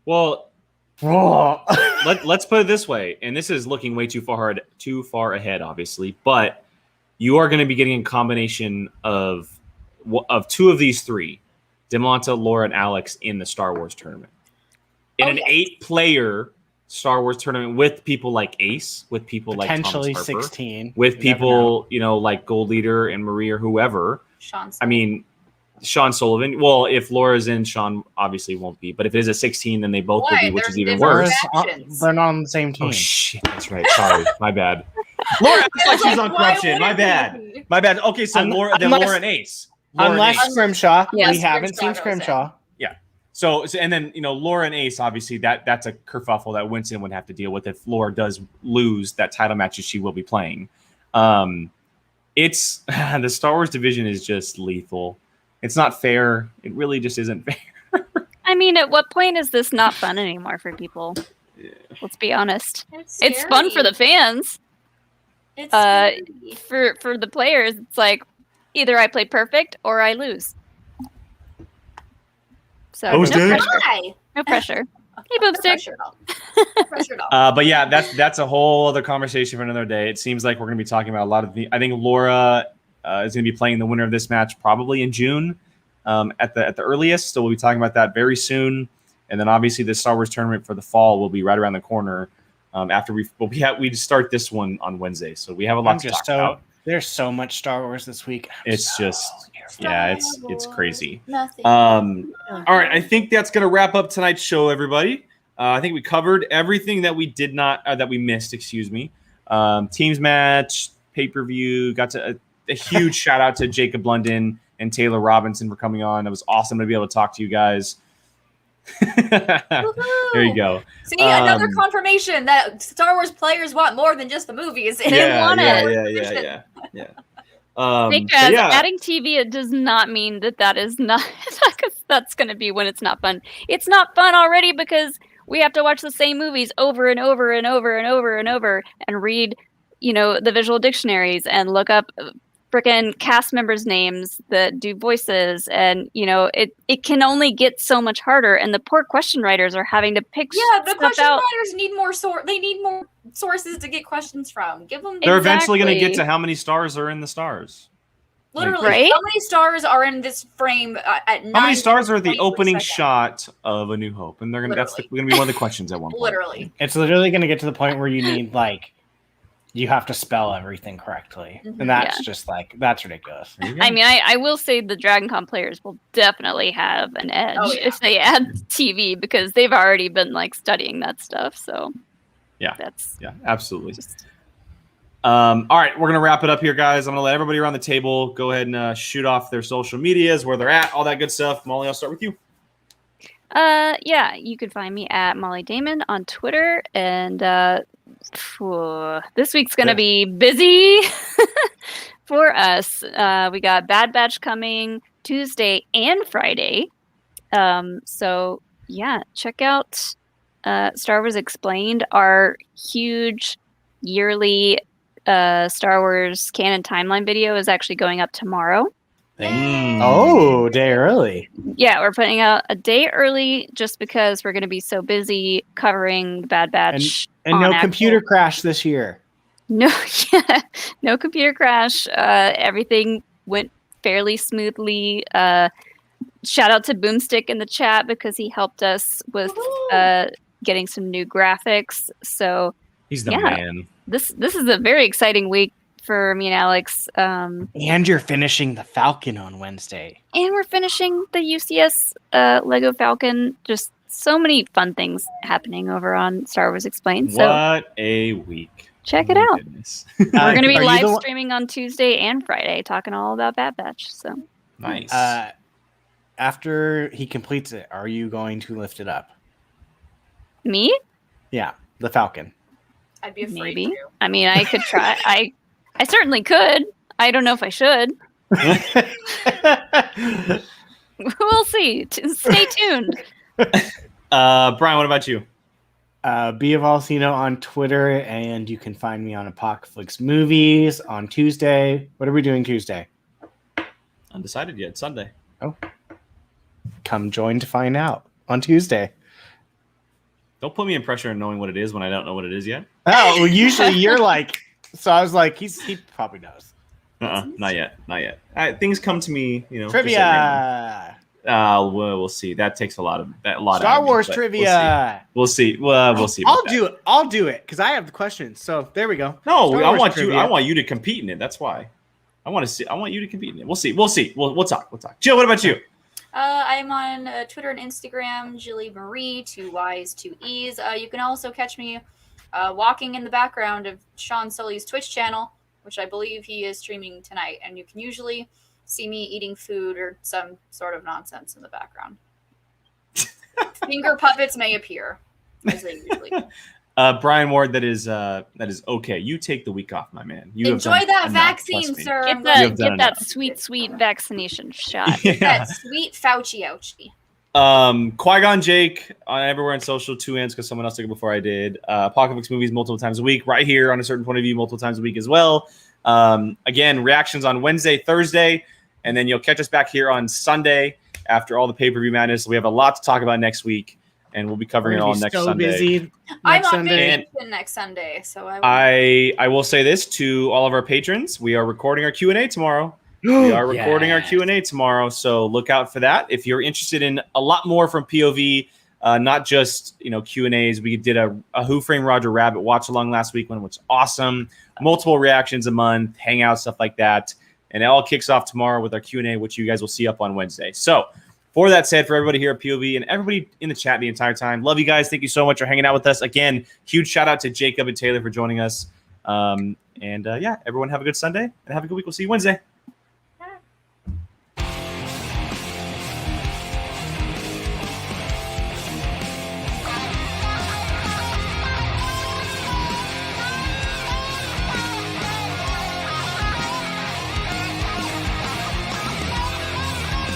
Well, Whoa. let's put it this way, and this is looking way too far ahead, obviously, but you are going to be getting a combination of two of these three, Dimolanta, Laura, and Alex, in the Star Wars tournament. In an 8-player Star Wars tournament with people like Ace, with people like Potentially Thomas Harper, 16. with You never people, like Gold Leader and Marie or whoever. I mean, Sean Sullivan. Well, if Laura's in, Sean obviously won't be. But if it is a 16, then they both will Why? be, which There's is even different worse. factions. They're not on the same team. Oh shit, that's right. Sorry, my bad. Laura acts like she's on Why corruption. would My it bad. be? My bad. Okay, so Laura and Ace. Laura and Unless Ace. Scrimshaw. Yes. We haven't seen Scrimshaw goes in. Scrimshaw. So and then Laura and Ace, obviously that's a kerfuffle that Winston would have to deal with if Laura does lose that title matches she will be playing. It's the Star Wars division is just lethal. It's not fair. It really just isn't fair. I mean, at what point is this not fun anymore for people? Let's be honest. It's fun for the fans. It's scary. For the players, it's like either I play perfect or I lose. So Oh, no dude. pressure. Why? No pressure. Hey, Boomstick. Pressure at all. Pressure at all. But yeah, that's a whole other conversation for another day. It seems like we're going to be talking about a lot of I think Laura is going to be playing the winner of this match probably in June at the earliest. So we'll be talking about that very soon. And then obviously the Star Wars tournament for the fall will be right around the corner. After we start this one on Wednesday, so we have a lot to talk about. There's so much Star Wars this week. It's just it's crazy. Nothing. All right, I think that's going to wrap up tonight's show, everybody. I think we covered everything that we did not that we missed. Excuse me. Teams match, pay-per-view. Got to a huge shout out to Jacob Blunden and Taylor Robinson for coming on. It was awesome to be able to talk to you guys. There you go. See, another confirmation that Star Wars players want more than just the movies. They want it. Yeah. Because adding TV, it does not mean that is not that's going to be when it's not fun. It's not fun already because we have to watch the same movies over and over and over and over and over and read, the visual dictionaries and look up freaking cast members' names that do voices, and it can only get so much harder. And the poor question writers are having to pick the stuff question out. writers need more They need more sources to get questions from. Give them. They're eventually going to get Exactly. to how many stars are in the stars. Literally, Right? how many stars are in this frame at 9? How many stars are the 20 per opening second? shot of A New Hope? And they're gonna that's going to be one of the questions at one point. Literally. It's literally going to get to the point where you need you have to spell everything correctly, and that's just that's ridiculous. I mean, I will say the Dragon Con players will definitely have an edge if they add TV because they've already been studying that stuff. So yeah, that's absolutely. All right, we're gonna wrap it up here, guys. I'm gonna let everybody around the table go ahead and shoot off their social medias, where they're at, all that good stuff. Molly, I'll start with you. Yeah, you can find me at Molly Damon on Twitter, and this week's gonna be busy for us. We got Bad Batch coming Tuesday and Friday. So yeah, check out Star Wars Explained, our huge yearly Star Wars canon timeline video is actually going up tomorrow. Oh, day early. Yeah, we're putting out a day early just because we're going to be so busy covering the Bad Batch. And no computer crash this year. No, no computer crash. Everything went fairly smoothly. Shout out to Boomstick in the chat because he helped us with getting some new graphics. So he's the man. This is a very exciting week for me and Alex. And you're finishing the Falcon on Wednesday. And we're finishing the UCS Lego Falcon. Just so many fun things happening over on Star Wars Explained. So what a week. Check it out. Goodness. We're going to be live streaming on Tuesday and Friday talking all about Bad Batch. So nice. After he completes it, are you going to lift it up? Me? Yeah, the Falcon. I'd be afraid Maybe. to. I mean, I could try. I certainly could. I don't know if I should. We'll see. Stay tuned. Brian, what about you? B of Alcino on Twitter, and you can find me on Apocalypse Movies on Tuesday. What are we doing Tuesday? Undecided yet. Sunday. Oh. Come join to find out on Tuesday. Don't put me in pressure on knowing what it is when I don't know what it is yet. Oh, well, usually you're like, so I was like, he probably knows. Not yet. Not yet. Things come to me, you know. Trivia. We'll see. That takes a lot of Star Wars trivia. We'll see. We'll see. I'll do it because I have the questions. So there we go. No, I want you to compete in it. That's why. I want you to compete in it. We'll see. We'll talk. Jill, what about you? I'm on Twitter and Instagram, Jilly Marie, 2 Y's, 2 E's. You can also catch me walking in the background of Sean Sully's Twitch channel, which I believe he is streaming tonight. And you can usually see me eating food or some sort of nonsense in the background. Finger puppets may appear, as they usually do. Brian Ward, that is okay. You take the week off, my man. You enjoy that vaccine, sir. Get that sweet vaccination shot. Get that sweet Fauci ouchie. Qui-Gon Jake on everywhere on social, 2 ends because someone else took it before I did. Apocalypse Movies multiple times a week, right here on A Certain Point of View multiple times a week as well. Again, reactions on Wednesday, Thursday, and then you'll catch us back here on Sunday after all the pay-per-view madness. We have a lot to talk about next week. And we'll be covering it all next Sunday. I'm on vacation next Sunday, so I will say this to all of our patrons: we are recording our Q&A tomorrow. We are recording our Q&A tomorrow, so look out for that. If you're interested in a lot more from POV, not just Q&As, we did a Who Framed Roger Rabbit watch along last week, one which was awesome. Multiple reactions a month, hangouts, stuff like that, and it all kicks off tomorrow with our Q&A, which you guys will see up on Wednesday. So. For that said, for everybody here at POV and everybody in the chat the entire time, love you guys. Thank you so much for hanging out with us. Again, huge shout out to Jacob and Taylor for joining us. Everyone have a good Sunday and have a good week. We'll see you Wednesday.